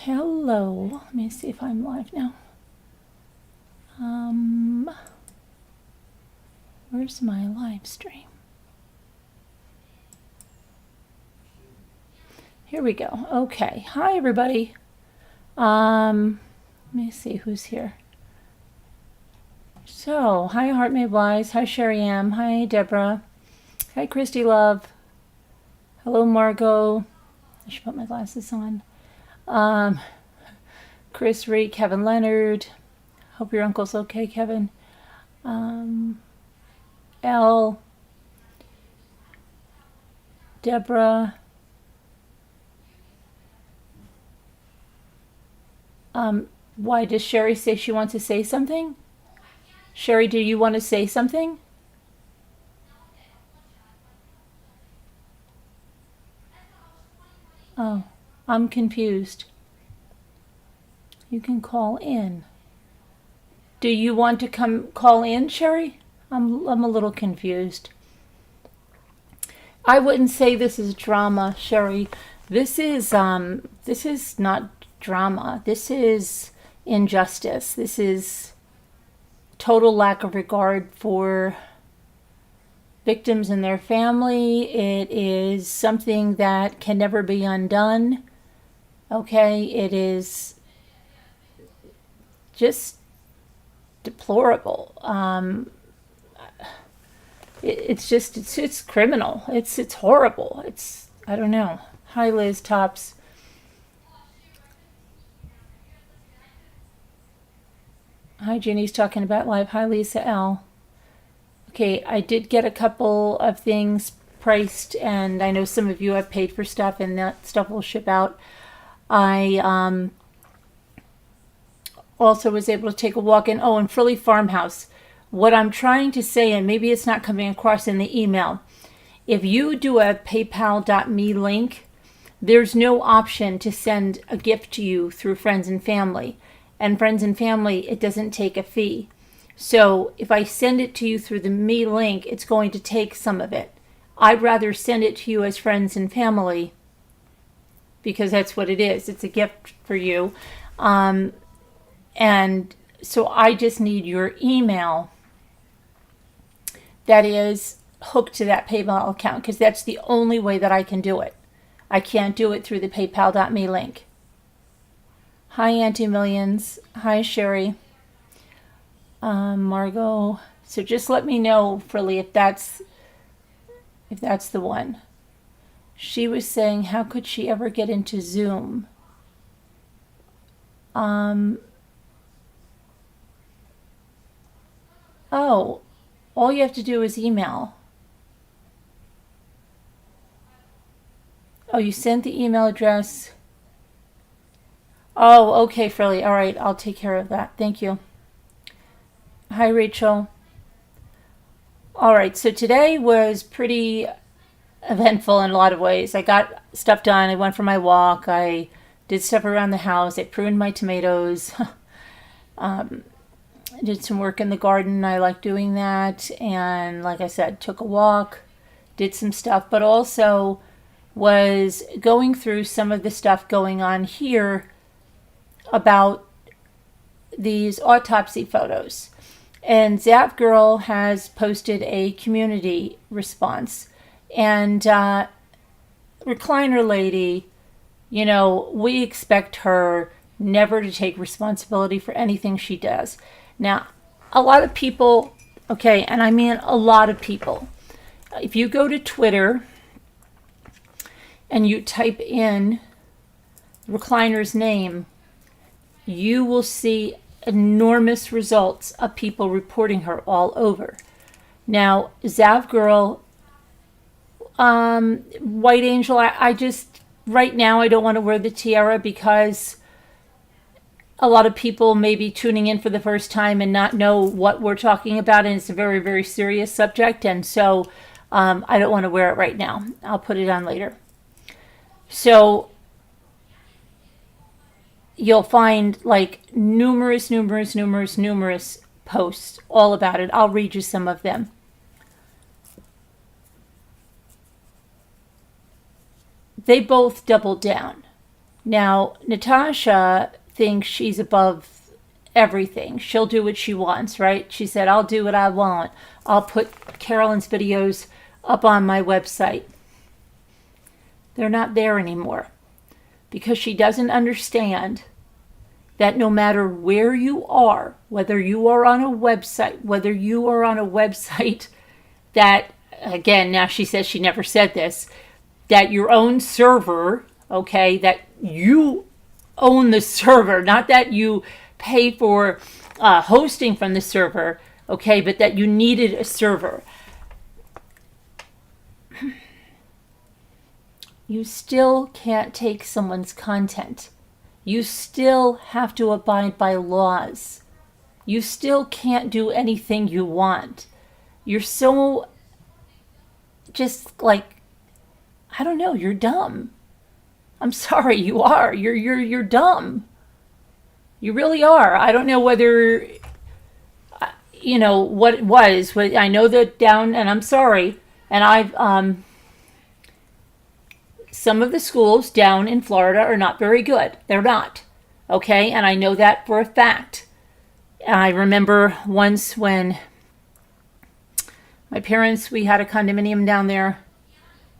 Hello. Let me see if I'm live now. Where's my live stream? Here we go. Okay. Hi, everybody. Let me see who's here. So, hi, Heart Made Wise. Hi, Sherry Ann. Hi, Deborah. Hi, Christy Love. Hello, Margot. I should put my glasses on. Chris Reed, Kevin Leonard. Hope your uncle's okay, Kevin. Elle. Deborah. Why does Sherry say she wants to say something? Sherry, do you want to say something? Oh, I'm confused. You can call in. Do you want to come call in, Sherry? I'm a little confused. I wouldn't say this is drama, Sherry. This is not drama. This is injustice. This is total lack of regard for victims and their family. It is something that can never be undone. Okay, it is just deplorable. It's criminal. It's horrible. I don't know. Hi, Liz Tops. Hi, Ginny's talking about live. Hi, Lisa L. Okay, I did get a couple of things priced, and I know some of you have paid for stuff, and that stuff will ship out. I also was able to take a walk in. Oh, and Frilly Farmhouse. What I'm trying to say, and maybe it's not coming across in the email, if you do a paypal.me link, there's no option to send a gift to you through friends and family. And friends and family, it doesn't take a fee. So if I send it to you through the me link, it's going to take some of it. I'd rather send it to you as friends and family because that's what it is. It's a gift for you. And so I just need your email that is hooked to that PayPal account because that's the only way that I can do it. I can't do it through the paypal.me link. Hi, Auntie Millions. Hi, Sherry. Margot. So just let me know, Frilly, if that's the one. She was saying, how could she ever get into Zoom? Oh, all you have to do is email. Oh, you sent the email address. Oh, okay, Frilly. All right, I'll take care of that. Thank you. Hi, Rachel. All right, so today was pretty eventful in a lot of ways. I got stuff done. I went for my walk. I did stuff around the house. I pruned my tomatoes. Did some work in the garden. I like doing that. And like I said, took a walk, did some stuff, but also was going through some of the stuff going on here about these autopsy photos. And Zap Girl has posted a community response. And Recliner Lady, you know, we expect her never to take responsibility for anything she does. Now, a lot of people, okay, and I mean a lot of people, if you go to Twitter and you type in Recliner's name, you will see enormous results of people reporting her all over. Now, Zav Girl, White Angel, I just, right now I don't want to wear the tiara because a lot of people may be tuning in for the first time and not know what we're talking about, and it's a very, very serious subject, and so I don't want to wear it right now. I'll put it on later. So you'll find like numerous posts all about it. I'll read you some of them. They both doubled down. Now, Natasha thinks she's above everything. She'll do what she wants, right? She said, I'll do what I want. I'll put Carolyn's videos up on my website. They're not there anymore because she doesn't understand that no matter where you are, whether you are on a website, that, again, now she says she never said this, that your own server, okay, that you own the server, not that you pay for hosting from the server, okay, but that you needed a server. You still can't take someone's content. You still have to abide by laws. You still can't do anything you want. You're so just like, I don't know, you're dumb. I'm sorry, you are. You're dumb. You really are. I don't know whether, you know, what it was. I know that down, and I'm sorry, and I've, some of the schools down in Florida are not very good. They're not. Okay? And I know that for a fact. I remember once when my parents, we had a condominium down there,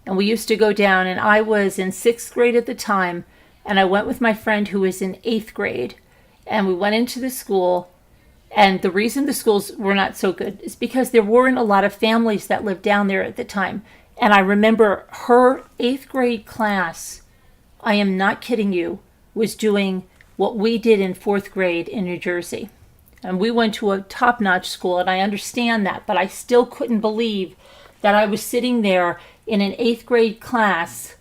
and we used to go down, and I was in 6th grade at the time, and I went with my friend who was in 8th grade, and we went into the school, and the reason the schools were not so good is because there weren't a lot of families that lived down there at the time. And I remember her 8th grade class, I am not kidding you, was doing what we did in 4th grade in New Jersey. And we went to a top-notch school, and I understand that, but I still couldn't believe that I was sitting there in an 8th grade class,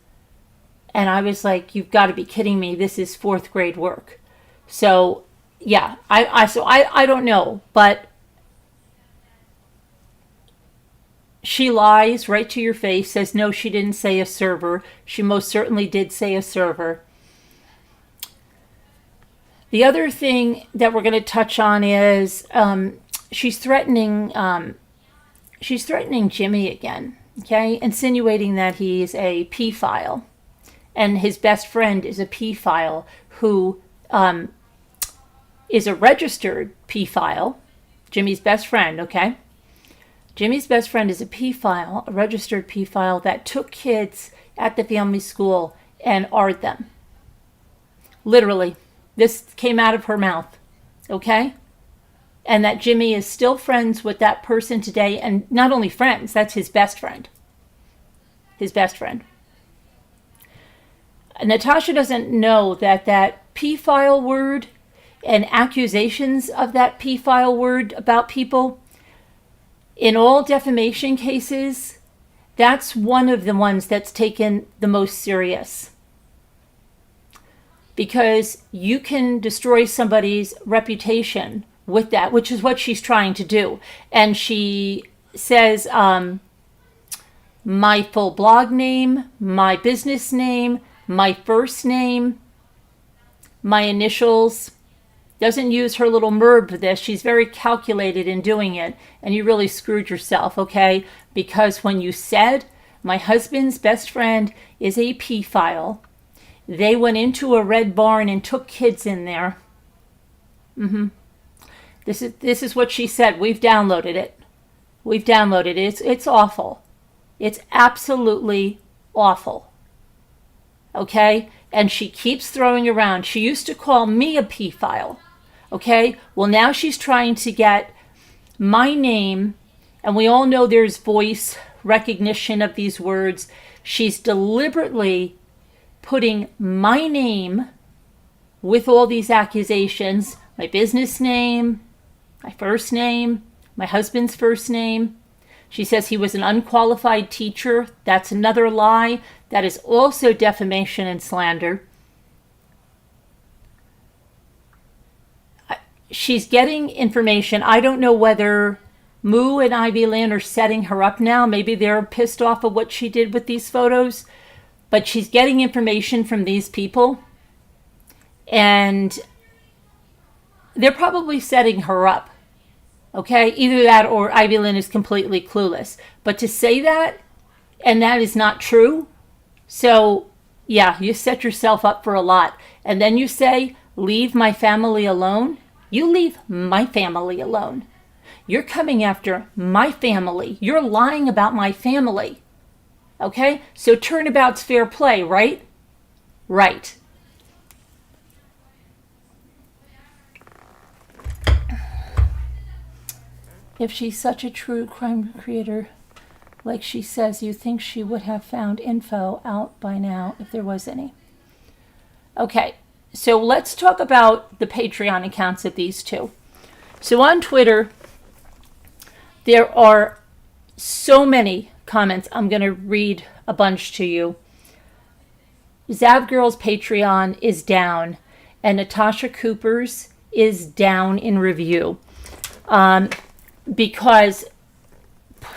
and I was like, you've got to be kidding me, this is 4th grade work. So, yeah, I don't know, but she lies right to your face, says no, she didn't say a server. She most certainly did say a server. The other thing that we're going to touch on is she's threatening Jimmy again, okay? Insinuating that he's a pedophile, and his best friend is a pedophile who is a registered pedophile. Jimmy's best friend, okay? Jimmy's best friend is a pedophile, a registered pedophile that took kids at the family school and R'd them. Literally. This came out of her mouth. Okay? And that Jimmy is still friends with that person today. And not only friends, that's his best friend. His best friend. Natasha doesn't know that that pedophile word and accusations of that pedophile word about people, in all defamation cases, that's one of the ones that's taken the most serious. Because you can destroy somebody's reputation with that, which is what she's trying to do. And she says, my full blog name, my business name, my first name, my initials. Doesn't use her little merb for this. She's very calculated in doing it. And you really screwed yourself, okay? Because when you said, my husband's best friend is a pedophile, they went into a red barn and took kids in there. This is what she said. We've downloaded it. We've downloaded it. It's awful. It's absolutely awful. Okay? And she keeps throwing around. She used to call me a pedophile. Okay? Well, now she's trying to get my name, and we all know there's voice recognition of these words. She's deliberately putting my name with all these accusations, my business name, my first name, my husband's first name. She says he was an unqualified teacher. That's another lie. That is also defamation and slander. She's getting information. I don't know whether Moo and Ivy Lynn are setting her up now. Maybe they're pissed off of what she did with these photos. But she's getting information from these people. And they're probably setting her up. Okay? Either that or Ivy Lynn is completely clueless. But to say that, and that is not true. So Yeah, you set yourself up for a lot. And then you say, leave my family alone. You leave my family alone. You're coming after my family. You're lying about my family. Okay? So turnabout's fair play, right? Right. If she's such a true crime creator, like she says, you think she would have found info out by now if there was any. Okay, so let's talk about the Patreon accounts of these two. So on Twitter, there are so many comments. I'm going to read a bunch to you. Zavgirl's Patreon is down, and Natasha Cooper's is down in review. Because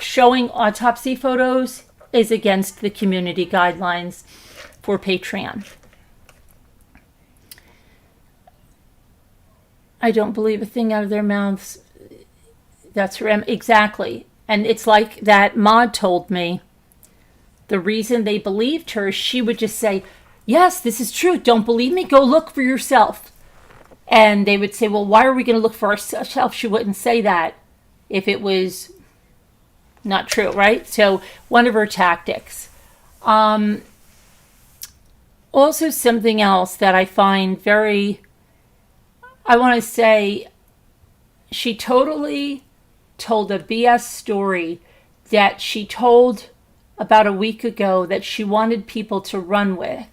showing autopsy photos is against the community guidelines for Patreon. I don't believe a thing out of their mouths. That's her. Exactly. And it's like that mod told me. The reason they believed her, she would just say, yes, this is true. Don't believe me? Go look for yourself. And they would say, well, why are we going to look for ourselves? She wouldn't say that if it was not true, right? So one of her tactics. Also something else that I find very, I want to say, she totally told a BS story that she told about a week ago that she wanted people to run with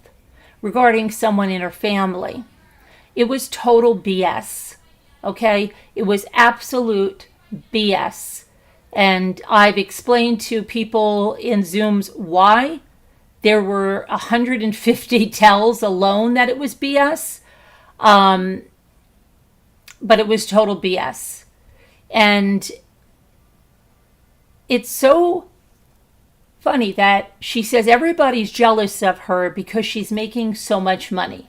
regarding someone in her family. It was total BS, okay? It was absolute BS. And I've explained to people in Zooms why. There were 150 tells alone that it was BS. But it was total BS. And it's so funny that she says everybody's jealous of her because she's making so much money.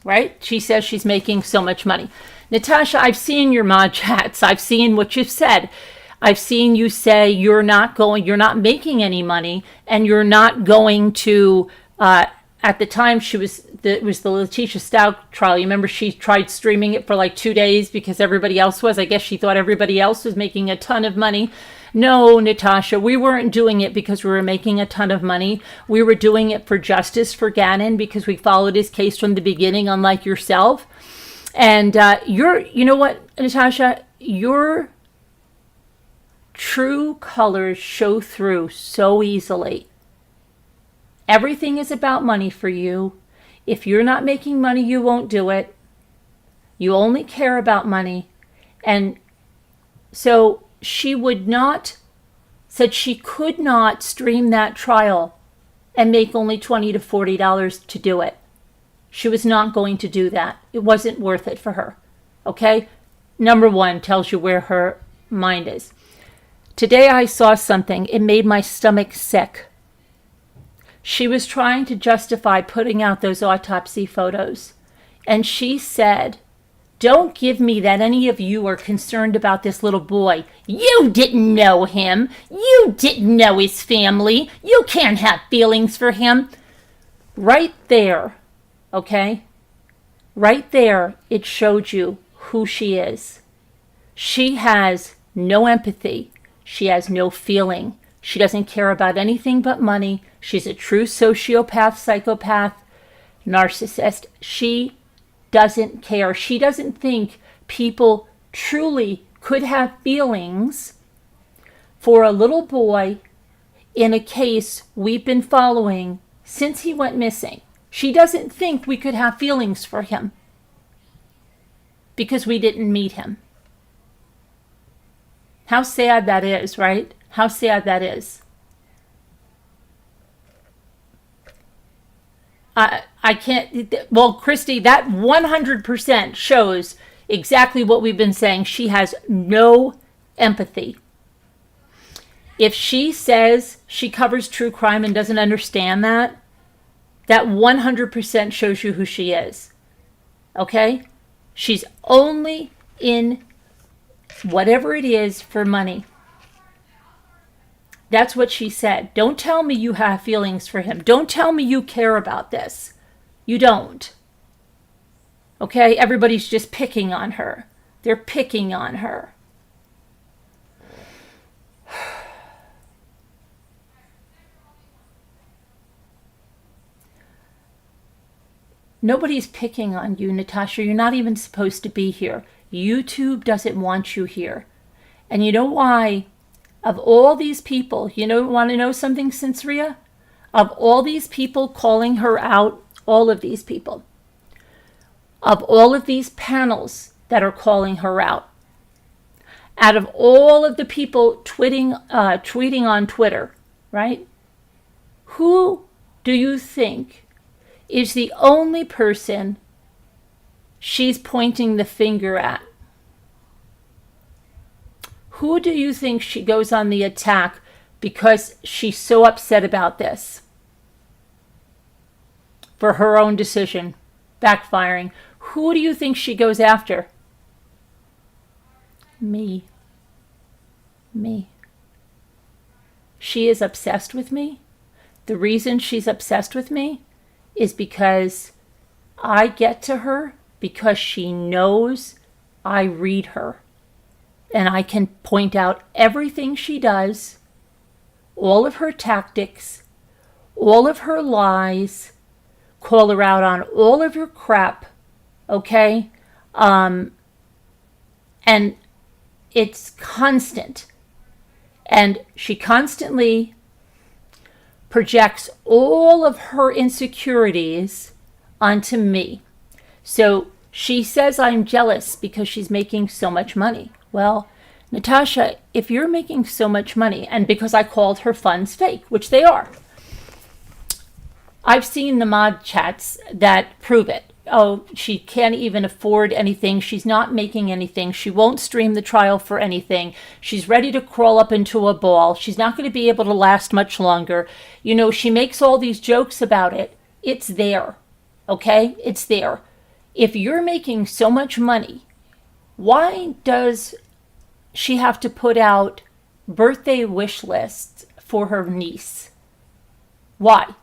Right? She says she's making so much money. Natasha, I've seen your mod chats. I've seen what you've said. I've seen you say you're not making any money, and you're not going to, at the time it was the Letitia Stauch trial. You remember she tried streaming it for like 2 days because everybody else was. I guess she thought everybody else was making a ton of money. No, Natasha, we weren't doing it because we were making a ton of money. We were doing it for justice for Gannon because we followed his case from the beginning, unlike yourself. And you know what, Natasha, your true colors show through so easily. Everything is about money for you. If you're not making money, you won't do it. You only care about money. And so she said she could not stream that trial and make only $20 to $40 to do it. She was not going to do that. It wasn't worth it for her. Okay? Number one tells you where her mind is. Today I saw something. It made my stomach sick. She was trying to justify putting out those autopsy photos. And she said, don't give me that any of you are concerned about this little boy. You didn't know him. You didn't know his family. You can't have feelings for him. Right there, okay? Right there, it showed you who she is. She has no empathy. She has no feeling. She doesn't care about anything but money. She's a true sociopath, psychopath, narcissist. She doesn't care. She doesn't think people truly could have feelings for a little boy in a case we've been following since he went missing. She doesn't think we could have feelings for him because we didn't meet him. How sad that is, right? How sad that is. I can't, well, Christy, that 100% shows exactly what we've been saying. She has no empathy. If she says she covers true crime and doesn't understand that, that 100% shows you who she is. Okay? She's only in whatever it is for money. That's what she said. Don't tell me you have feelings for him. Don't tell me you care about this. You don't. Okay? Everybody's just picking on her. They're picking on her. Nobody's picking on you, Natasha. You're not even supposed to be here. YouTube doesn't want you here. And you know why? Of all these people, want to know something, Cinceria? Of all these people calling her out, all of these people, of all of these panels that are calling her out, out of all of the people tweeting on Twitter, right? Who do you think is the only person she's pointing the finger at? Who do you think she goes on the attack because she's so upset about this? For her own decision, backfiring. Who do you think she goes after? Me. She is obsessed with me. The reason she's obsessed with me is because I get to her because she knows I read her. And I can point out everything she does, all of her tactics, all of her lies, call her out on all of her crap, okay? And it's constant. And she constantly projects all of her insecurities onto me. So she says I'm jealous because she's making so much money. Well, Natasha, if you're making so much money, and because I called her funds fake, which they are, I've seen the mod chats that prove it. Oh, she can't even afford anything. She's not making anything. She won't stream the trial for anything. She's ready to crawl up into a ball. She's not going to be able to last much longer. She makes all these jokes about it. It's there. Okay? It's there. If you're making so much money, why does she have to put out birthday wish lists for her niece? Why?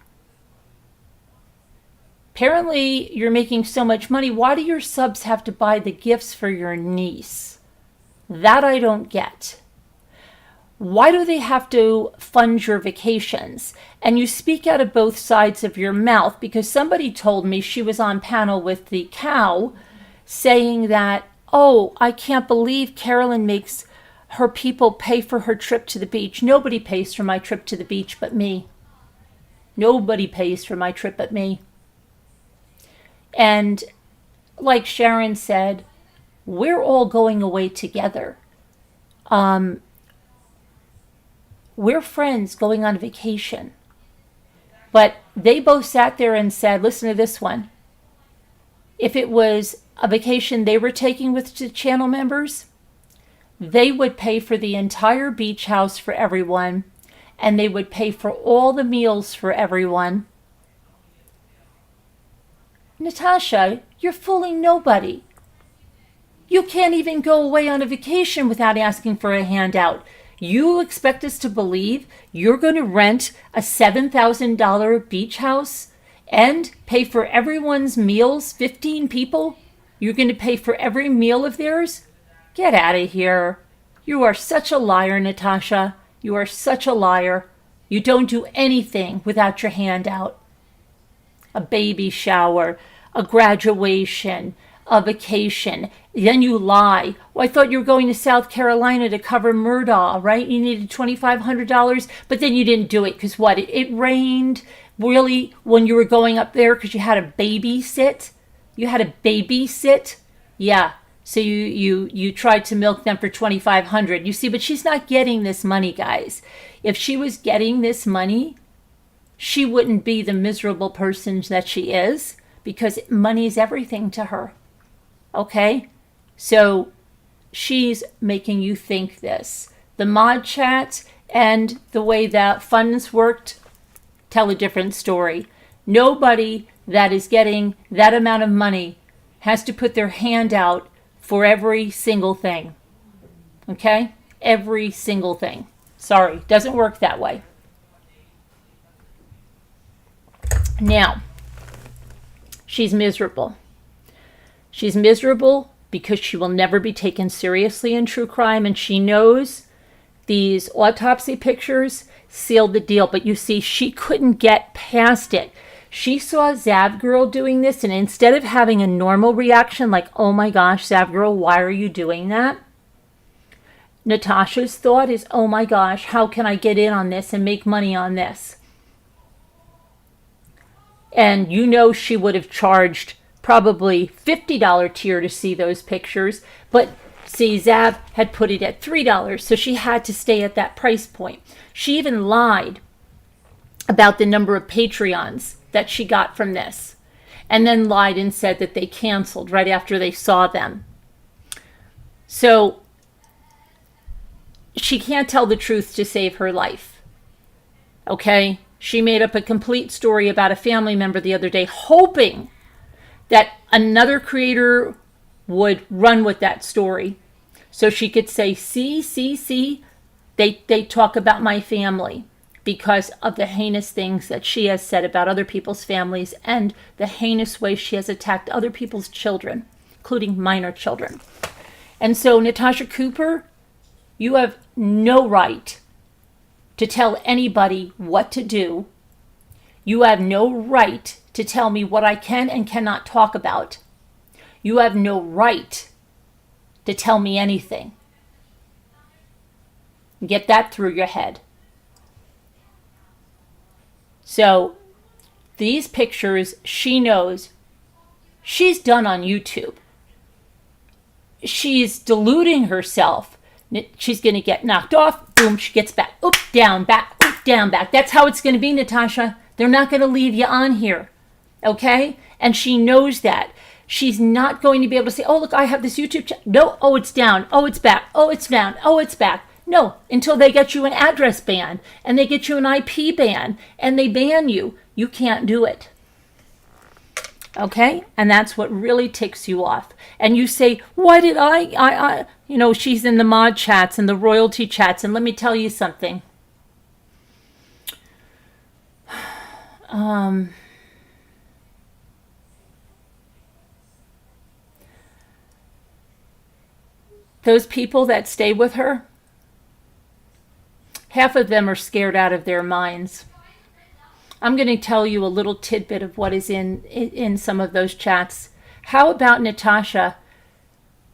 Apparently, you're making so much money. Why do your subs have to buy the gifts for your niece? That I don't get. Why do they have to fund your vacations? And you speak out of both sides of your mouth, because somebody told me she was on panel with the cow saying that, oh, I can't believe Carolyn makes her people pay for her trip to the beach. Nobody pays for my trip to the beach but me. Nobody pays for my trip but me. And like Sharon said, we're all going away together. We're friends going on vacation. But they both sat there and said, listen to this one. If it was a vacation they were taking with the channel members, they would pay for the entire beach house for everyone, and they would pay for all the meals for everyone. Natasha, you're fooling nobody. You can't even go away on a vacation without asking for a handout. You expect us to believe you're going to rent a $7,000 beach house and pay for everyone's meals, 15 people? You're going to pay for every meal of theirs? Get out of here. You are such a liar, Natasha. You are such a liar. You don't do anything without your handout. A baby shower, a graduation, a vacation. Then you lie. Oh, I thought you were going to South Carolina to cover Murdaugh, right? You needed $2,500, but then you didn't do it because what? It rained really when you were going up there because you had a babysit? You had a babysit? Yeah. So you tried to milk them for $2,500. You see, but she's not getting this money, guys. If she was getting this money, she wouldn't be the miserable person that she is, because money is everything to her. Okay? So she's making you think this. The mod chats and the way that funds worked tell a different story. Nobody that is getting that amount of money has to put their hand out for every single thing. Okay? Every single thing. Sorry, doesn't work that way. Now, she's miserable. She's miserable because she will never be taken seriously in true crime, and she knows these autopsy pictures sealed the deal. But you see, she couldn't get past it. She saw Zav Girl doing this, and instead of having a normal reaction like, oh my gosh, Zav Girl, why are you doing that? Natasha's thought is, oh my gosh, how can I get in on this and make money on this? And you know she would have charged probably $50 tier to see those pictures, but see, Zav had put it at $3, so she had to stay at that price point. She even lied about the number of Patreons that she got from this, and then lied and said that they canceled right after they saw them. So she can't tell the truth to save her life. Okay? She made up a complete story about a family member the other day, hoping that another creator would run with that story so she could say, see, they talk about my family, because of the heinous things that she has said about other people's families and the heinous way she has attacked other people's children, including minor children. And so, Natasha Cooper, you have no right to tell anybody what to do. You have no right to tell me what I can and cannot talk about. You have no right to tell me anything. Get that through your head. So, these pictures, she knows she's done on YouTube. She's deluding herself. She's going to get knocked off. Boom, she gets back. Oop, down, back. Oop, down, back. That's how it's going to be, Natasha. They're not going to leave you on here. Okay? And she knows that. She's not going to be able to say, oh, look, I have this YouTube channel. No, oh, it's down. Oh, it's back. Oh, it's down. Oh, it's back. No, until they get you an address ban and they get you an IP ban and they ban you, you can't do it. Okay? And that's what really ticks you off. And you say, why did I, she's in the mod chats and the royalty chats. And let me tell you something. Those people that stay with her, half of them are scared out of their minds. I'm going to tell you a little tidbit of what is in some of those chats. How about Natasha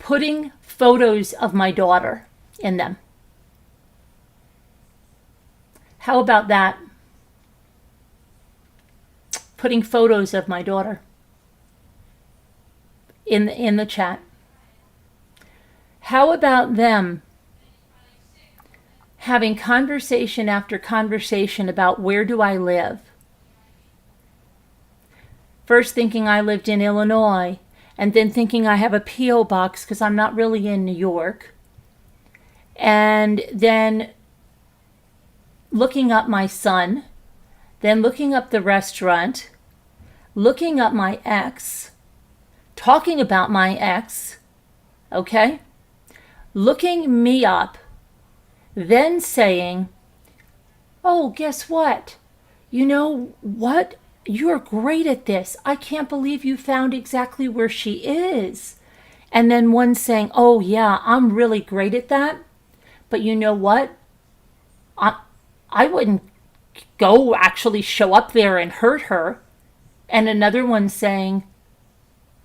putting photos of my daughter in them? How about that? Putting photos of my daughter in the chat. How about them having conversation after conversation about where do I live? First thinking I lived in Illinois, and then thinking I have a P.O. box because I'm not really in New York. And then looking up my son, then looking up the restaurant, looking up my ex, talking about my ex, okay? Looking me up, then saying, oh, guess what? You know what? You're great at this. I can't believe you found exactly where she is. And then one saying, oh, yeah, I'm really great at that. But you know what? I wouldn't go actually show up there and hurt her. And another one saying,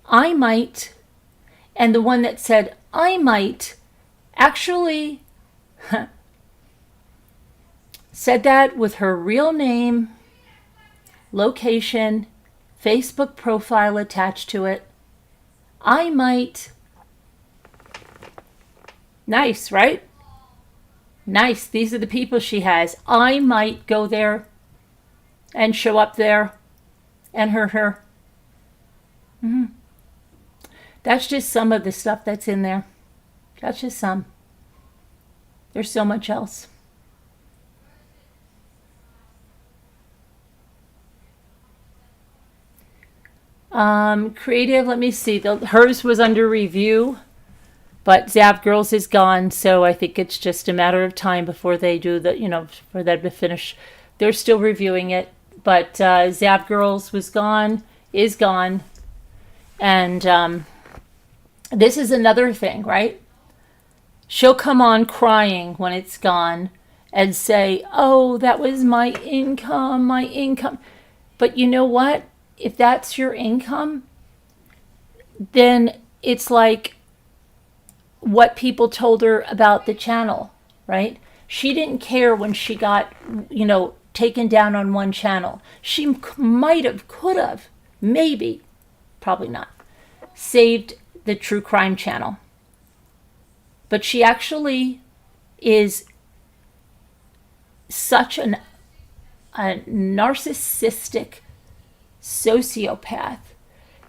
I might. And the one that said, I might, actually said that with her real name, location, Facebook profile attached to it. I might. Nice, right? Nice. These are the people she has. I might go there and show up there and hurt her. That's just some of the stuff that's in there. That's just some. There's so much else. Creative, let me see. Hers was under review, But Zap Girls is gone, so I think it's just a matter of time before they do for them to finish. They're still reviewing it, but Zap Girls is gone, and this is another thing, right? She'll come on crying when it's gone and say, "Oh, that was my income." But you know what? If that's your income, then it's like what people told her about the channel, right? She didn't care when she got, taken down on one channel. She might have, could have, maybe, probably not, saved the true crime channel. But she actually is such a narcissistic sociopath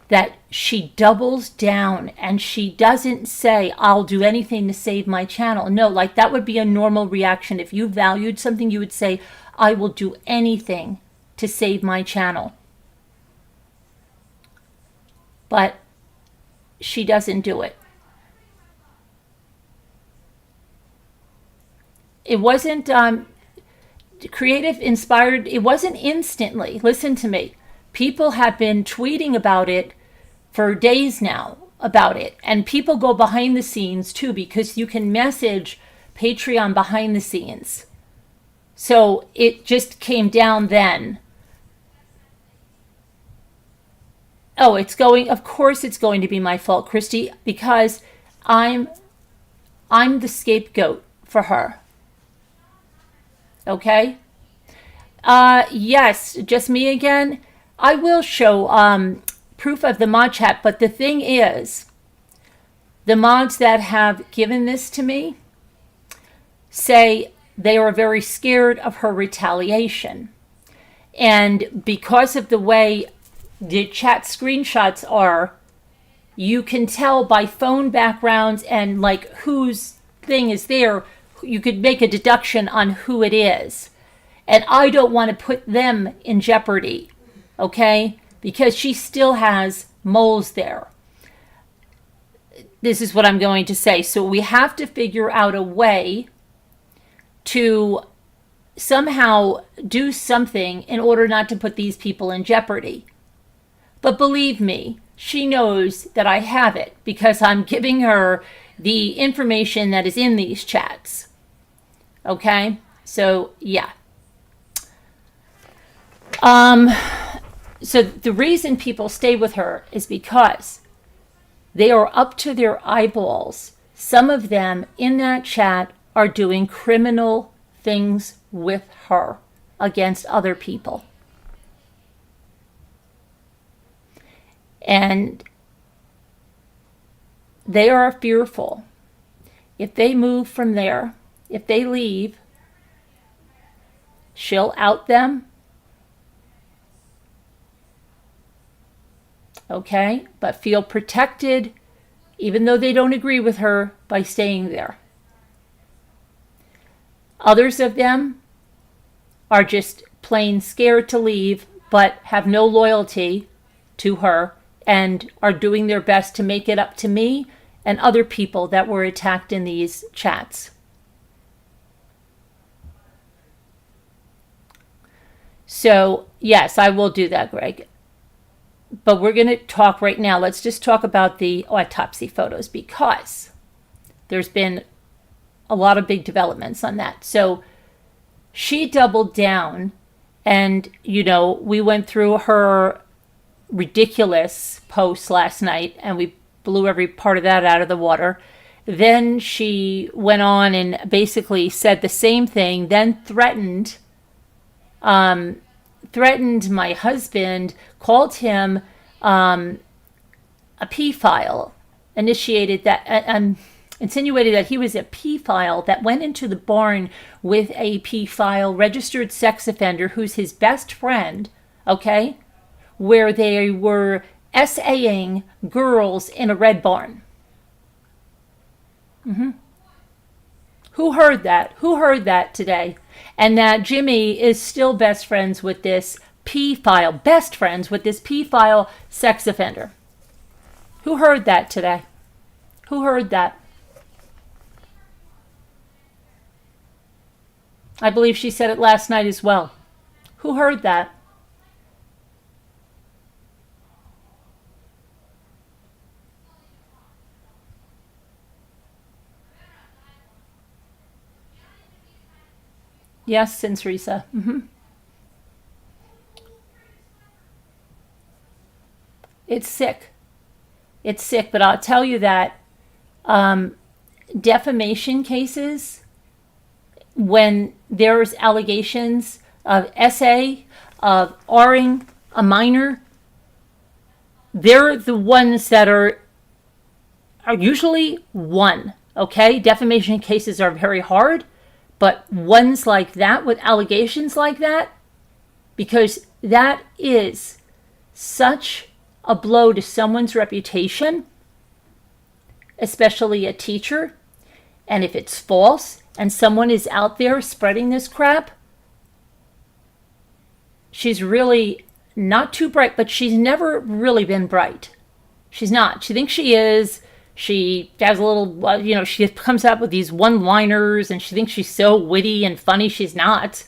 that she doubles down and she doesn't say, "I'll do anything to save my channel." No, like that would be a normal reaction. If you valued something, you would say, "I will do anything to save my channel." But she doesn't do it. It wasn't creative, inspired. It wasn't instantly. Listen to me. People have been tweeting about it for days now about it. And people go behind the scenes too, because you can message Patreon behind the scenes. So it just came down then. Oh, of course it's going to be my fault, Christy, because I'm the scapegoat for her. Okay? Yes, just me again. I will show proof of the mod chat, but the thing is, the mods that have given this to me say they are very scared of her retaliation. And because of the way the chat screenshots are, you can tell by phone backgrounds and like whose thing is there, you could make a deduction on who it is. And I don't want to put them in jeopardy, okay? Because she still has moles there. This is what I'm going to say. So we have to figure out a way to somehow do something in order not to put these people in jeopardy. But believe me, she knows that I have it because I'm giving her the information that is in these chats. Okay? So, yeah. So the reason people stay with her is because they are up to their eyeballs. Some of them in that chat are doing criminal things with her against other people. And they are fearful. If they move from there, if they leave, she'll out them. Okay? But feel protected, even though they don't agree with her, by staying there. Others of them are just plain scared to leave, but have no loyalty to her and are doing their best to make it up to me and other people that were attacked in these chats. So, yes, I will do that, Greg. But we're going to talk right now. Let's just talk about the autopsy photos because there's been a lot of big developments on that. So she doubled down and, we went through her ridiculous post last night and we blew every part of that out of the water. Then she went on and basically said the same thing, then threatened my husband, called him a P-file, insinuated that he was a P-file that went into the barn with a P-file registered sex offender who's his best friend, okay, where they were SAing girls in a red barn. Mm-hmm. Who heard that? Who heard that today? And that Jimmy is still best friends with this P-file sex offender. Who heard that today? Who heard that? I believe she said it last night as well. Who heard that? Yes, since Risa. It's sick. It's sick, but I'll tell you that defamation cases, when there's allegations of SA, of R-ing a minor, they're the ones that are usually won. Okay? Defamation cases are very hard, but ones like that with allegations like that, because that is such a blow to someone's reputation, especially a teacher. And if it's false and someone is out there spreading this crap, she's really not too bright, but she's never really been bright. She's not. She thinks she is. She has a little, she comes up with these one-liners and she thinks she's so witty and funny. She's not.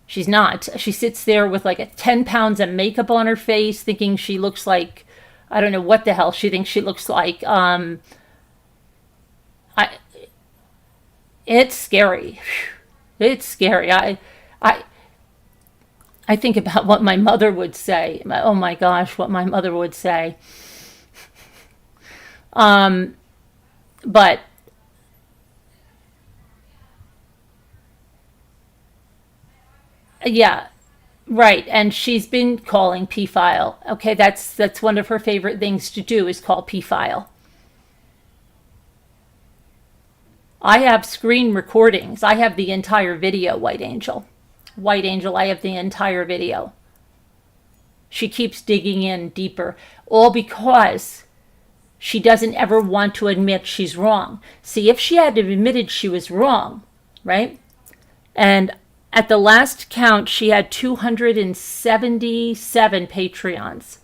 She's not. She sits there with like 10 pounds of makeup on her face thinking she looks like, I don't know what the hell she thinks she looks like. It's scary. It's scary. I think about what my mother would say. Oh my gosh, what my mother would say. But yeah, right. And she's been calling P-file. Okay, that's one of her favorite things to do is call P-file. I have screen recordings. I have the entire video, White Angel. White Angel, I have the entire video. She keeps digging in deeper, all because she doesn't ever want to admit she's wrong. See, if she had admitted she was wrong, right? And at the last count, she had 277 Patreons.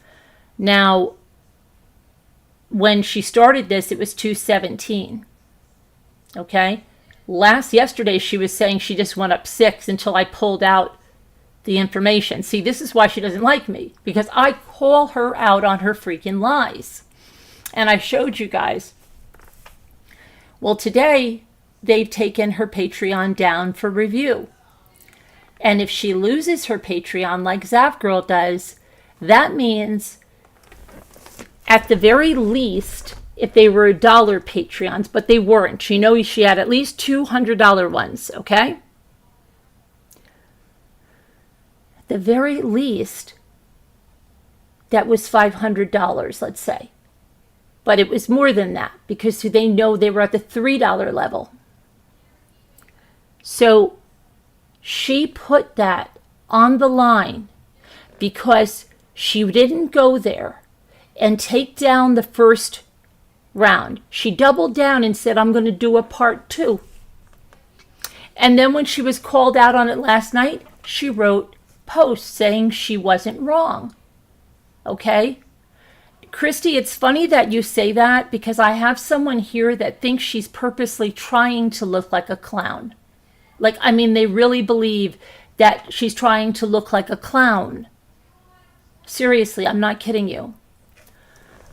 Now, when she started this, it was 217. Okay? Yesterday, she was saying she just went up 6 until I pulled out the information. See, this is why she doesn't like me, because I call her out on her freaking lies. And I showed you guys. Well, today, they've taken her Patreon down for review. And if she loses her Patreon like Zaf Girl does, that means at the very least, if they were $1 Patreons, but they weren't. She had at least $200 ones, okay? At the very least, that was $500, let's say. But it was more than that because they know they were at the $3 level. So she put that on the line because she didn't go there and take down the first round. She doubled down and said, I'm going to do a part 2. And then when she was called out on it last night, she wrote posts saying she wasn't wrong. Okay? Christy, it's funny that you say that because I have someone here that thinks she's purposely trying to look like a clown. They really believe that she's trying to look like a clown. Seriously, I'm not kidding you.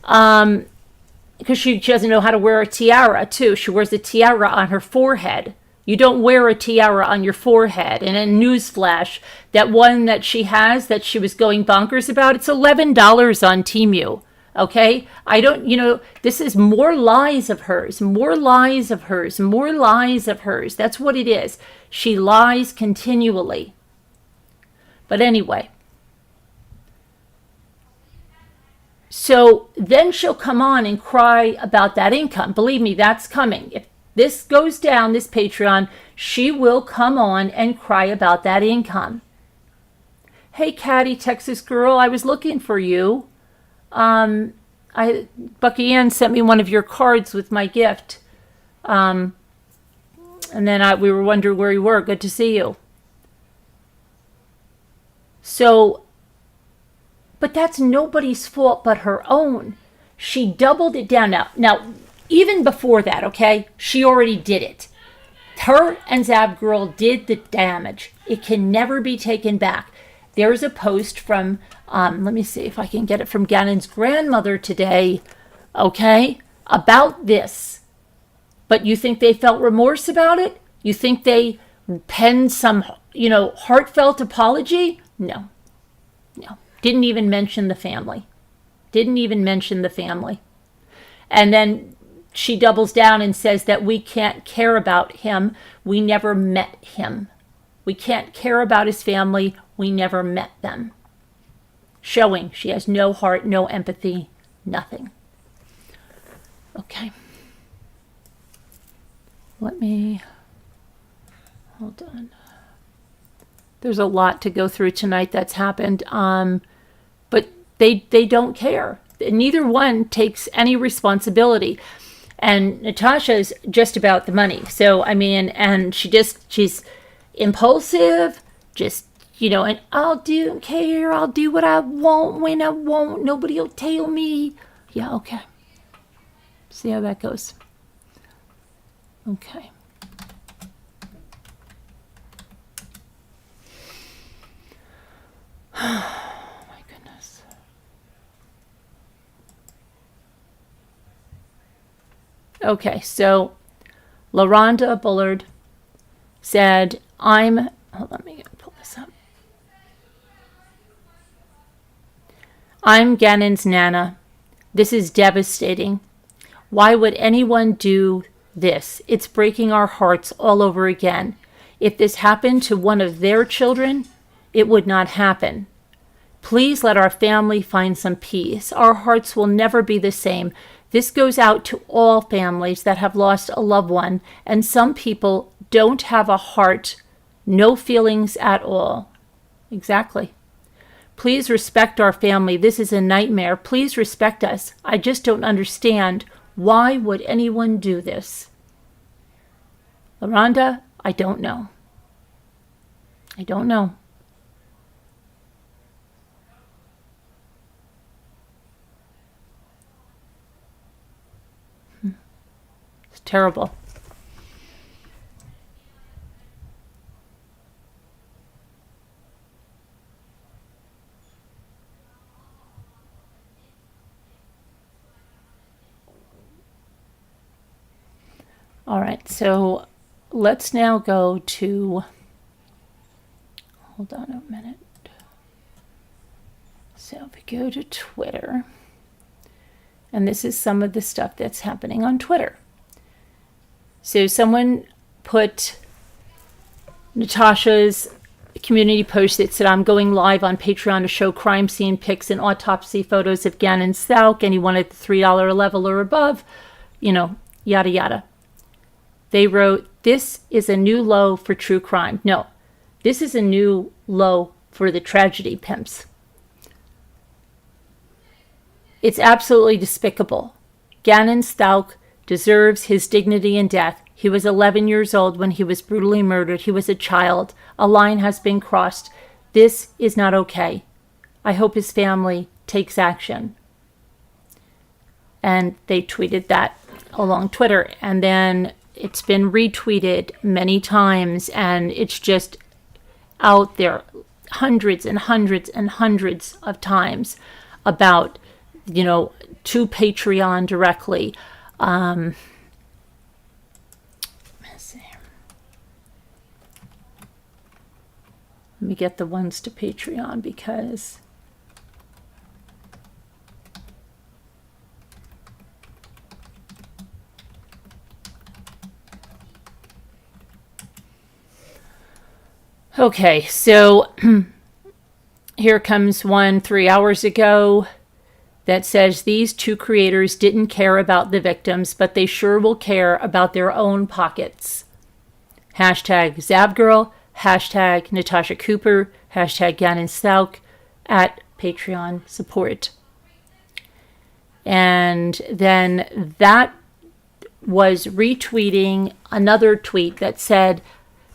Because she doesn't know how to wear a tiara, too. She wears a tiara on her forehead. You don't wear a tiara on your forehead. And a newsflash, that one that she has that she was going bonkers about, it's $11 on Temu. Okay? This is more lies of hers, more lies of hers, more lies of hers. That's what it is. She lies continually. But anyway. So then she'll come on and cry about that income. Believe me, that's coming. If this goes down, this Patreon, she will come on and cry about that income. Hey, Caddy, Texas girl, I was looking for you. Bucky Ann sent me one of your cards with my gift. And then we were wondering where you were. Good to see you. So, but that's nobody's fault but her own. She doubled it down. Now, even before that, okay, she already did it. Her and Zab Girl did the damage. It can never be taken back. There's a post from, let me see if I can get it, from Gannon's grandmother today, okay, about this. But you think they felt remorse about it? You think they penned some, heartfelt apology? No. No. Didn't even mention the family. Didn't even mention the family. And then she doubles down and says that we can't care about him. We never met him. We can't care about his family. We never met them. Showing she has no heart, no empathy, nothing. Okay. Let me, hold on. There's a lot to go through tonight that's happened. But they don't care. Neither one takes any responsibility. And Natasha's just about the money. So, I mean, and she's impulsive, just, and I'll do what I want when I want. Nobody will tell me. Yeah, okay. See how that goes. Okay. Oh my goodness. Okay, so LaRonda Bullard said, hold on, let me pull this up. I'm Gannon's Nana. This is devastating. Why would anyone do this? It's breaking our hearts all over again. If this happened to one of their children, it would not happen. Please let our family find some peace. Our hearts will never be the same. This goes out to all families that have lost a loved one, and some people don't have a heart, no feelings at all. Exactly. Please respect our family. This is a nightmare. Please respect us. I just don't understand. Why would anyone do this? LaRonda, I don't know. I don't know. It's terrible. All right, so let's now go to, hold on a minute. So if we go to Twitter, and this is some of the stuff that's happening on Twitter. So someone put Natasha's community post that said, I'm going live on Patreon to show crime scene pics and autopsy photos of Gannon Stauch. Anyone at the $3 level or above, yada, yada. They wrote, this is a new low for true crime. No, this is a new low for the tragedy pimps. It's absolutely despicable. Gannon Stauch deserves his dignity and death. He was 11 years old when he was brutally murdered. He was a child. A line has been crossed. This is not okay. I hope his family takes action. And they tweeted that along Twitter. And then it's been retweeted many times, and it's just out there hundreds and hundreds and hundreds of times about, to Patreon directly. Let's see. Let me get the ones to Patreon because okay, so here comes one 3 hours ago that says these two creators didn't care about the victims, but they sure will care about their own pockets. Hashtag Zabgirl, hashtag Natasha Cooper, hashtag Gannon Stauch, at Patreon support. And then that was retweeting another tweet that said,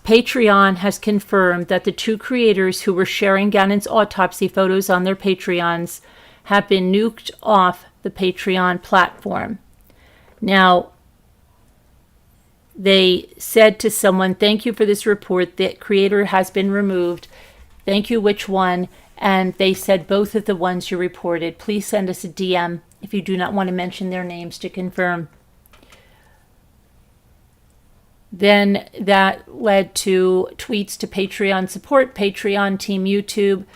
Patreon has confirmed that the two creators who were sharing Gannon's autopsy photos on their Patreons have been nuked off the Patreon platform. Now, they said to someone, thank you for this report. The creator has been removed. Thank you, which one? And they said both of the ones you reported. Please send us a DM if you do not want to mention their names to confirm. Then that led to tweets to Patreon support, Patreon, Team YouTube,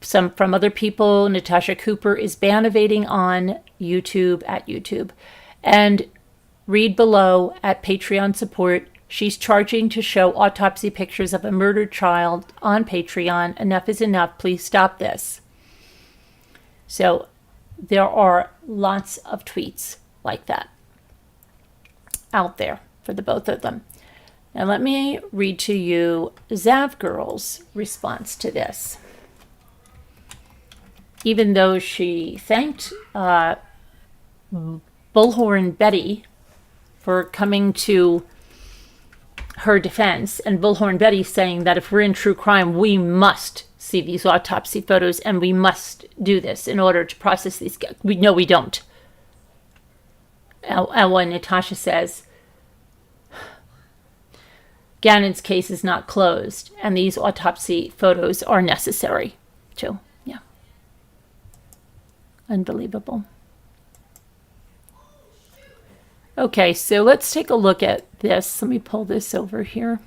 some from other people. Natasha Cooper is bannovating on YouTube at YouTube. And read below at Patreon support. She's charging to show autopsy pictures of a murdered child on Patreon. Enough is enough. Please stop this. So there are lots of tweets like that out there for the both of them. Now let me read to you Zav Girl's response to this. Even though she thanked Bullhorn Betty for coming to her defense, and Bullhorn Betty saying that if we're in true crime, we must see these autopsy photos and we must do this in order to process these. We don't. And when Natasha says, Gannon's case is not closed and these autopsy photos are necessary too. Yeah. Unbelievable. Okay, so let's take a look at this. Let me pull this over here.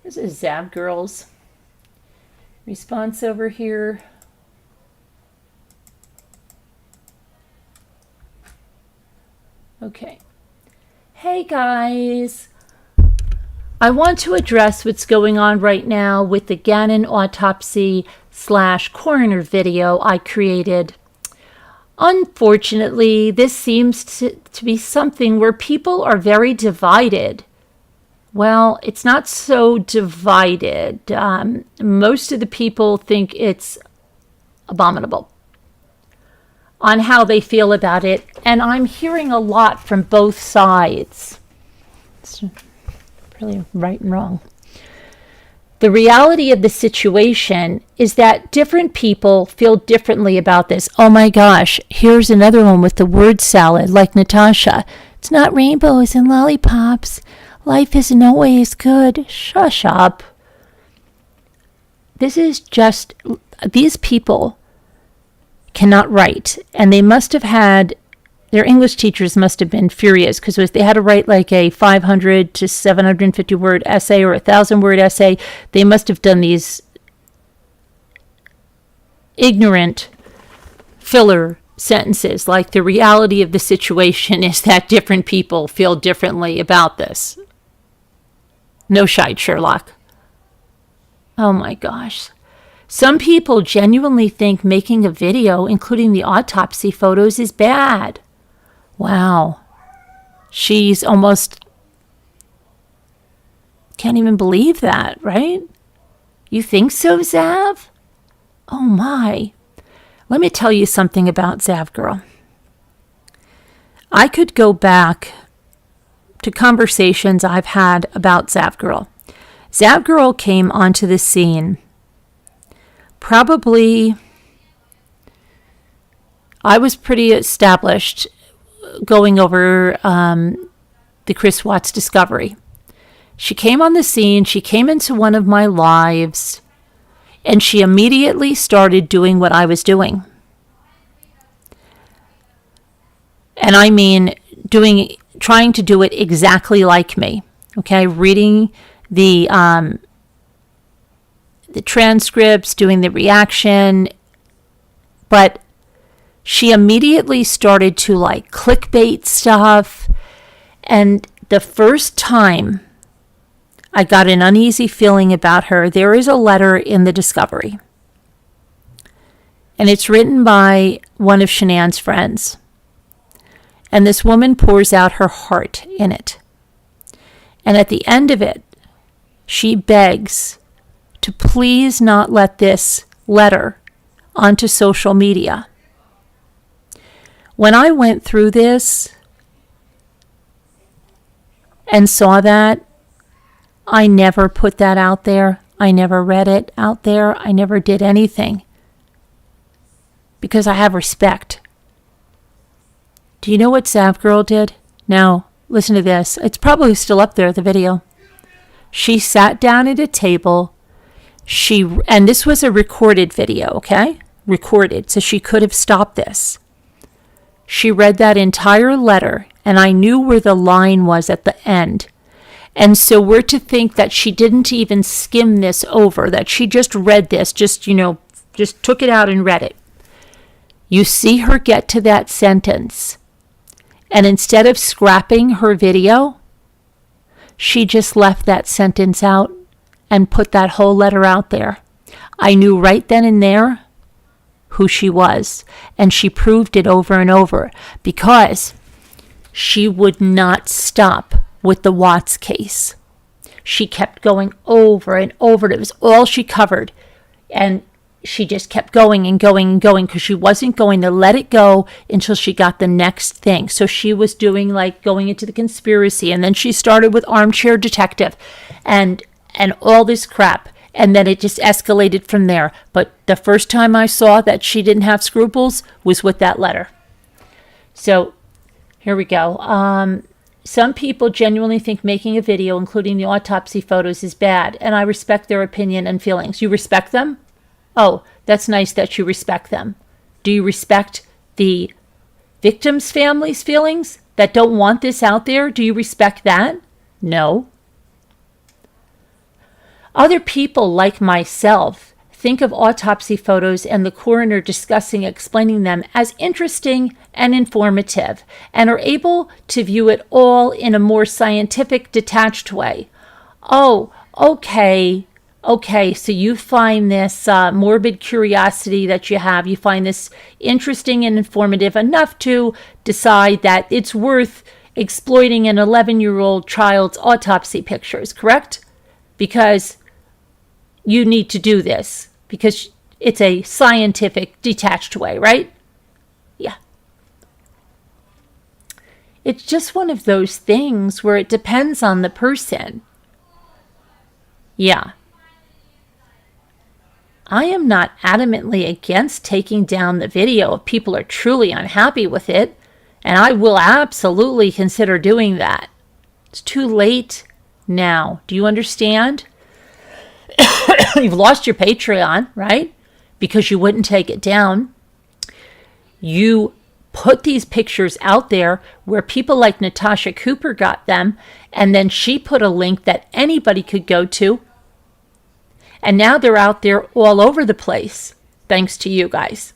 This is Zav Girl's response over here. Okay. Hey guys. I want to address what's going on right now with the Gannon autopsy / coroner video I created. Unfortunately, this seems to be something where people are very divided. Well, it's not so divided. Most of the people think it's abominable on how they feel about it, and I'm hearing a lot from both sides. It's really right and wrong. The reality of the situation is that different people feel differently about this. Oh my gosh, here's another one with the word salad, like Natasha. It's not rainbows and lollipops. Life isn't always good. Shush up. This is just, these people cannot write, and they must have had, their English teachers must have been furious because they had to write like a 500 to 750 word essay or 1,000 word essay. They must have done these ignorant filler sentences like the reality of the situation is that different people feel differently about this. No shite, Sherlock. Oh my gosh. Some people genuinely think making a video, including the autopsy photos, is bad. Wow. She's almost can't even believe that, right? You think so, Zav? Oh my. Let me tell you something about Zav Girl. I could go back to conversations I've had about Zav Girl. Zav Girl came onto the scene probably, I was pretty established going over the Chris Watts discovery. She came on the scene, she came into one of my lives, and she immediately started doing what I was doing. And I mean trying to do it exactly like me. Okay, reading the transcripts, doing the reaction, but she immediately started to like clickbait stuff. And the first time I got an uneasy feeling about her, there is a letter in the discovery. And it's written by one of Shanann's friends. And this woman pours out her heart in it. And at the end of it, she begs to please not let this letter onto social media. When I went through this and saw that, I never put that out there. I never read it out there. I never did anything. because I have respect. Do you know what Sav Girl did? Now, listen to this. It's probably still up there, the video. She sat down at a table. And this was a recorded video, okay? Recorded, so she could have stopped this. She read that entire letter, and I knew where the line was at the end. And so we're to think that she didn't even skim this over, that she just read this, just took it out and read it. You see her get to that sentence, and instead of scrapping her video, she just left that sentence out and put that whole letter out there. I knew right then and there who she was, and she proved it over and over because she would not stop with the Watts case. She kept going over and over. It was all she covered, and she just kept going and going and going because she wasn't going to let it go until she got the next thing. So she was doing like going into the conspiracy, and then she started with armchair detective and all this crap, and then it just escalated from there. But the first time I saw that she didn't have scruples was with that letter. So here we go. Some people genuinely think making a video, including the autopsy photos, is bad, and I respect their opinion and feelings. You respect them? Oh, that's nice that you respect them. Do you respect the victims' families' feelings that don't want this out there? Do you respect that? No. Other people like myself think of autopsy photos and the coroner explaining them as interesting and informative, and are able to view it all in a more scientific, detached way. Oh, okay, so you find this morbid curiosity that you have, you find this interesting and informative enough to decide that it's worth exploiting an 11-year-old child's autopsy pictures, correct? Because you need to do this, because it's a scientific, detached way, right? Yeah. It's just one of those things where it depends on the person. Yeah. I am not adamantly against taking down the video if people are truly unhappy with it, and I will absolutely consider doing that. It's too late now. Do you understand? You've lost your Patreon, right? Because you wouldn't take it down. You put these pictures out there where people like Natasha Cooper got them, and then she put a link that anybody could go to. And now they're out there all over the place, thanks to you guys.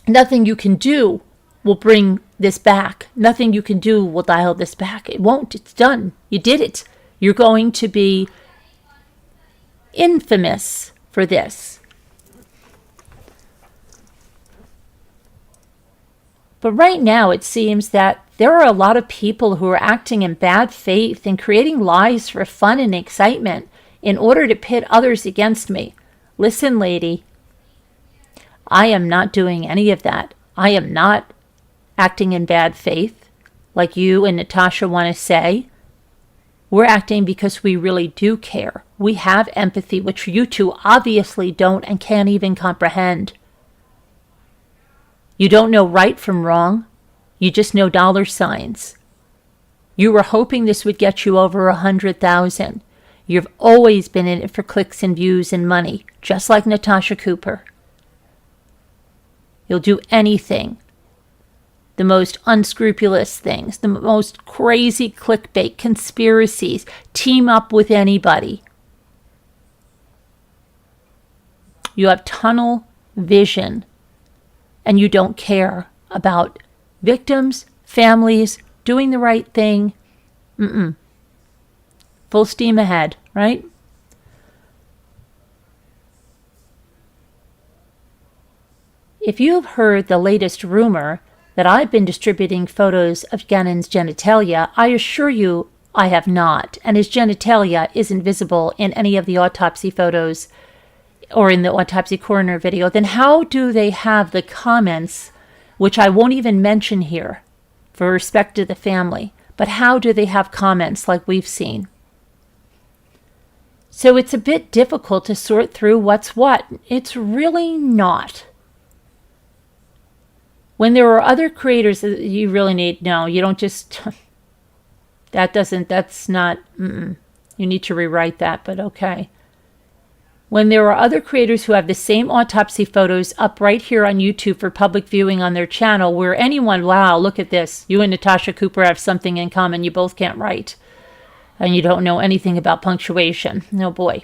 Nothing you can do will bring this back. Nothing you can do will dial this back. It won't. It's done. You did it. You're going to be infamous for this. But right now it seems that there are a lot of people who are acting in bad faith and creating lies for fun and excitement in order to pit others against me. Listen, lady, I am not doing any of that. I am not acting in bad faith like you and Natasha want to say. We're acting because we really do care. We have empathy, which you two obviously don't and can't even comprehend. You don't know right from wrong. You just know dollar signs. You were hoping this would get you over 100,000. You've always been in it for clicks and views and money, just like Natasha Cooper. You'll do anything. The most unscrupulous things, the most crazy clickbait, conspiracies, team up with anybody. You have tunnel vision, and you don't care about victims, families, doing the right thing. Full steam ahead, right? If you have heard the latest rumor that I've been distributing photos of Gannon's genitalia, I assure you I have not, and his genitalia isn't visible in any of the autopsy photos or in the autopsy coroner video, then how do they have the comments, which I won't even mention here for respect to the family, but how do they have comments like we've seen? So it's a bit difficult to sort through what's what. It's really not. When there are other creators that you really need, no, you don't just, that's not, you need to rewrite that, but okay. When there are other creators who have the same autopsy photos up right here on YouTube for public viewing on their channel, where anyone, wow, look at this. You and Natasha Cooper have something in common. You both can't write. And you don't know anything about punctuation. No boy.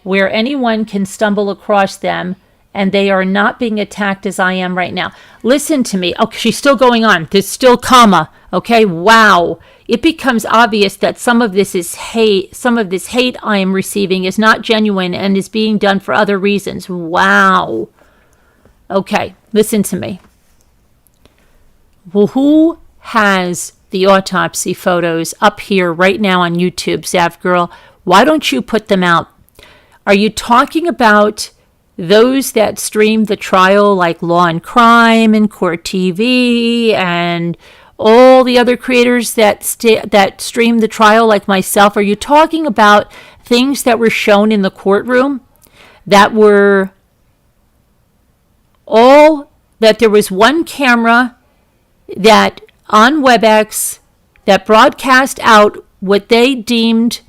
Where anyone can stumble across them and they are not being attacked as I am right now. Listen to me. Okay, she's still going on. There's still comma. Okay, wow. It becomes obvious that some of this is hate. Some of this hate I am receiving is not genuine and is being done for other reasons. Wow. Okay, listen to me. Well, who has the autopsy photos up here right now on YouTube, Zav Girl? Why don't you put them out? Are you talking about those that stream the trial like Law and Crime and Court TV and all the other creators that stream the trial like myself? Are you talking about things that were shown in the courtroom that were all, that there was one camera that on WebEx that broadcast out what they deemed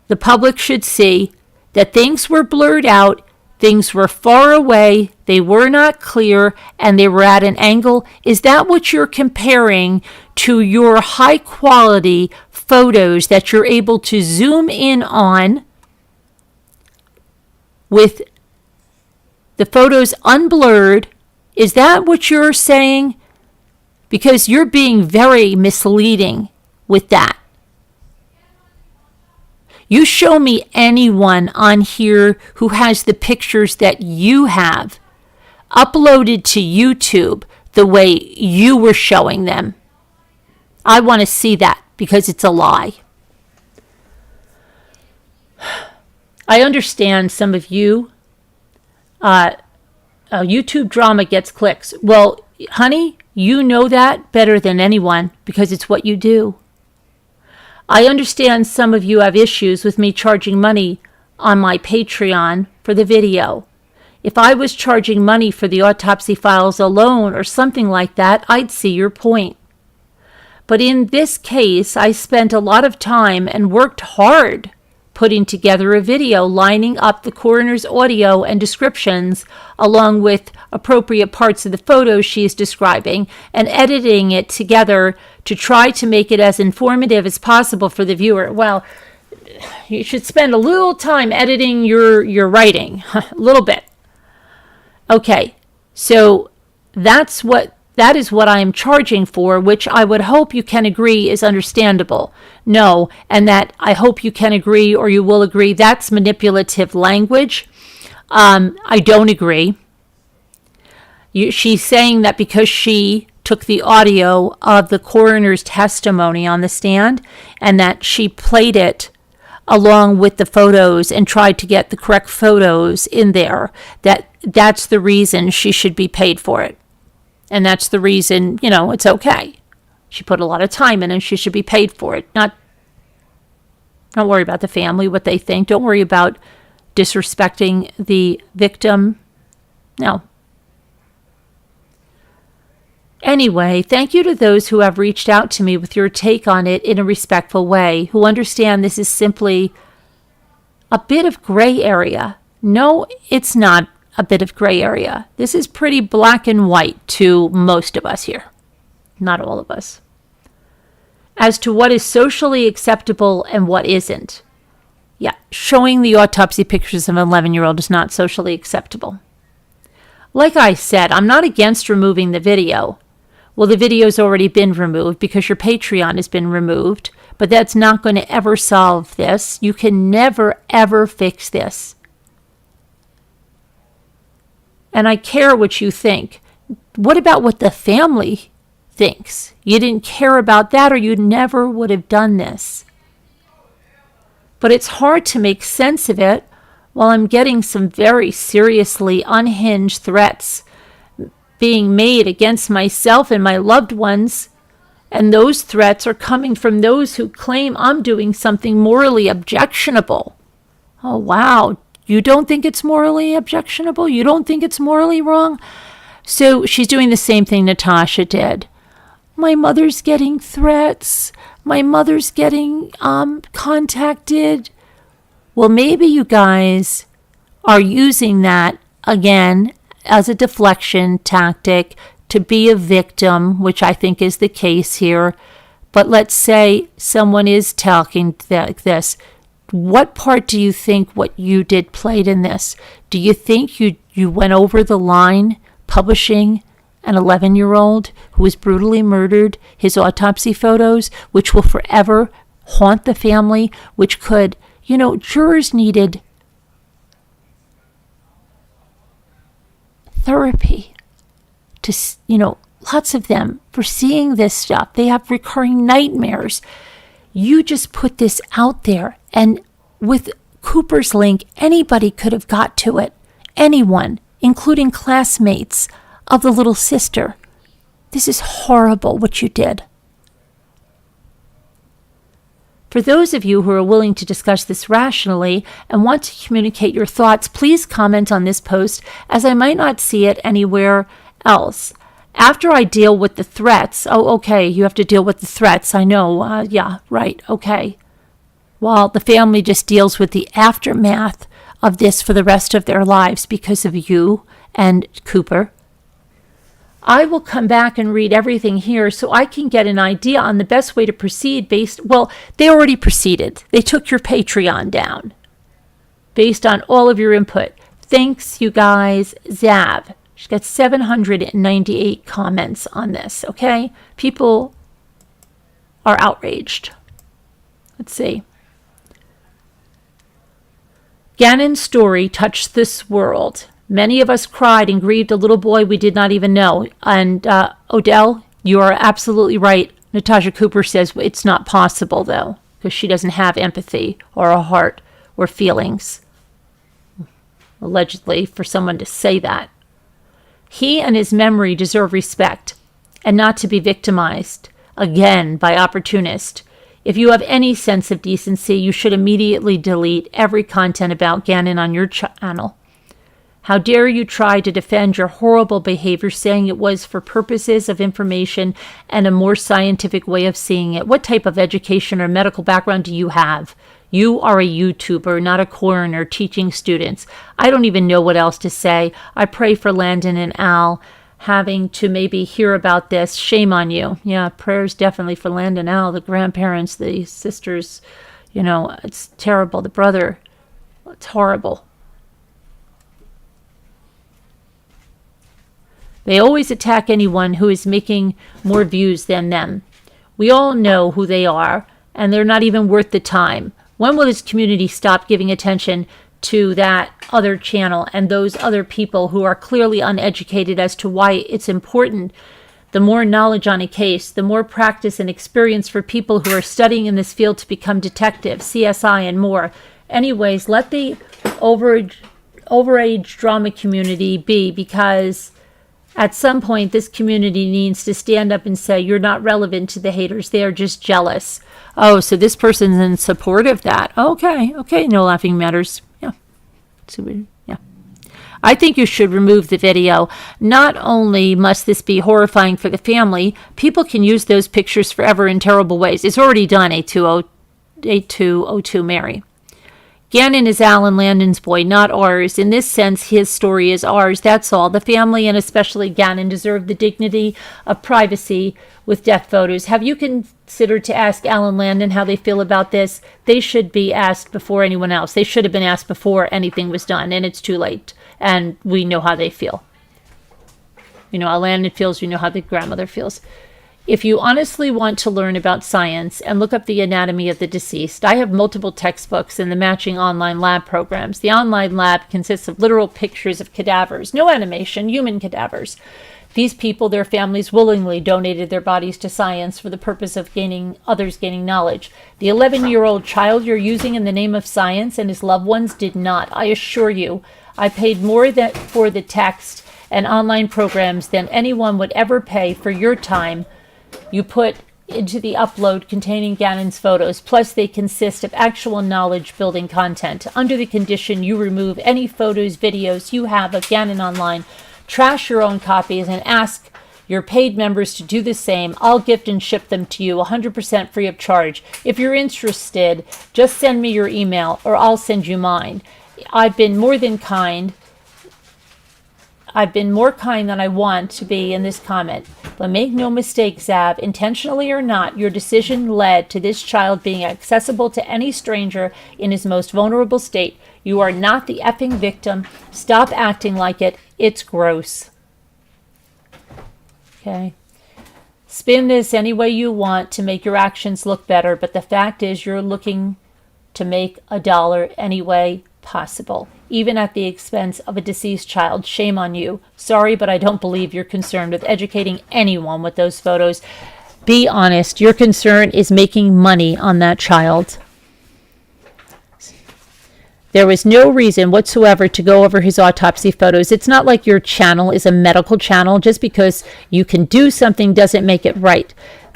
the public should see, that things were blurred out, things were far away, they were not clear, and they were at an angle? Is that what you're comparing to your high quality photos that you're able to zoom in on with the photos unblurred? Is that what you're saying? Because you're being very misleading with that. You show me anyone on here who has the pictures that you have uploaded to YouTube the way you were showing them. I want to see that because it's a lie. I understand some of you, YouTube drama gets clicks. Well, honey, you know that better than anyone because it's what you do. I understand some of you have issues with me charging money on my Patreon for the video. If I was charging money for the autopsy files alone or something like that, I'd see your point. But in this case, I spent a lot of time and worked hard putting together a video lining up the coroner's audio and descriptions along with appropriate parts of the photos she is describing and editing it together to try to make it as informative as possible for the viewer. Well, you should spend a little time editing your writing, a little bit. Okay, so that is what I am charging for, which I would hope you can agree is understandable. No, and that I hope you can agree or you will agree that's manipulative language. I don't agree. She's saying that because she took the audio of the coroner's testimony on the stand and that she played it along with the photos and tried to get the correct photos in there, that's the reason she should be paid for it. And that's the reason, it's okay. She put a lot of time in and she should be paid for it. Don't worry about the family, what they think. Don't worry about disrespecting the victim. No. Anyway, thank you to those who have reached out to me with your take on it in a respectful way, who understand this is simply a bit of gray area. No, it's not a bit of gray area. This is pretty black and white to most of us here. Not all of us. As to what is socially acceptable and what isn't. Yeah, showing the autopsy pictures of an 11-year-old is not socially acceptable. Like I said, I'm not against removing the video. Well, the video's already been removed because your Patreon has been removed, but that's not going to ever solve this. You can never, ever fix this. And I care what you think. What about what the family thinks? You didn't care about that or you never would have done this. But it's hard to make sense of it while I'm getting some very seriously unhinged threats being made against myself and my loved ones And those threats are coming from those who claim I'm doing something morally objectionable. Oh, wow. You don't think it's morally objectionable? You don't think it's morally wrong? So she's doing the same thing Natasha did. My mother's getting threats. My mother's getting contacted. Well, maybe you guys are using that, again, as a deflection tactic to be a victim, which I think is the case here. But let's say someone is talking like this. What part do you think what you did played in this? Do you think you went over the line publishing an 11-year-old who was brutally murdered, his autopsy photos, which will forever haunt the family, which could, jurors needed therapy to, lots of them for seeing this stuff. They have recurring nightmares. You just put this out there, and with Cooper's link, anybody could have got to it. Anyone, including classmates of the little sister. This is horrible what you did. For those of you who are willing to discuss this rationally and want to communicate your thoughts, please comment on this post, as I might not see it anywhere else. After I deal with the threats, okay, you have to deal with the threats, I know, yeah, right, okay. While the family just deals with the aftermath of this for the rest of their lives because of you and Cooper, I will come back and read everything here so I can get an idea on the best way to proceed they already proceeded. They took your Patreon down based on all of your input. Thanks, you guys. Zav. She's got 798 comments on this, okay? People are outraged. Let's see. Gannon's story touched this world. Many of us cried and grieved a little boy we did not even know. And Odell, you are absolutely right. Natasha Cooper says it's not possible, though, because she doesn't have empathy or a heart or feelings, allegedly, for someone to say that. He and his memory deserve respect and not to be victimized, again, by opportunists. If you have any sense of decency, you should immediately delete every content about Gannon on your channel. How dare you try to defend your horrible behavior, saying it was for purposes of information and a more scientific way of seeing it? What type of education or medical background do you have? You are a YouTuber, not a coroner teaching students. I don't even know what else to say. I pray for Landon and Al having to maybe hear about this. Shame on you. Yeah, prayers definitely for Landon and Al, the grandparents, the sisters. It's terrible. The brother, it's horrible. They always attack anyone who is making more views than them. We all know who they are, and they're not even worth the time. When will this community stop giving attention to that other channel and those other people who are clearly uneducated as to why it's important? The more knowledge on a case, the more practice and experience for people who are studying in this field to become detectives, CSI, and more. Anyways, let the overage drama community be, because at some point this community needs to stand up and say, you're not relevant to the haters. They are just jealous. Oh, so this person's in support of that. Okay, no laughing matters. Yeah. Yeah. I think you should remove the video. Not only must this be horrifying for the family, people can use those pictures forever in terrible ways. It's already done, 8202 Mary. Gannon is Alan Landon's boy, not ours. In this sense, his story is ours. That's all. The family, and especially Gannon, deserve the dignity of privacy with death photos. Have you considered to ask Alan Landon how they feel about this? They should be asked before anyone else. They should have been asked before anything was done, and it's too late. And we know how they feel. How Landon feels, how the grandmother feels. If you honestly want to learn about science and look up the anatomy of the deceased, I have multiple textbooks and the matching online lab programs. The online lab consists of literal pictures of cadavers, no animation, human cadavers. These people, their families, willingly donated their bodies to science for the purpose of others gaining knowledge. The 11-year-old child you're using in the name of science and his loved ones did not. I assure you, I paid more for the text and online programs than anyone would ever pay for your time. You put into the upload containing Gannon's photos, plus they consist of actual knowledge-building content. Under the condition you remove any photos, videos you have of Gannon online, trash your own copies, and ask your paid members to do the same, I'll gift and ship them to you 100% free of charge. If you're interested, just send me your email or I'll send you mine. I've been more kind than I want to be in this comment. But make no mistake, Zav, intentionally or not, your decision led to this child being accessible to any stranger in his most vulnerable state. You are not the effing victim. Stop acting like it. It's gross. Okay. Spin this any way you want to make your actions look better, but the fact is you're looking to make $1 any way possible, even at the expense of a deceased child. Shame on you. Sorry, but I don't believe you're concerned with educating anyone with those photos. Be honest. Your concern is making money on that child. There was no reason whatsoever to go over his autopsy photos. It's not like your channel is a medical channel. Just because you can do something doesn't make it right.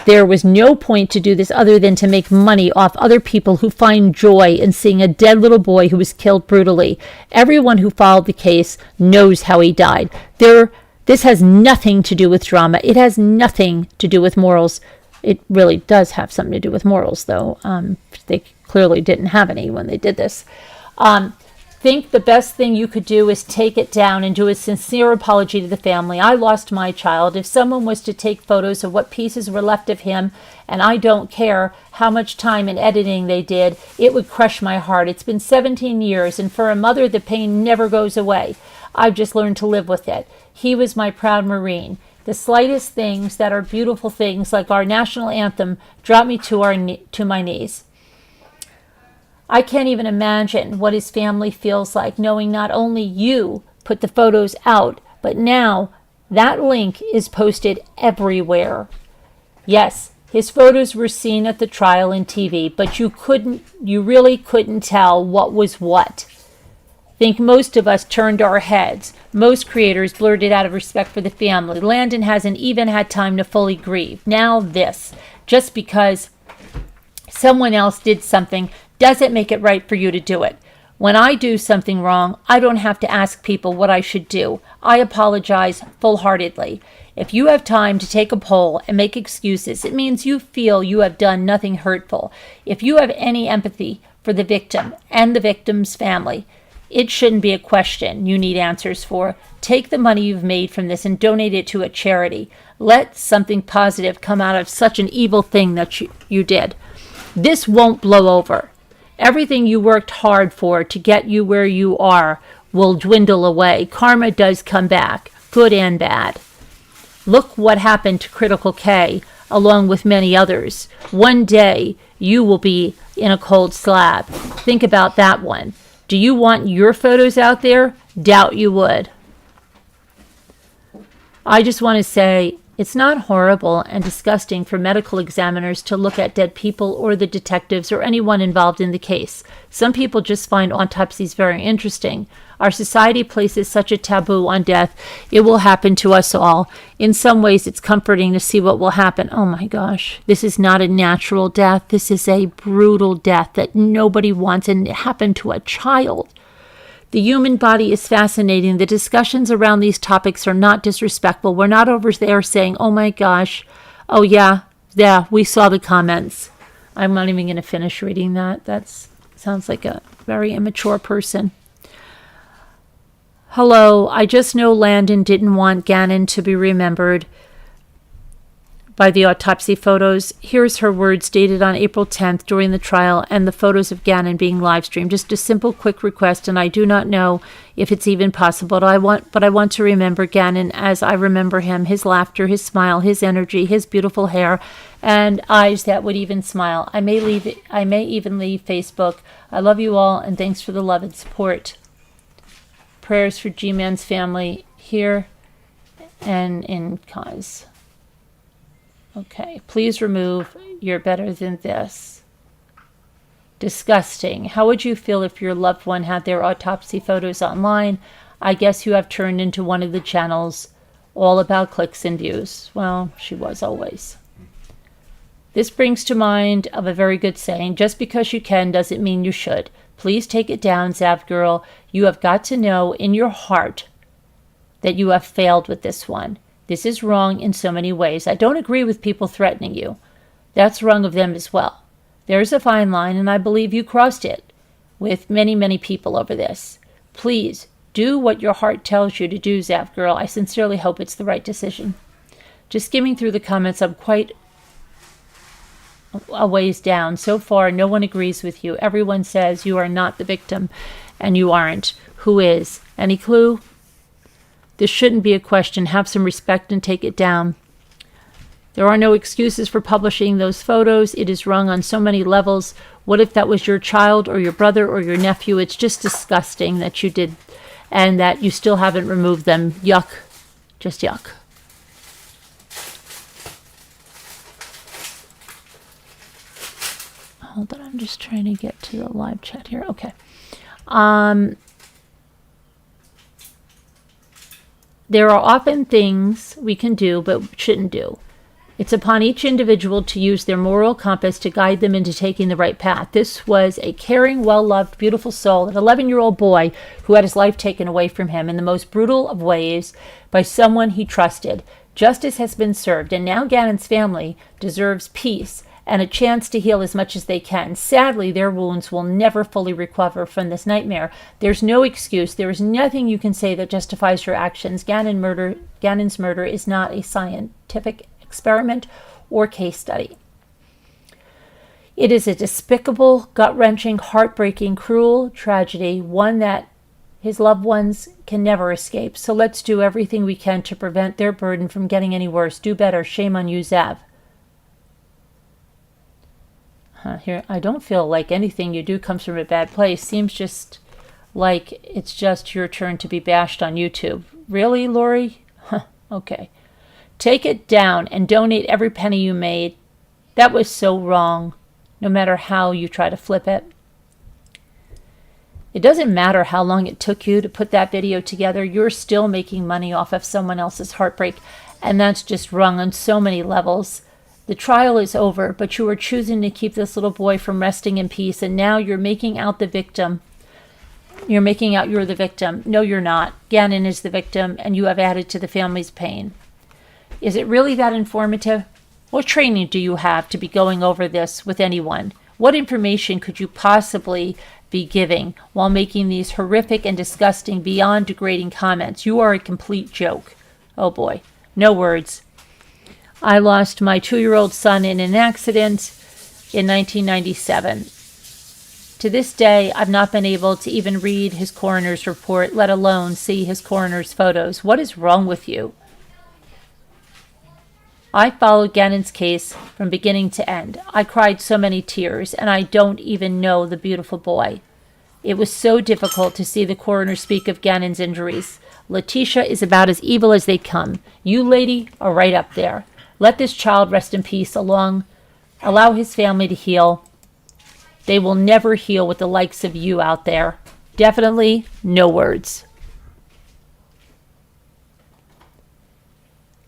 There was no point to do this other than to make money off other people who find joy in seeing a dead little boy who was killed brutally. Everyone who followed the case knows how he died. This has nothing to do with drama. It has nothing to do with morals. It really does have something to do with morals, though. They clearly didn't have any when they did this. Think the best thing you could do is take it down and do a sincere apology to the family. I lost my child. If someone was to take photos of what pieces were left of him, and I don't care how much time and editing they did, it would crush my heart. It's been 17 years, and for a mother, the pain never goes away. I've just learned to live with it. He was my proud Marine. The slightest things that are beautiful things, like our national anthem, drop me to my knees. I can't even imagine what his family feels like, knowing not only you put the photos out, but now that link is posted everywhere. Yes, his photos were seen at the trial and TV, but you really couldn't tell what was what. Think most of us turned our heads. Most creators blurred it out of respect for the family. Landon hasn't even had time to fully grieve. Now this. Just because someone else did something doesn't make it right for you to do it. When I do something wrong, I don't have to ask people what I should do. I apologize full-heartedly. If you have time to take a poll and make excuses, it means you feel you have done nothing hurtful. If you have any empathy for the victim and the victim's family, it shouldn't be a question you need answers for. Take the money you've made from this and donate it to a charity. Let something positive come out of such an evil thing that you did. This won't blow over. Everything you worked hard for to get you where you are will dwindle away. Karma does come back, good and bad. Look what happened to Critical K, along with many others. One day, you will be in a cold slab. Think about that one. Do you want your photos out there? Doubt you would. I just want to say, it's not horrible and disgusting for medical examiners to look at dead people or the detectives or anyone involved in the case. Some people just find autopsies very interesting. Our society places such a taboo on death. It will happen to us all. In some ways, it's comforting to see what will happen. Oh my gosh, this is not a natural death. This is a brutal death that nobody wants, and it happened to a child. The human body is fascinating. The discussions around these topics are not disrespectful. We're not over there saying, oh my gosh, oh yeah, we saw the comments. I'm not even going to finish reading that. That sounds like a very immature person. Hello, I just know Landon didn't want Gannon to be remembered by the autopsy photos. Here's her words dated on April 10th during the trial, and the photos of Gannon being live streamed. Just a simple, quick request, and I do not know if it's even possible, but I want to remember Gannon as I remember him, his laughter, his smile, his energy, his beautiful hair, and eyes that would even smile. I may even leave Facebook. I love you all, and thanks for the love and support. Prayers for G-Man's family here and in cause. Okay, please remove You're Better Than This. Disgusting. How would you feel if your loved one had their autopsy photos online? I guess you have turned into one of the channels all about clicks and views. Well, she was always. This brings to mind of a very good saying, just because you can doesn't mean you should. Please take it down, Zav girl. You have got to know in your heart that you have failed with this one. This is wrong in so many ways. I don't agree with people threatening you. That's wrong of them as well. There's a fine line, and I believe you crossed it with many, many people over this. Please do what your heart tells you to do, Zav girl. I sincerely hope it's the right decision. Just skimming through the comments, I'm quite a ways down. So far, no one agrees with you. Everyone says you are not the victim, and you aren't. Who is? Any clue? This shouldn't be a question. Have some respect and take it down. There are no excuses for publishing those photos. It is wrong on so many levels. What if that was your child or your brother or your nephew? It's just disgusting that you did, and that you still haven't removed them. Yuck. Just yuck. Hold on, I'm just trying to get to the live chat here. Okay. There are often things we can do but shouldn't do. It's upon each individual to use their moral compass to guide them into taking the right path. This was a caring, well-loved, beautiful soul, an 11-year-old boy who had his life taken away from him in the most brutal of ways by someone he trusted. Justice has been served, and now Gannon's family deserves peace and a chance to heal as much as they can. Sadly, their wounds will never fully recover from this nightmare. There's no excuse. There is nothing you can say that justifies your actions. Gannon's murder is not a scientific experiment or case study. It is a despicable, gut-wrenching, heartbreaking, cruel tragedy, one that his loved ones can never escape. So let's do everything we can to prevent their burden from getting any worse. Do better. Shame on you, Zav. Here, I don't feel like anything you do comes from a bad place. Seems just like it's just your turn to be bashed on YouTube. Really, Lori? Okay. Take it down and donate every penny you made. That was so wrong, no matter how you try to flip it. It doesn't matter how long it took you to put that video together. You're still making money off of someone else's heartbreak, and that's just wrong on so many levels. The trial is over, but you are choosing to keep this little boy from resting in peace, and now you're making out the victim. You're making out you're the victim. No, you're not. Gannon is the victim, and you have added to the family's pain. Is it really that informative? What training do you have to be going over this with anyone? What information could you possibly be giving while making these horrific and disgusting, beyond degrading comments? You are a complete joke. Oh boy. No words. I lost my 2-year-old son in an accident in 1997. To this day, I've not been able to even read his coroner's report, let alone see his coroner's photos. What is wrong with you? I followed Gannon's case from beginning to end. I cried so many tears, and I don't even know the beautiful boy. It was so difficult to see the coroner speak of Gannon's injuries. Letitia is about as evil as they come. You, lady, are right up there. Let this child rest in peace. Allow his family to heal. They will never heal with the likes of you out there. Definitely no words.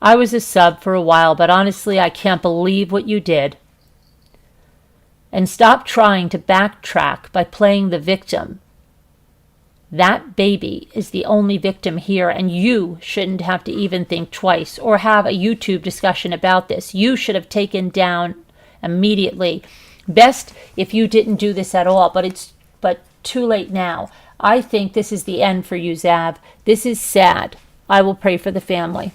I was a sub for a while, but honestly, I can't believe what you did. And stop trying to backtrack by playing the victim. That baby is the only victim here, and you shouldn't have to even think twice or have a YouTube discussion about this. You should have taken down immediately. Best if you didn't do this at all, but too late now. I think this is the end for you, Zav. This is sad. I will pray for the family.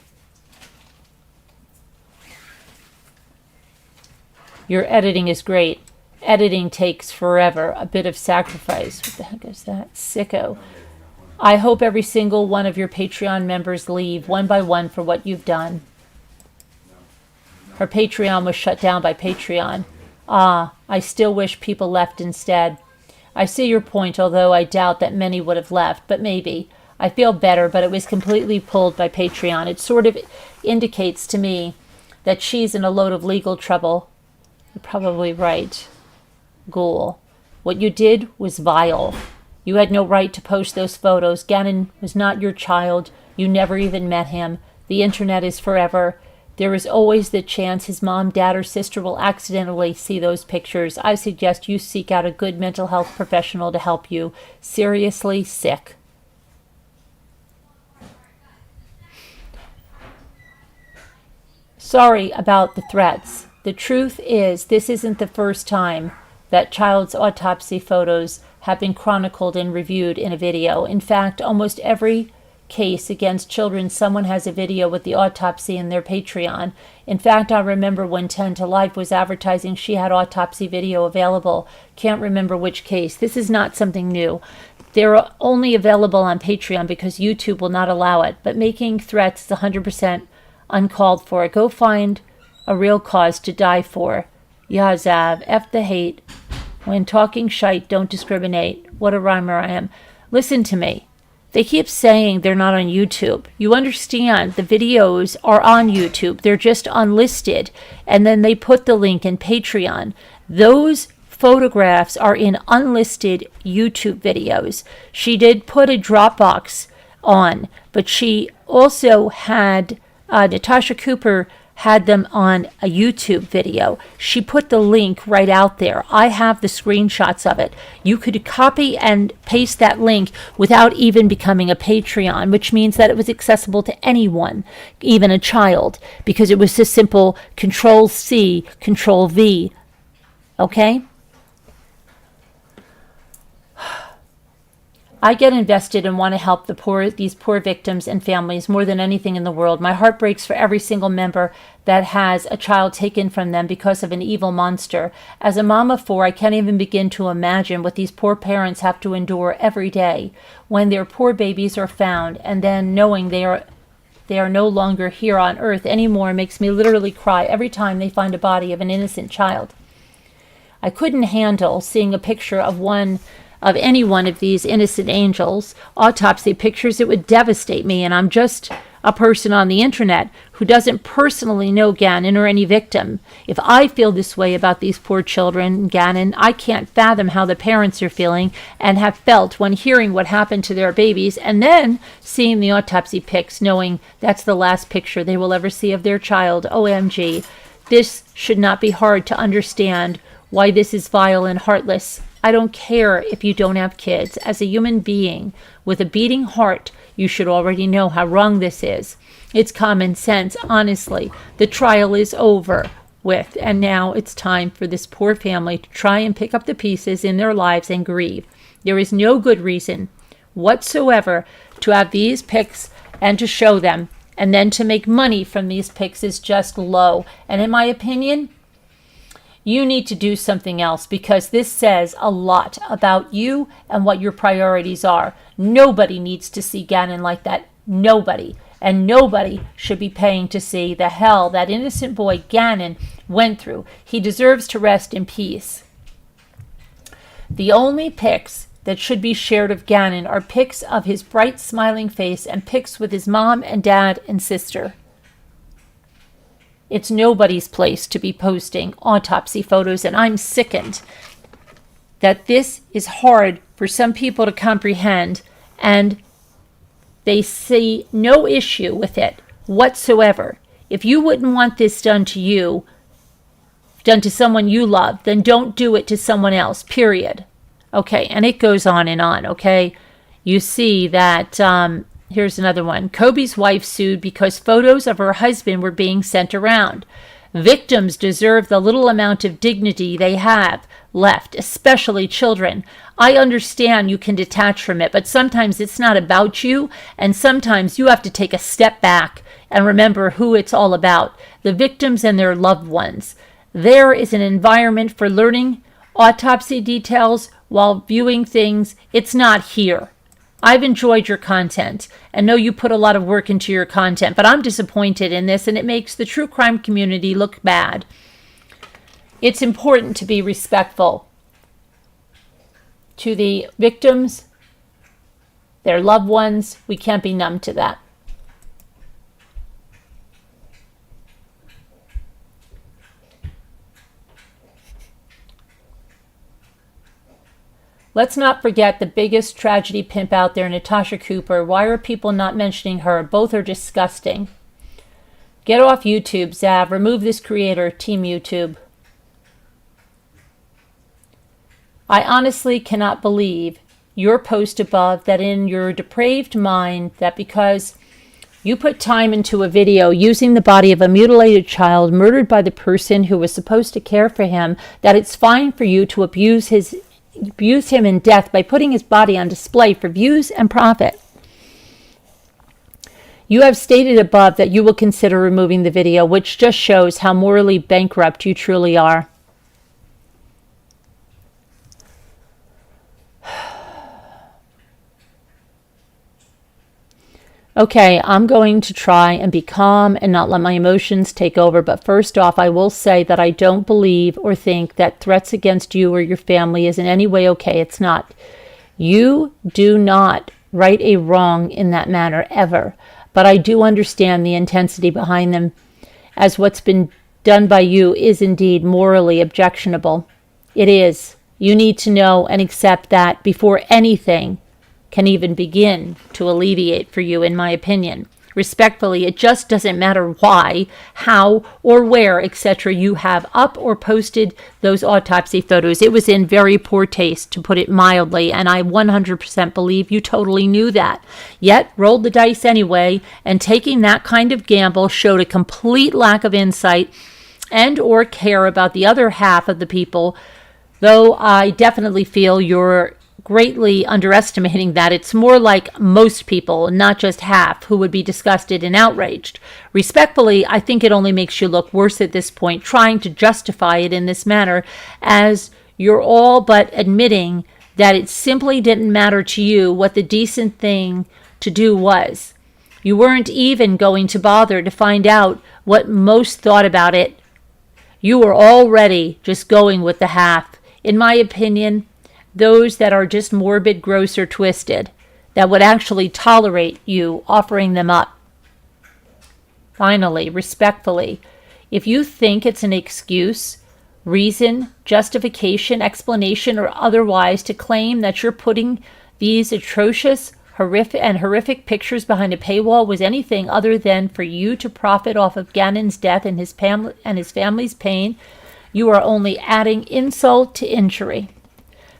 Your editing is great. Editing takes forever, a bit of sacrifice. What the heck is that? Sicko. I hope every single one of your Patreon members leave one by one for what you've done. Her Patreon was shut down by Patreon. I still wish people left instead. I see your point, although I doubt that many would have left, but maybe. I feel better, but it was completely pulled by Patreon. It sort of indicates to me that she's in a load of legal trouble. You're probably right. Ghoul. What you did was vile. You had no right to post those photos. Gannon was not your child. You never even met him. The internet is forever. There is always the chance his mom, dad, or sister will accidentally see those pictures. I suggest you seek out a good mental health professional to help you. Seriously sick. Sorry about the threats. The truth is, this isn't the first time that child's autopsy photos have been chronicled and reviewed in a video. In fact, almost every case against children, someone has a video with the autopsy in their Patreon. In fact, I remember when 10 to Life was advertising she had autopsy video available. Can't remember which case. This is not something new. They're only available on Patreon because YouTube will not allow it. But making threats is 100% uncalled for. Go find a real cause to die for. Yazav, F the hate. When talking shite, don't discriminate. What a rhymer I am. Listen to me. They keep saying they're not on YouTube. You understand, the videos are on YouTube. They're just unlisted. And then they put the link in Patreon. Those photographs are in unlisted YouTube videos. She did put a Dropbox on, but she also had, Natasha Cooper had them on a YouTube video. She put the link right out there. I have the screenshots of it. You could copy and paste that link without even becoming a Patreon, which means that it was accessible to anyone, even a child, because it was a simple Control-C, Control-V. Okay? I get invested and want to help these poor victims and families more than anything in the world. My heart breaks for every single member that has a child taken from them because of an evil monster. As a mom of 4, I can't even begin to imagine what these poor parents have to endure every day when their poor babies are found, and then knowing they are no longer here on earth anymore makes me literally cry every time they find a body of an innocent child. I couldn't handle seeing a picture of any one of these innocent angels' autopsy pictures. It would devastate me, and I'm just a person on the internet who doesn't personally know Gannon or any victim. If I feel this way about these poor children, Gannon, I can't fathom how the parents are feeling and have felt when hearing what happened to their babies and then seeing the autopsy pics, knowing that's the last picture they will ever see of their child. OMG. This should not be hard to understand why this is vile and heartless. I don't care if you don't have kids. As a human being with a beating heart, you should already know how wrong this is. It's common sense, honestly. The trial is over with, and now it's time for this poor family to try and pick up the pieces in their lives and grieve. There is no good reason whatsoever to have these pics and to show them, and then to make money from these pics is just low. And in my opinion, you need to do something else, because this says a lot about you and what your priorities are. Nobody needs to see Gannon like that. Nobody. And nobody should be paying to see the hell that innocent boy Gannon went through. He deserves to rest in peace. The only pics that should be shared of Gannon are pics of his bright smiling face and pics with his mom and dad and sister. It's nobody's place to be posting autopsy photos, and I'm sickened that this is hard for some people to comprehend, and they see no issue with it whatsoever. If you wouldn't want this done to you, done to someone you love, then don't do it to someone else, period. Okay, and it goes on, okay? You see that... Here's another one. Kobe's wife sued because photos of her husband were being sent around. Victims deserve the little amount of dignity they have left, especially children. I understand you can detach from it, but sometimes it's not about you, and sometimes you have to take a step back and remember who it's all about, the victims and their loved ones. There is an environment for learning autopsy details while viewing things. It's not here. I've enjoyed your content and know you put a lot of work into your content, but I'm disappointed in this, and it makes the true crime community look bad. It's important to be respectful to the victims, their loved ones. We can't be numb to that. Let's not forget the biggest tragedy pimp out there, Natasha Cooper. Why are people not mentioning her? Both are disgusting. Get off YouTube, Zav. Remove this creator, Team YouTube. I honestly cannot believe your post above that in your depraved mind that because you put time into a video using the body of a mutilated child murdered by the person who was supposed to care for him, that it's fine for you to abuse him in death by putting his body on display for views and profit. You have stated above that you will consider removing the video, which just shows how morally bankrupt you truly are. Okay, I'm going to try and be calm and not let my emotions take over. But first off, I will say that I don't believe or think that threats against you or your family is in any way okay. It's not. You do not right a wrong in that manner ever. But I do understand the intensity behind them, as what's been done by you is indeed morally objectionable. It is. You need to know and accept that before anything can even begin to alleviate for you, in my opinion. Respectfully, it just doesn't matter why, how, or where, etc. you have up or posted those autopsy photos. It was in very poor taste, to put it mildly, and I 100% believe you totally knew that. Yet, rolled the dice anyway, and taking that kind of gamble showed a complete lack of insight and or care about the other half of the people, though I definitely feel you're greatly underestimating that. It's more like most people, not just half, who would be disgusted and outraged. Respectfully, I think it only makes you look worse at this point, trying to justify it in this manner, as you're all but admitting that it simply didn't matter to you what the decent thing to do was. You weren't even going to bother to find out what most thought about it. You were already just going with the half. In my opinion, those that are just morbid, gross, or twisted, that would actually tolerate you offering them up. Finally, respectfully, if you think it's an excuse, reason, justification, explanation, or otherwise to claim that you're putting these atrocious, horrific pictures behind a paywall was anything other than for you to profit off of Gannon's death and his family's pain, you are only adding insult to injury.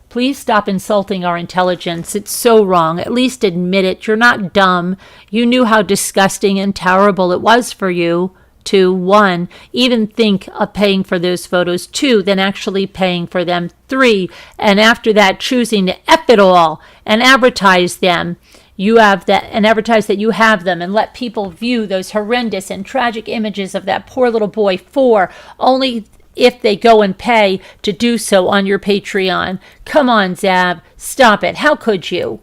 Please stop insulting our intelligence. It's so wrong. At least admit it. You're not dumb. You knew how disgusting and terrible it was for you to, 1, even think of paying for those photos, 2, then actually paying for them, 3, and after that choosing to F it all and advertise them. You have that, and advertise that you have them, and let people view those horrendous and tragic images of that poor little boy, 4, only if they go and pay to do so on your Patreon. Come on, Zab, stop it. How could you?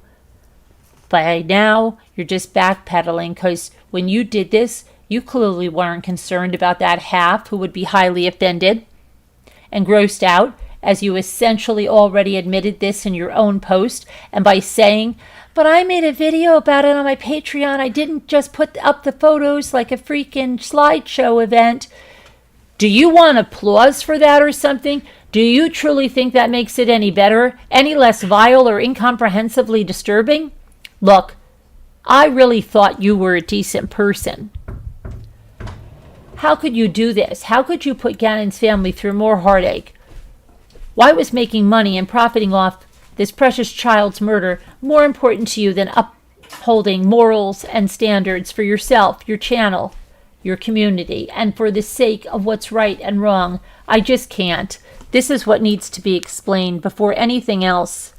By now, you're just backpedaling, because when you did this, you clearly weren't concerned about that half who would be highly offended and grossed out, as you essentially already admitted this in your own post, and by saying, but I made a video about it on my Patreon. I didn't just put up the photos like a freaking slideshow event. Do you want applause for that or something? Do you truly think that makes it any better, any less vile or incomprehensibly disturbing? Look, I really thought you were a decent person. How could you do this? How could you put Gannon's family through more heartache? Why was making money and profiting off this precious child's murder more important to you than upholding morals and standards for yourself, your channel, your community, and for the sake of what's right and wrong? I just can't. This is what needs to be explained before anything else.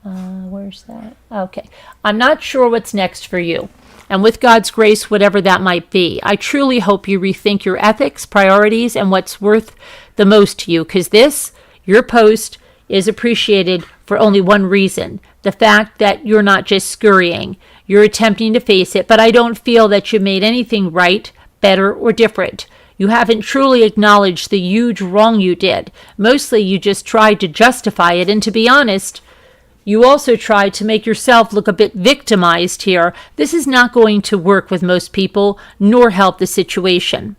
Where's that? Okay. I'm not sure what's next for you. And with God's grace, whatever that might be, I truly hope you rethink your ethics, priorities, and what's worth the most to you. Because your post, is appreciated for only one reason. The fact that you're not just scurrying. You're attempting to face it, but I don't feel that you made anything right, better, or different. You haven't truly acknowledged the huge wrong you did. Mostly you just tried to justify it, and to be honest, you also tried to make yourself look a bit victimized here. This is not going to work with most people, nor help the situation.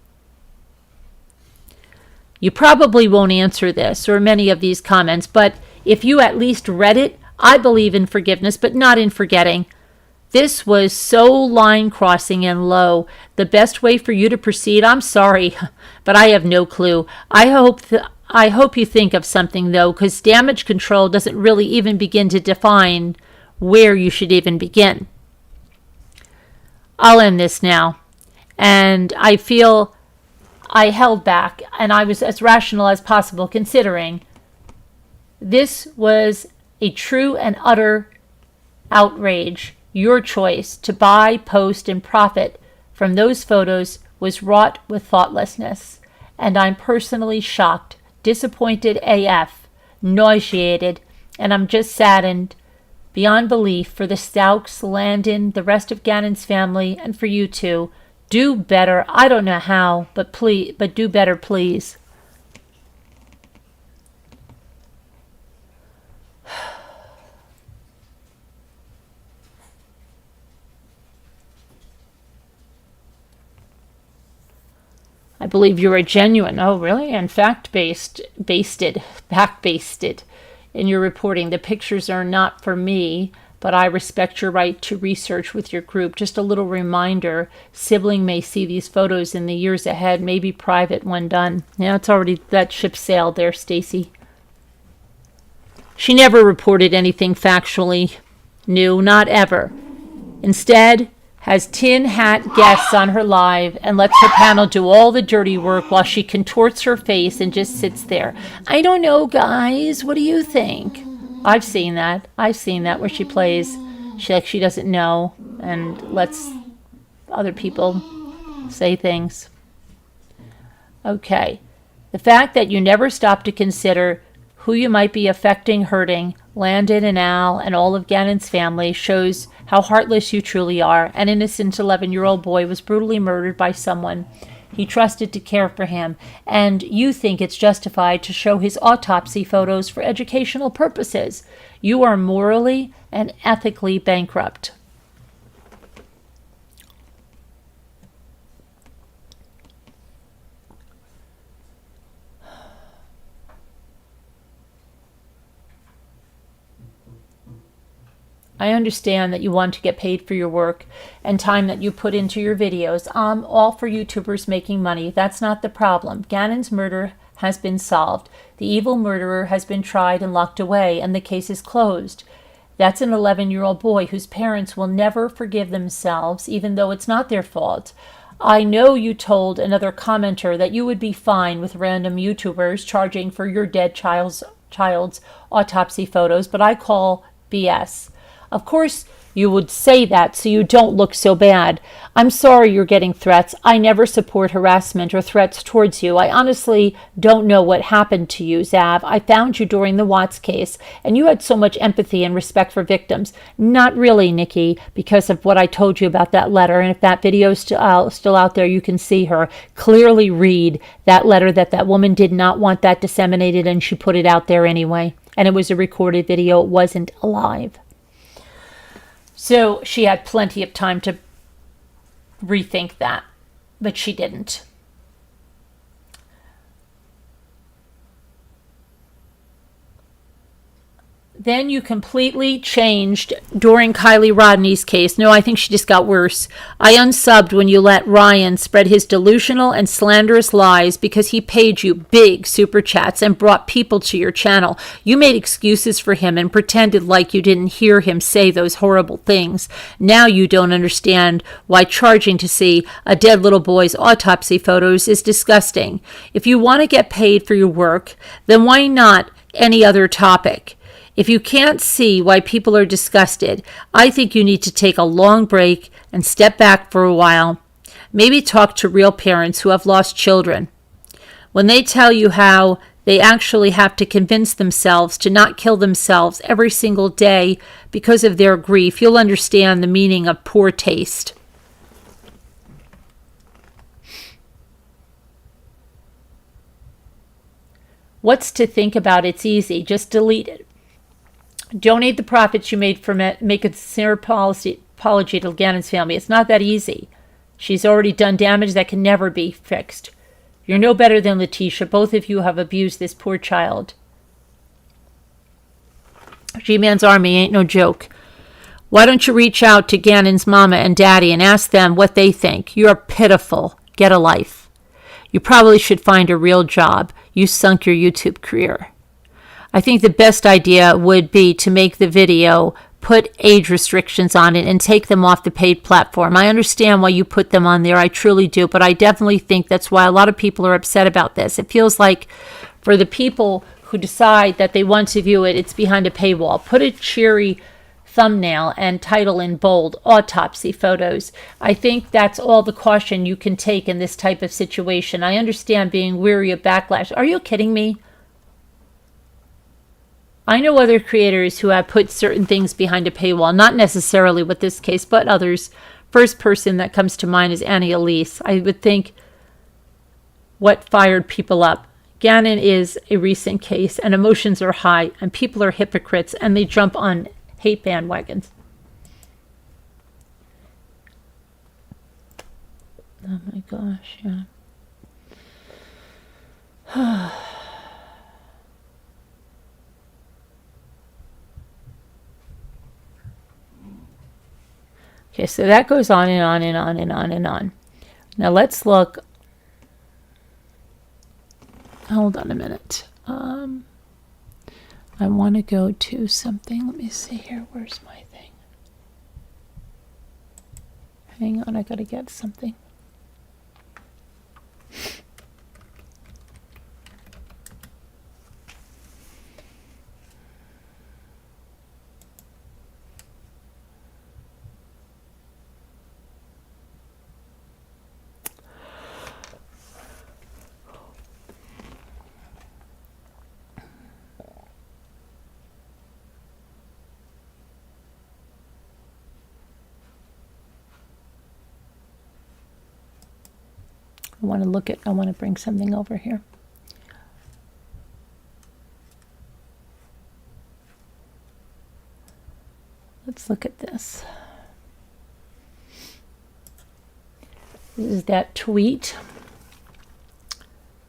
You probably won't answer this or many of these comments, but if you at least read it, I believe in forgiveness, but not in forgetting. This was so line crossing and low. The best way for you to proceed, I'm sorry, but I have no clue. I hope you think of something, though, because damage control doesn't really even begin to define where you should even begin. I'll end this now. And I feel I held back, and I was as rational as possible, considering this was a true and utter outrage. Your choice to buy, post, and profit from those photos was wrought with thoughtlessness, and I'm personally shocked, disappointed AF, nauseated, and I'm just saddened beyond belief for the Stauchs, Landon, the rest of Gannon's family, and for you too. Do better. I don't know how, but do better, please. I believe you're a genuine, oh really, and fact-based, back-basted in your reporting. The pictures are not for me, but I respect your right to research with your group. Just a little reminder, sibling may see these photos in the years ahead, maybe private when done. Yeah, it's already, that ship sailed there, Stacy. She never reported anything factually new, not ever. Instead, has tin hat guests on her live and lets her panel do all the dirty work while she contorts her face and just sits there. I don't know, guys. What do you think? I've seen that where she plays. She doesn't know and lets other people say things. Okay. The fact that you never stop to consider who you might be affecting, hurting, Landon and Al and all of Gannon's family, shows how heartless you truly are. An innocent 11-year-old boy was brutally murdered by someone he trusted to care for him, and you think it's justified to show his autopsy photos for educational purposes. You are morally and ethically bankrupt. I understand that you want to get paid for your work and time that you put into your videos. I'm all for YouTubers making money. That's not the problem. Gannon's murder has been solved. The evil murderer has been tried and locked away, and the case is closed. That's an 11-year-old boy whose parents will never forgive themselves, even though it's not their fault. I know you told another commenter that you would be fine with random YouTubers charging for your dead child's autopsy photos, but I call BS. Of course, you would say that so you don't look so bad. I'm sorry you're getting threats. I never support harassment or threats towards you. I honestly don't know what happened to you, Zav. I found you during the Watts case, and you had so much empathy and respect for victims. Not really, Nikki, because of what I told you about that letter. And if that video is still out there, you can see her clearly read that letter that woman did not want that disseminated, and she put it out there anyway. And it was a recorded video. It wasn't live. So she had plenty of time to rethink that, but she didn't. Then you completely changed during Kylie Rodney's case. No, I think she just got worse. I unsubbed when you let Ryan spread his delusional and slanderous lies because he paid you big super chats and brought people to your channel. You made excuses for him and pretended like you didn't hear him say those horrible things. Now you don't understand why charging to see a dead little boy's autopsy photos is disgusting. If you want to get paid for your work, then why not any other topic? If you can't see why people are disgusted, I think you need to take a long break and step back for a while. Maybe talk to real parents who have lost children. When they tell you how they actually have to convince themselves to not kill themselves every single day because of their grief, you'll understand the meaning of poor taste. What's to think about? It's easy. Just delete it. Donate the profits you made from it. Make a sincere apology to Gannon's family. It's not that easy. She's already done damage that can never be fixed. You're no better than Letitia. Both of you have abused this poor child. G-Man's Army ain't no joke. Why don't you reach out to Gannon's mama and daddy and ask them what they think? You're pitiful. Get a life. You probably should find a real job. You sunk your YouTube career. I think the best idea would be to make the video, put age restrictions on it, and take them off the paid platform. I understand why you put them on there. I truly do. But I definitely think that's why a lot of people are upset about this. It feels like for the people who decide that they want to view it, it's behind a paywall. Put a cheery thumbnail and title in bold, autopsy photos. I think that's all the caution you can take in this type of situation. I understand being weary of backlash. Are you kidding me? I know other creators who have put certain things behind a paywall, not necessarily with this case, but others. First person that comes to mind is Annie Elise. I would think what fired people up. Gannon is a recent case, and emotions are high, and people are hypocrites, and they jump on hate bandwagons. Oh my gosh, yeah. Okay, so that goes on and on and on and on and on. Now let's look. Hold on a minute. I want to go to something. Let me see here. Where's my thing? Hang on, I got to get something. I want to bring something over here. Let's look at this. This is that tweet.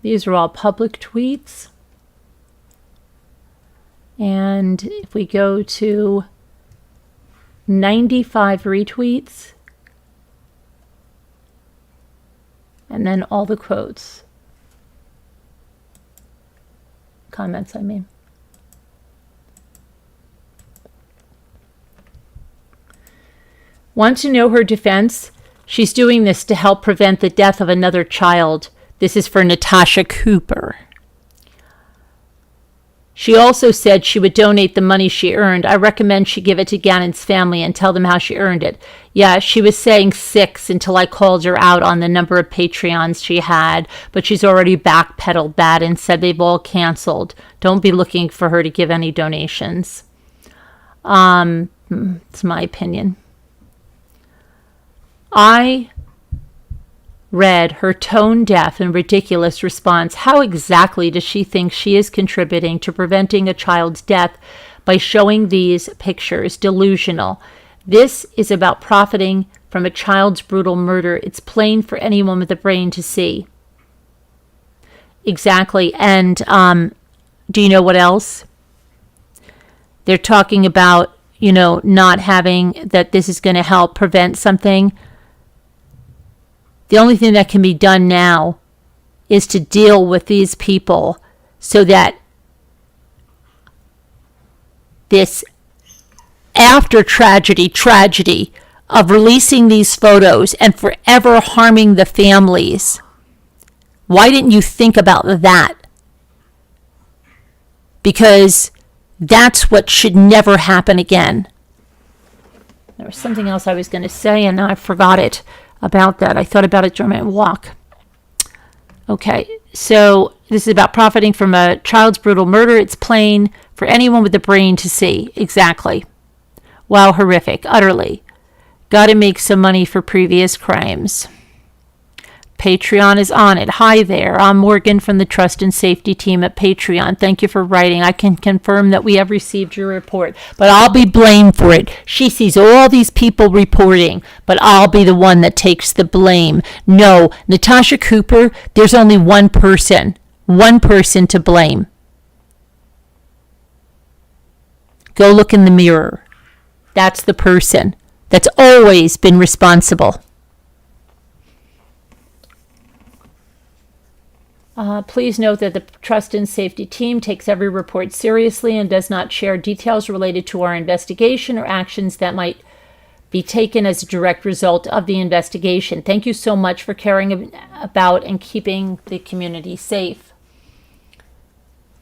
These are all public tweets. And if we go to 95 retweets, and then all the quotes. Comments, I mean. Want to know her defense? She's doing this to help prevent the death of another child. This is for Natasha Cooper. She also said she would donate the money she earned. I recommend she give it to Gannon's family and tell them how she earned it. Yeah, she was saying 6 until I called her out on the number of Patreons she had, but she's already backpedaled that and said they've all canceled. Don't be looking for her to give any donations. It's my opinion. I read her tone-deaf and ridiculous response. How exactly does she think she is contributing to preventing a child's death by showing these pictures? Delusional. This is about profiting from a child's brutal murder. It's plain for anyone with a brain to see. Exactly. And do you know what else? They're talking about, not having that this is going to help prevent something. The only thing that can be done now is to deal with these people so that this after tragedy of releasing these photos and forever harming the families. Why didn't you think about that? Because that's what should never happen again. There was something else I was going to say and now I forgot it. About that. I thought about it during my walk. Okay, so this is about profiting from a child's brutal murder. It's plain for anyone with a brain to see. Exactly. Wow, horrific. Utterly. Got to make some money for previous crimes. Patreon is on it. Hi there. I'm Morgan from the Trust and Safety team at Patreon. Thank you for writing. I can confirm that we have received your report, but I'll be blamed for it. She sees all these people reporting, but I'll be the one that takes the blame. No, Natasha Cooper, there's only one person to blame. Go look in the mirror. That's the person that's always been responsible. Please note that the Trust and Safety team takes every report seriously and does not share details related to our investigation or actions that might be taken as a direct result of the investigation. Thank you so much for caring about and keeping the community safe.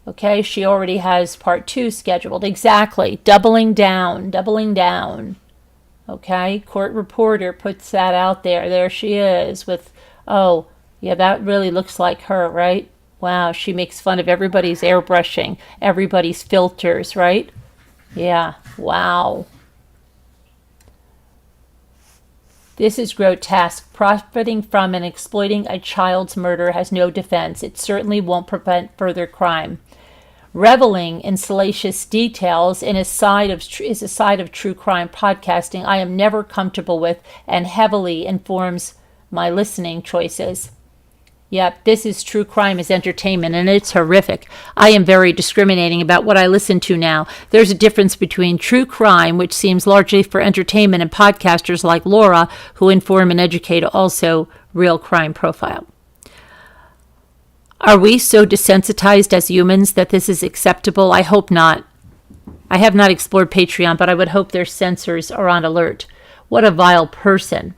Okay, she already has part 2 scheduled. Exactly. Doubling down. Okay, court reporter puts that out there. There she is with, oh, yeah, that really looks like her, right? Wow, she makes fun of everybody's airbrushing, everybody's filters, right? Yeah, wow. This is grotesque. Profiting from and exploiting a child's murder has no defense. It certainly won't prevent further crime. Reveling in salacious details is a side of true crime podcasting I am never comfortable with and heavily informs my listening choices. Yep, this is true crime as entertainment, and it's horrific. I am very discriminating about what I listen to now. There's a difference between true crime, which seems largely for entertainment, and podcasters like Laura, who inform and educate, also real crime profile. Are we so desensitized as humans that this is acceptable? I hope not. I have not explored Patreon, but I would hope their censors are on alert. What a vile person.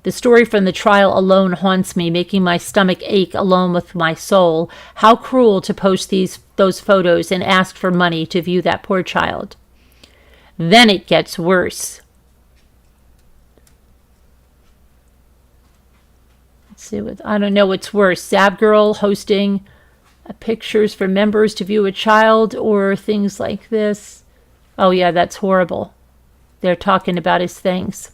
The story from the trial alone haunts me, making my stomach ache along with my soul. How cruel to post those photos and ask for money to view that poor child. Then it gets worse. Let's see I don't know what's worse. Zab Girl hosting pictures for members to view a child, or things like this. Oh yeah, that's horrible. They're talking about his things.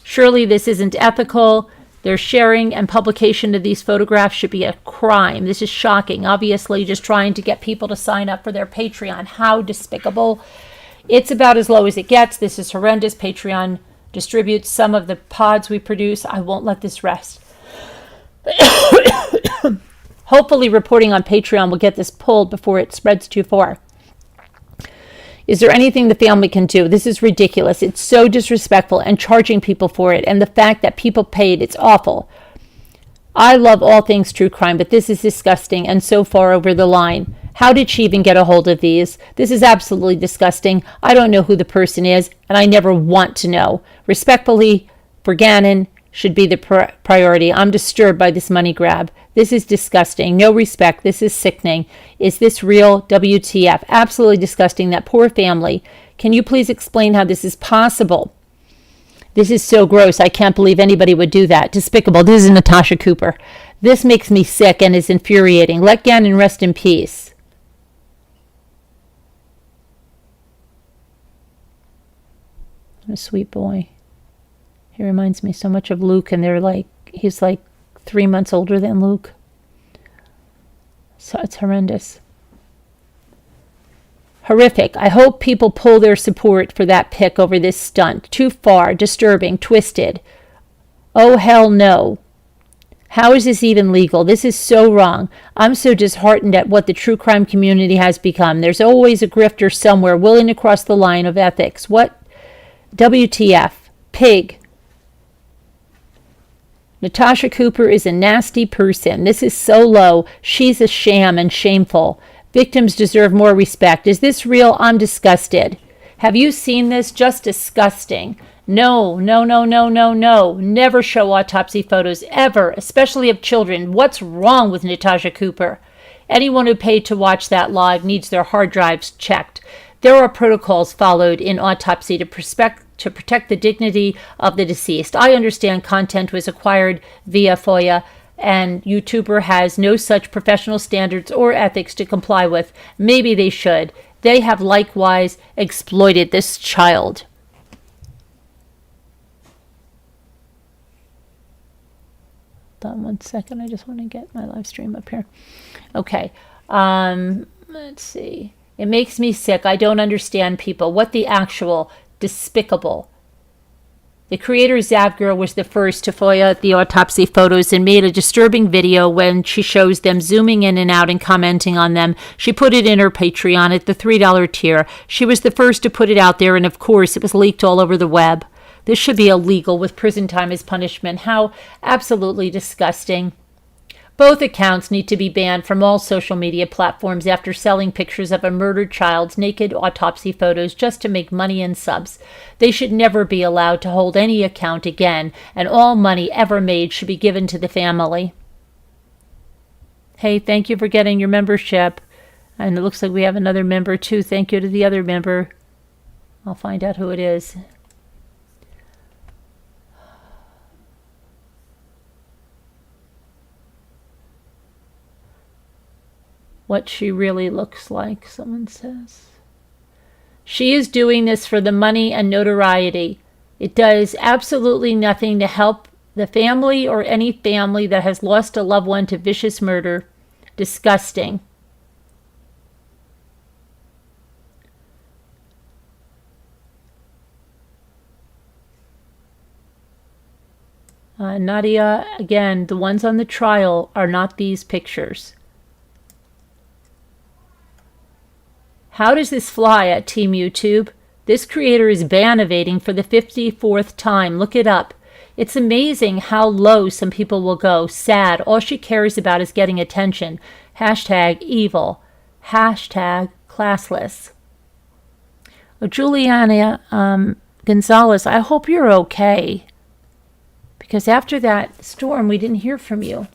Surely this isn't ethical. Their sharing and publication of these photographs should be a crime. This is shocking. Obviously, just trying to get people to sign up for their Patreon. How despicable. It's about as low as it gets. This is horrendous. Patreon distributes some of the pods we produce. I won't let this rest. Hopefully, reporting on Patreon will get this pulled before it spreads too far. Is there anything the family can do? This is ridiculous. It's so disrespectful, and charging people for it. And the fact that people paid, it's awful. I love all things true crime, but this is disgusting and so far over the line. How did she even get a hold of these? This is absolutely disgusting. I don't know who the person is, and I never want to know. Respectfully, for Gannon, should be the priority. I'm disturbed by this money grab. This is disgusting. No respect. This is sickening. Is this real? WTF. Absolutely disgusting. That poor family. Can you please explain how this is possible? This is so gross. I can't believe anybody would do that. Despicable. This is Natasha Cooper. This makes me sick and is infuriating. Let Gannon rest in peace. What a sweet boy. He reminds me so much of Luke, and he's like 3 months older than Luke. So it's horrendous. Horrific. I hope people pull their support for that pic over this stunt. Too far, disturbing, twisted. Oh, hell no. How is this even legal? This is so wrong. I'm so disheartened at what the true crime community has become. There's always a grifter somewhere willing to cross the line of ethics. What? WTF. Pig. Natasha Cooper is a nasty person. This is so low. She's a sham and shameful. Victims deserve more respect. Is this real? I'm disgusted. Have you seen this? Just disgusting. No. Never show autopsy photos, ever, especially of children. What's wrong with Natasha Cooper? Anyone who paid to watch that live needs their hard drives checked. There are protocols followed in autopsy to protect the dignity of the deceased. I understand content was acquired via FOIA, and YouTuber has no such professional standards or ethics to comply with. Maybe they should. They have likewise exploited this child. Hold on 1 second. I just want to get my live stream up here. Okay. Let's see. It makes me sick. I don't understand people. What the actual despicable. The creator, Zavgirl, was the first to FOIA the autopsy photos and made a disturbing video when she shows them zooming in and out and commenting on them. She put it in her Patreon at the $3 tier. She was the first to put it out there, and of course, it was leaked all over the web. This should be illegal with prison time as punishment. How absolutely disgusting. Both accounts need to be banned from all social media platforms after selling pictures of a murdered child's naked autopsy photos just to make money and subs. They should never be allowed to hold any account again, and all money ever made should be given to the family. Hey, thank you for getting your membership. And it looks like we have another member too. Thank you to the other member. I'll find out who it is. What she really looks like, someone says. She is doing this for the money and notoriety. It does absolutely nothing to help the family or any family that has lost a loved one to vicious murder. Disgusting. Nadia, again, the ones on the trial are not these pictures. How does this fly at Team YouTube? This creator is ban evading for the 54th time. Look it up. It's amazing how low some people will go. Sad. All she cares about is getting attention. Hashtag evil. Hashtag classless. Well, Juliana Gonzalez, I hope you're okay. Because after that storm, we didn't hear from you.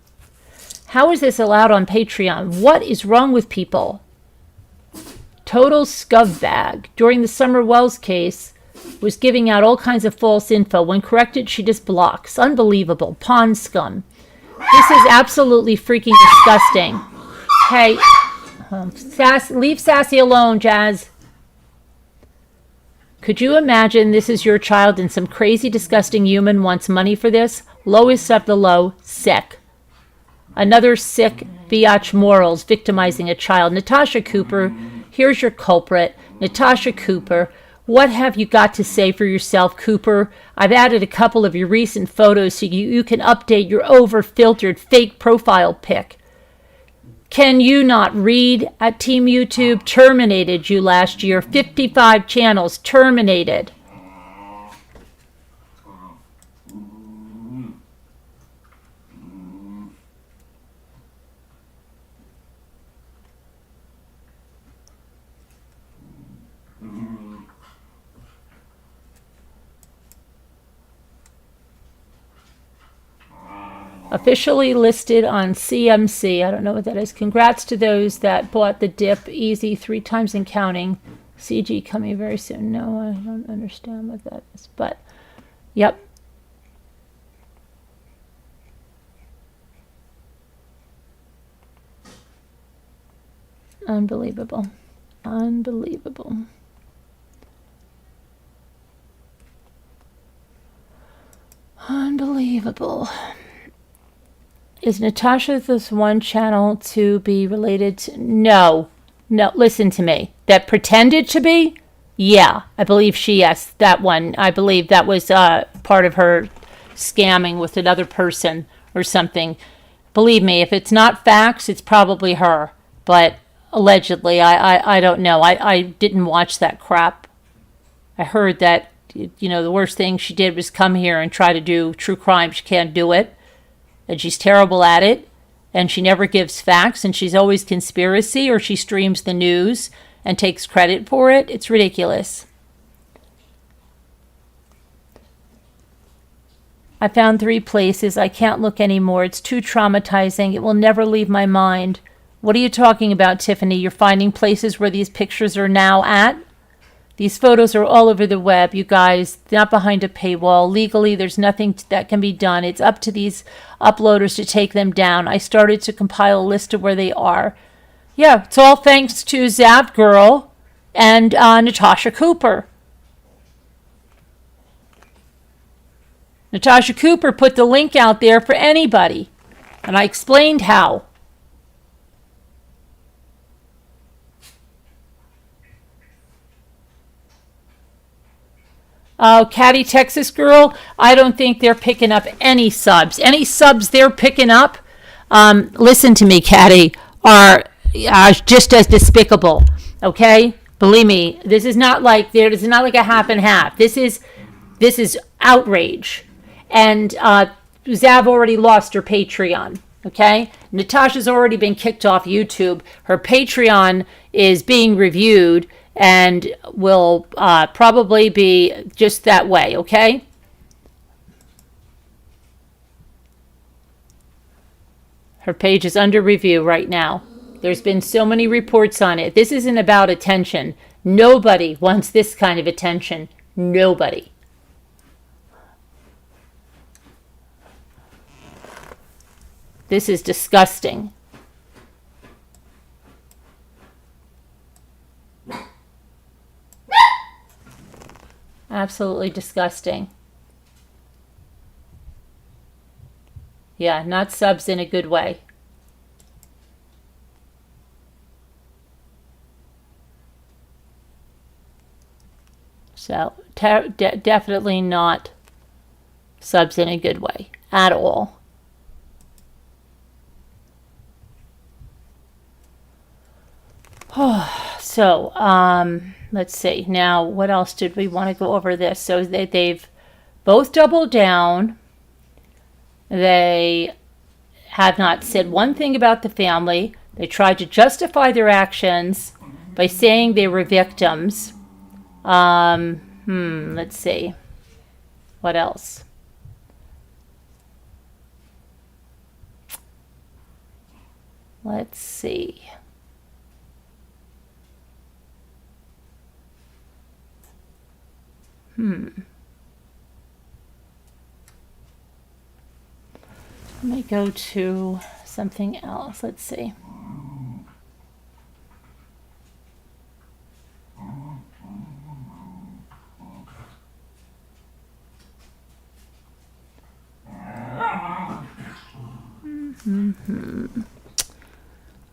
How is this allowed on Patreon? What is wrong with people? Total scumbag. During the Summer Wells case, was giving out all kinds of false info. When corrected, she just blocks. Unbelievable. Pond scum. This is absolutely freaking disgusting. Hey, leave Sassy alone, Jazz. Could you imagine this is your child and some crazy, disgusting human wants money for this? Lowest of the low, sick. Another sick biatch morals victimizing a child. Natasha Cooper, here's your culprit. Natasha Cooper, what have you got to say for yourself, Cooper? I've added a couple of your recent photos so you can update your over-filtered fake profile pic. Can you not read at Team YouTube? Terminated you last year. 55 channels terminated. Officially listed on CMC. I don't know what that is. Congrats to those that bought the dip easy 3 times and counting. CG coming very soon. No, I don't understand what that is. But, yep. Unbelievable. Unbelievable. Unbelievable. Is Natasha this one channel to be related to? No. No, listen to me. That pretended to be? Yeah, I believe yes, that one. I believe that was part of her scamming with another person or something. Believe me, if it's not facts, it's probably her. But allegedly, I don't know. I didn't watch that crap. I heard that, the worst thing she did was come here and try to do true crime. She can't do it. And she's terrible at it, and she never gives facts, and she's always conspiracy, or she streams the news and takes credit for it. It's ridiculous. I found 3 places. I can't look anymore. It's too traumatizing. It will never leave my mind. What are you talking about, Tiffany? You're finding places where these pictures are now at? These photos are all over the web, you guys. Not behind a paywall. Legally, there's nothing that can be done. It's up to these uploaders to take them down. I started to compile a list of where they are. Yeah, it's all thanks to Zavgirl and Natasha Cooper. Natasha Cooper put the link out there for anybody. And I explained how. Oh, Caddy Texas Girl, I don't think they're picking up any subs. Any subs they're picking up, listen to me, Caddy, are just as despicable, okay? Believe me, this is not like a half and half. This is outrage. And Zav already lost her Patreon, okay? Natasha's already been kicked off YouTube. Her Patreon is being reviewed and will probably be just that way, okay? Her page is under review right now. There's been so many reports on it. This isn't about attention. Nobody wants this kind of attention. Nobody. This is disgusting. Absolutely disgusting. Yeah, not subs in a good way. So, definitely not subs in a good way at all. So, let's see. Now, what else did we want to go over this? So, they've both doubled down. They have not said one thing about the family. They tried to justify their actions by saying they were victims. Let's see. What else? Let's see. Let me go to something else. Let's see.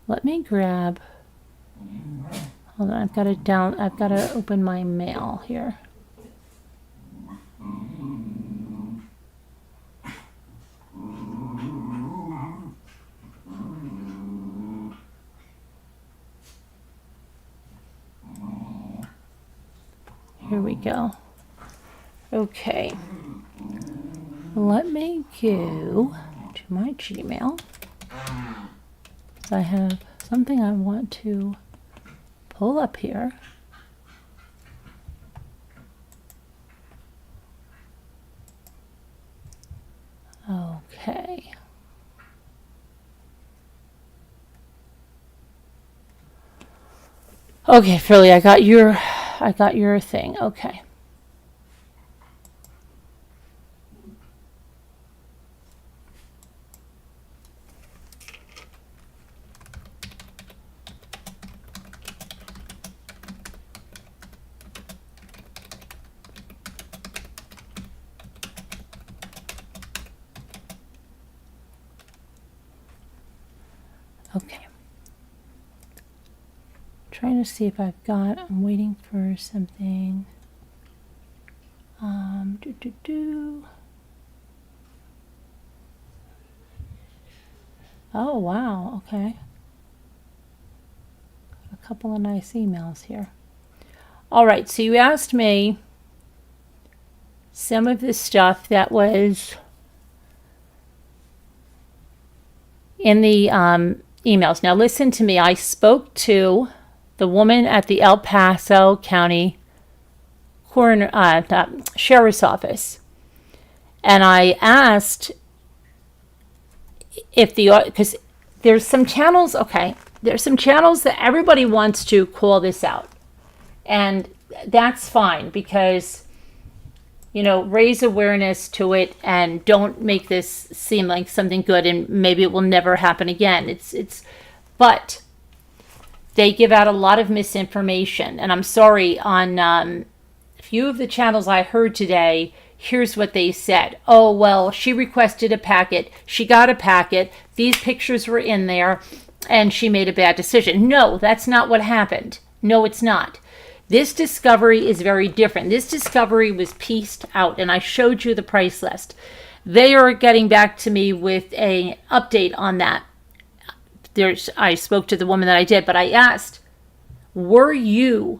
Let me grab. Hold on, I've got to open my mail here. Here we go. Okay. Let me go to my Gmail. I have something I want to pull up here. Okay. Okay, Philly, I got your thing. Okay. Okay. Trying to see if I'm waiting for something. Oh, wow. Okay. A couple of nice emails here. All right. So you asked me some of the stuff that was in the emails. Now listen to me. I spoke to the woman at the El Paso County Sheriff's Office, and I asked if because there's some channels. Okay, there's some channels that everybody wants to call this out, and that's fine because, you know, raise awareness to it and don't make this seem like something good and maybe it will never happen again. But they give out a lot of misinformation, and I'm sorry, on a few of the channels I heard today, here's what they said. Oh, well, she requested a packet. She got a packet. These pictures were in there and she made a bad decision. No, that's not what happened. No, it's not. This discovery is very different. This discovery was pieced out, and I showed you the price list. They are getting back to me with an update on that. I spoke to the woman that I did, but I asked, was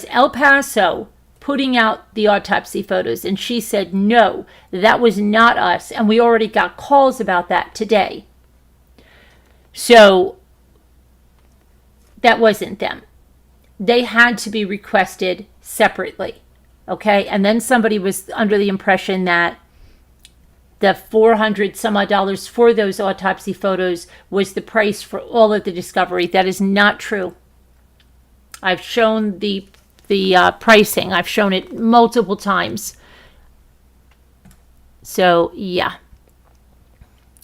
El Paso putting out the autopsy photos? And she said, no, that was not us. And we already got calls about that today. So that wasn't them. They had to be requested separately. Okay. And then somebody was under the impression that the $400 some odd for those autopsy photos was the price for all of the discovery. That is not true. I've shown the pricing. I've shown it multiple times. So, yeah.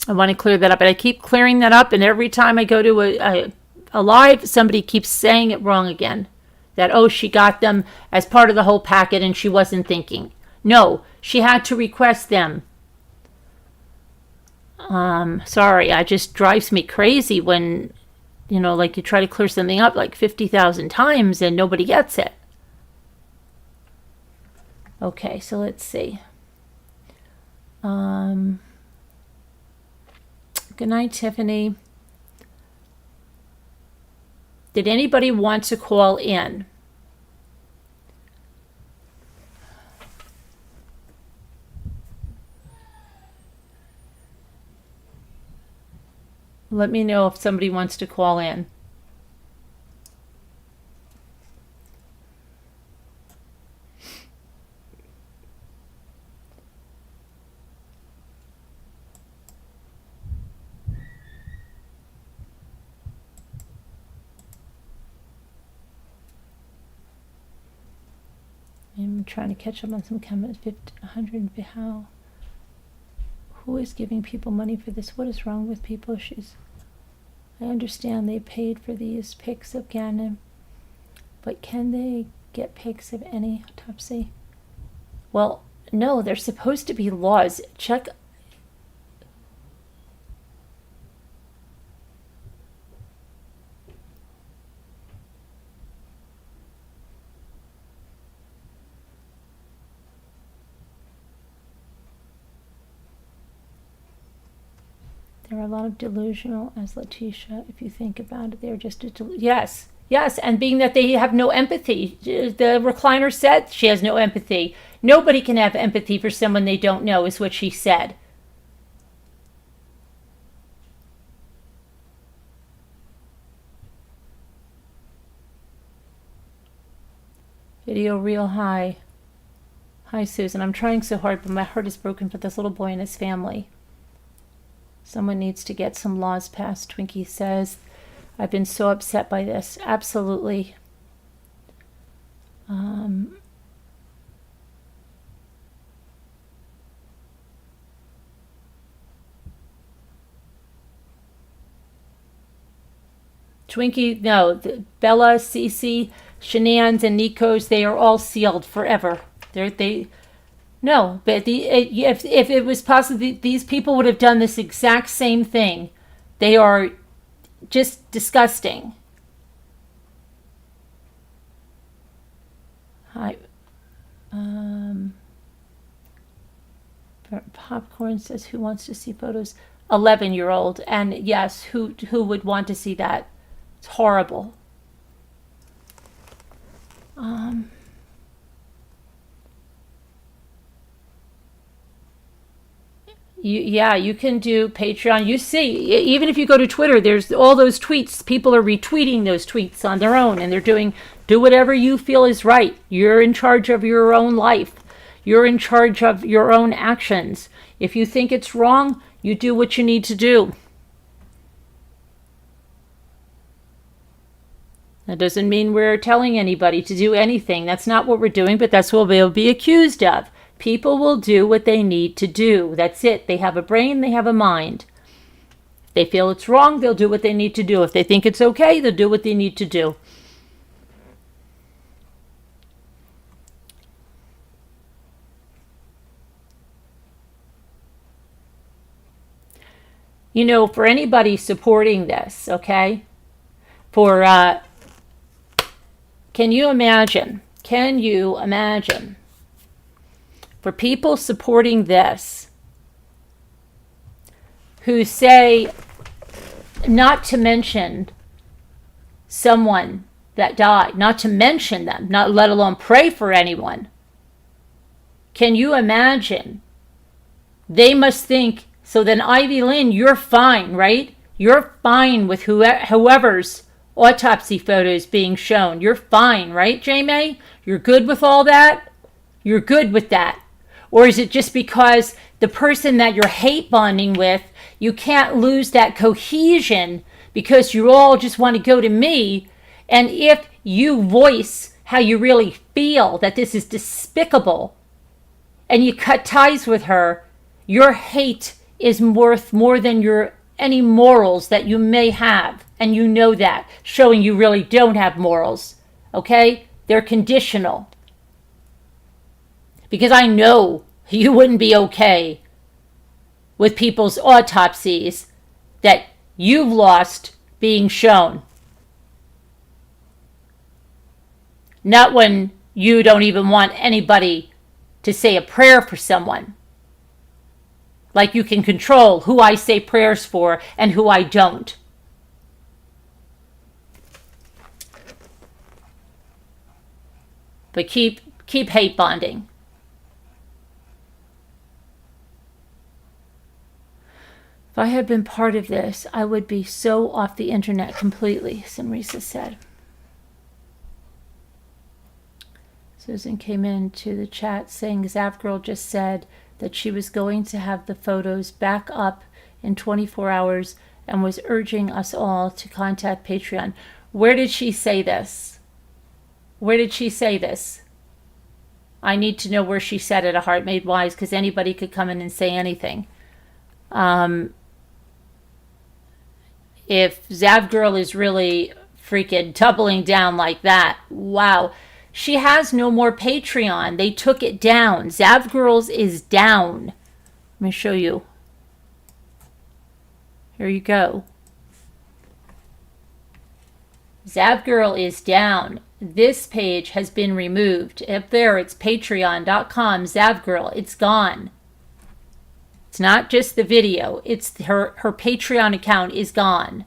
I want to clear that up. And I keep clearing that up. And every time I go to a live, somebody keeps saying it wrong again. That, oh, she got them as part of the whole packet and she wasn't thinking. No, she had to request them. Sorry, it just drives me crazy when, you know, like you try to clear something up like 50,000 times and nobody gets it. Okay, so let's see. Good night, Tiffany. Did anybody want to call in? Let me know if somebody wants to call in. I'm trying to catch up on some comments. 100, how? Who is giving people money for this? What is wrong with people? I understand they paid for these pics of Gannon, but can they get pics of any autopsy? Well, no, there's supposed to be laws. Check. There are a lot of delusional, as Letitia, if you think about it, they're just yes, and being that they have no empathy. The recliner said she has no empathy. Nobody can have empathy for someone they don't know, is what she said. Video real high. Hi, Susan. I'm trying so hard, but my heart is broken for this little boy and his family. Someone needs to get some laws passed, Twinkie says. I've been so upset by this. Absolutely. Twinkie, no. Bella, Cece, Shanann's, and Nico's, they are all sealed forever. No, but if it was possible, these people would have done this exact same thing. They are just disgusting. Hi. Popcorn says, who wants to see photos? 11-year-old. And yes, who would want to see that? It's horrible. You can do Patreon. You see, even if you go to Twitter, there's all those tweets. People are retweeting those tweets on their own, and they're do whatever you feel is right. You're in charge of your own life. You're in charge of your own actions. If you think it's wrong, you do what you need to do. That doesn't mean we're telling anybody to do anything. That's not what we're doing, but that's what we'll be accused of. People will do what they need to do. That's it. They have a brain, they have a mind. If they feel it's wrong, they'll do what they need to do. If they think it's okay, they'll do what they need to do. You know, for anybody supporting this, okay? For Can you imagine? Can you imagine? For people supporting this, who say not to mention someone that died, not to mention them, not let alone pray for anyone. Can you imagine? They must think, so then Ivy Lynn, you're fine, right? You're fine with whoever's autopsy photos being shown. You're fine, right, J-May? You're good with all that? You're good with that. Or is it just because the person that you're hate bonding with, you can't lose that cohesion because you all just want to go to me? And if you voice how you really feel, that this is despicable, and you cut ties with her, your hate is worth more than your any morals that you may have. And you know that, showing you really don't have morals. Okay? They're conditional. Because I know you wouldn't be okay with people's autopsies that you've lost being shown. Not when you don't even want anybody to say a prayer for someone. Like you can control who I say prayers for and who I don't. But keep hate bonding. If I had been part of this, I would be so off the internet completely, Simrisa said. Susan came into the chat saying Zavgirl just said that she was going to have the photos back up in 24 hours and was urging us all to contact Patreon. Where did she say this? Where did she say this? I need to know where she said it, A Heart Made Wise, because anybody could come in and say anything. If Zavgirl is really freaking doubling down like that, wow. She has no more Patreon. They took it down. Zavgirls is down. Let me show you. Here you go. Zavgirl is down. This page has been removed. Up there, it's patreon.com. Zavgirl, it's gone. It's not just the video. It's her Patreon account is gone.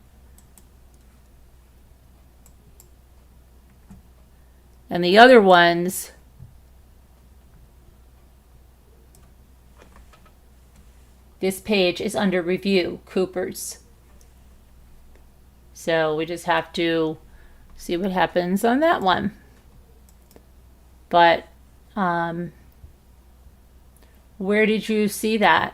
And the other ones, this page is under review, Cooper's. So we just have to see what happens on that one. But where did you see that?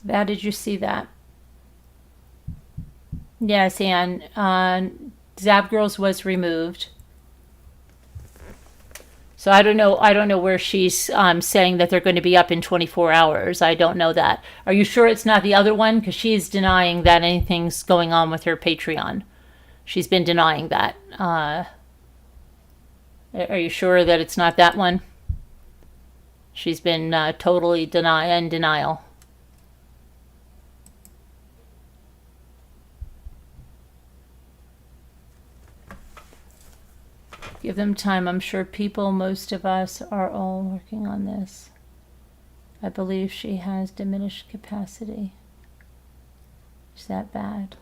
How did you see that? Yes, and Zavgirls was removed. So I don't know where she's saying that they're going to be up in 24 hours. I don't know that. Are you sure it's not the other one? Because she's denying that anything's going on with her Patreon. She's been denying that. Are you sure that it's not that one? She's been totally in denial. Give them time. I'm sure most of us are all working on this. I believe she has diminished capacity. Is that bad?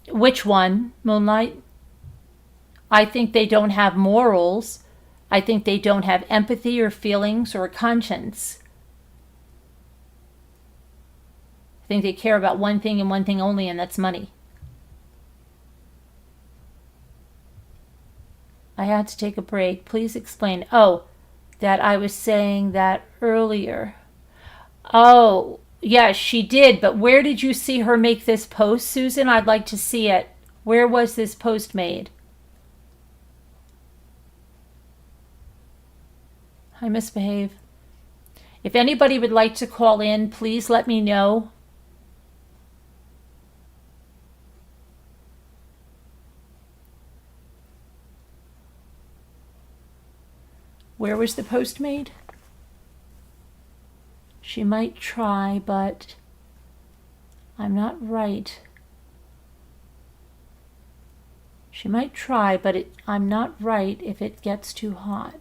Which one, Moonlight? I think they don't have morals. I think they don't have empathy or feelings or conscience. I think they care about one thing and one thing only, and that's money. I had to take a break. Please explain. Oh, that I was saying that earlier. Oh, yes, she did. But where did you see her make this post, Susan? I'd like to see it. Where was this post made? I misbehave. If anybody would like to call in, please let me know. where was the post made? She might try, but I'm not right. She might try, but I'm not right if it gets too hot.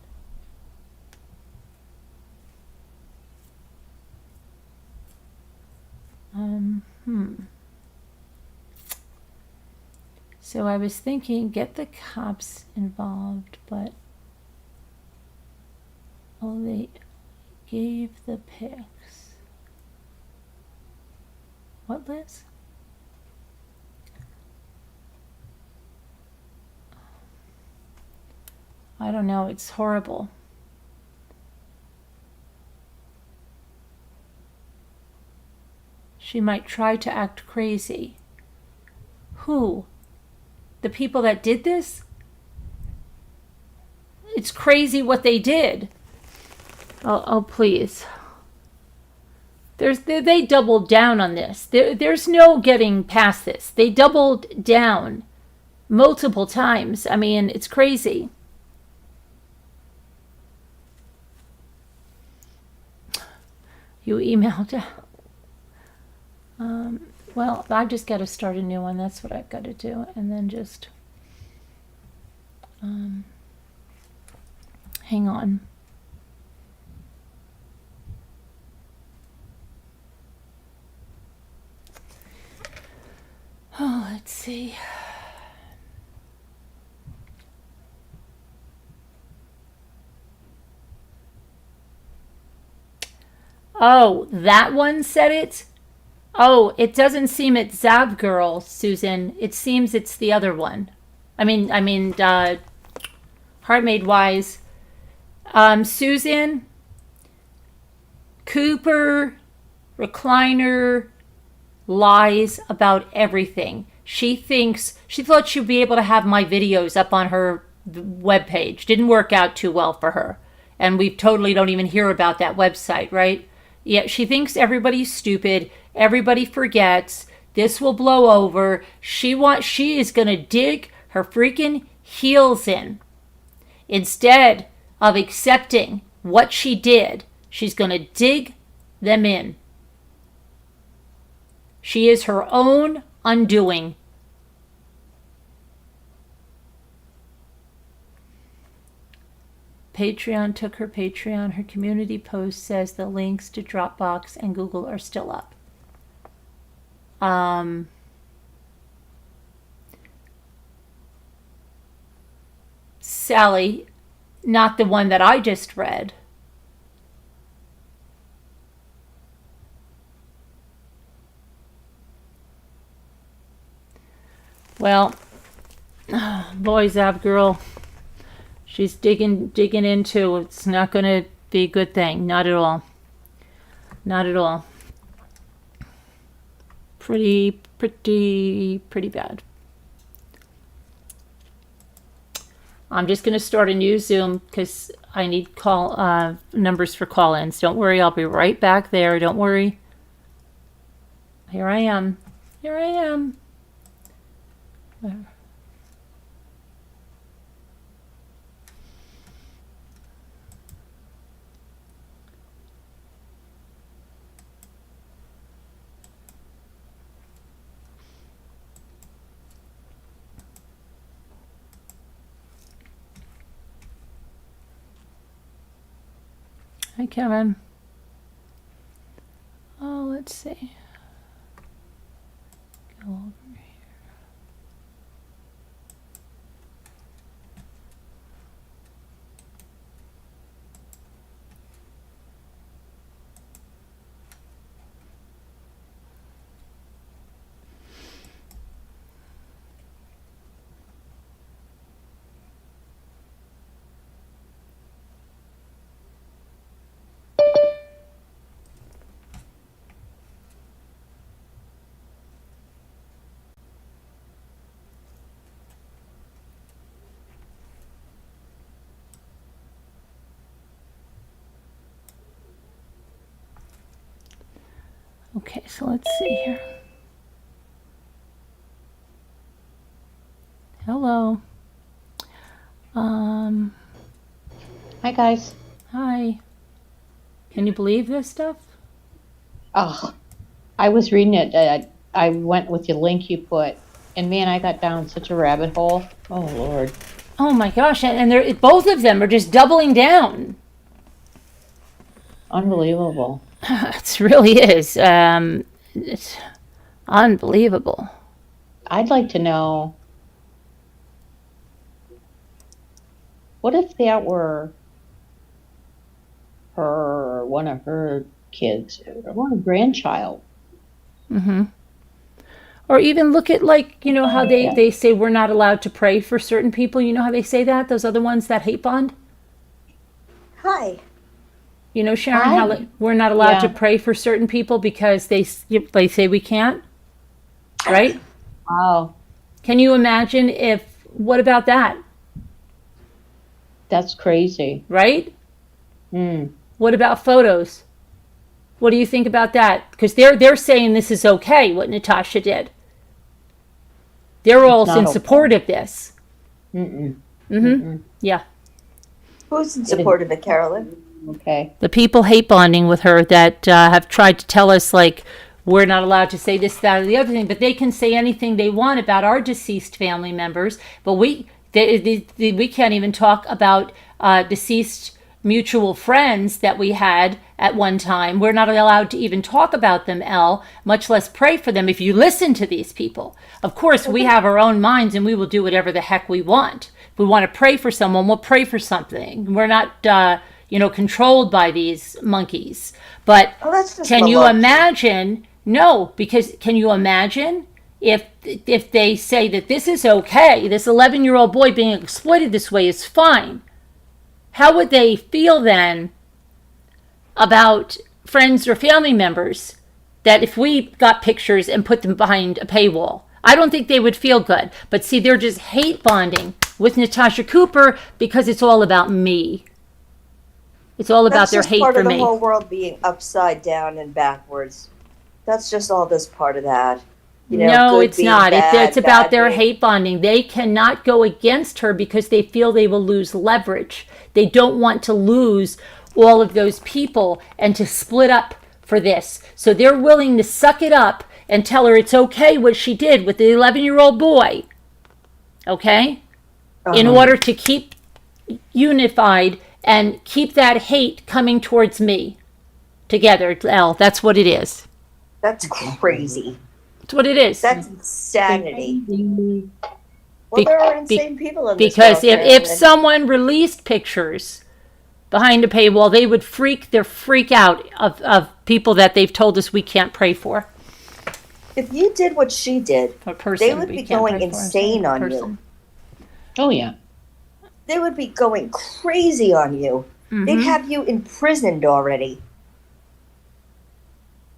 So I was thinking, get the cops involved, but oh, they gave the pics. What, Liz? I don't know, it's horrible. She might try to act crazy. Who? The people that did this? It's crazy what they did. Oh, please. They doubled down on this. There's no getting past this. They doubled down multiple times. I mean, it's crazy. You emailed. Well, I've just got to start a new one. That's what I've got to do. And then just hang on. Oh, let's see. Oh, that one said it? Oh, it doesn't seem it's Zav Girl, Susan. It seems it's the other one. I mean, Heartmade Wise. Susan, Cooper, Recliner, lies about everything. She thought she'd be able to have my videos up on her webpage. Didn't work out too well for her. And we totally don't even hear about that website, right? Yeah, she thinks everybody's stupid. Everybody forgets. This will blow over. She is going to dig her freaking heels in. Instead of accepting what she did, she's going to dig them in. She is her own undoing. Patreon took her Patreon. Her community post says the links to Dropbox and Google are still up. Sally, not the one that I just read. Well, boy, Zav Girl, she's digging into. It's not going to be a good thing. Not at all. Not at all. Pretty bad. I'm just going to start a new Zoom because I need call numbers for call-ins. Don't worry, I'll be right back there. Don't worry. Here I am. Here I am. There. Hi, Kevin. Oh, let's see. Go over here. Okay, so let's see here. Hello. Hi, guys. Hi. Can you believe this stuff? Oh, I was reading it. I went with the link you put, and man, I got down such a rabbit hole. Oh, Lord. Oh my gosh, and they're both of them are just doubling down. Unbelievable. It really is. It's unbelievable. I'd like to know, what if that were one of her kids, or a grandchild? Or even look at, like, how they, Yeah. they say we're not allowed to pray for certain people. You know how they say that? Those other ones that hate bond? Hi. Sharon, how, like, we're not allowed to Yeah. pray for certain people because they say we can't, right? Wow. Can you imagine what about that, That's crazy. right? Hmm. What about photos? What do you think about that? Because they're saying this is okay, what Natasha did. They're It's all not in support of this. Mm-mm. Mm-mm. Yeah. Who's in support of it, Carolyn? Okay. The people hate bonding with her that have tried to tell us, like, we're not allowed to say this, that, or the other thing, but they can say anything they want about our deceased family members. But we can't even talk about deceased mutual friends that we had at one time. We're not allowed to even talk about them, Elle, much less pray for them. If you listen to these people, of course, we have our own minds and we will do whatever the heck we want. If we want to pray for someone, we'll pray for something. We're not, controlled by these monkeys. But That's just can you malarkey. imagine? No, because can you imagine if they say that this is okay, this 11-year-old boy being exploited this way is fine? How would they feel then about friends or family members that if we got pictures and put them behind a paywall? I don't think they would feel good. But see, they're just hate bonding with Natasha Cooper because it's all about me. It's all about That's their just hate part for of the me. whole world being upside down and backwards. That's just all this part of that. No, Good it's being not. bad, It's about bad their being... hate bonding. They cannot go against her because they feel they will lose leverage. They don't want to lose all of those people and to split up for this. So they're willing to suck it up and tell her it's okay what she did with the 11-year-old boy. Okay? In order to keep unified and keep that hate coming towards me together. Elle, that's what it is. That's crazy. That's what it is. That's insanity. Crazy. Well, there are insane people in this Because world, if someone released pictures behind a paywall, they would freak out of people that they've told us we can't pray for. If you did what she did, A person they would we be can't going pray for. insane on you. Person. Oh, yeah. They would be going crazy on you. They'd have you imprisoned already.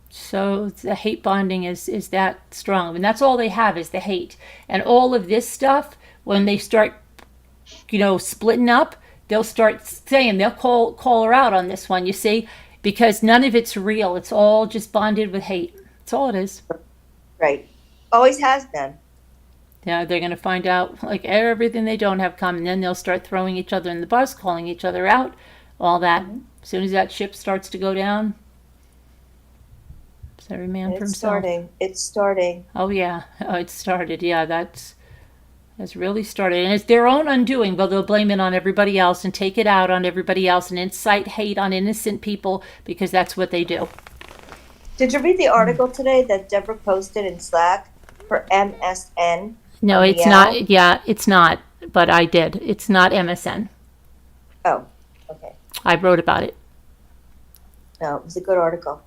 So the hate bonding is that strong. I mean, that's all they have is the hate. And all of this stuff, when they start, splitting up, they'll start saying, they'll call her out on this one, you see, because none of it's real. It's all just bonded with hate. That's all it is. Right. Always has been. Yeah, they're going to find out like everything they don't have common. Then they'll start throwing each other in the bus, calling each other out, all that. As soon as that ship starts to go down, it's every man for himself. It's starting. Oh yeah, it started. Yeah, that's really started, and it's their own undoing. But they'll blame it on everybody else and take it out on everybody else and incite hate on innocent people because that's what they do. Did you read the article today that Deborah posted in Slack for MSN? No, it's not. Yeah, it's not. But I did. It's not MSN. Oh, okay. I wrote about it. No, it was a good article.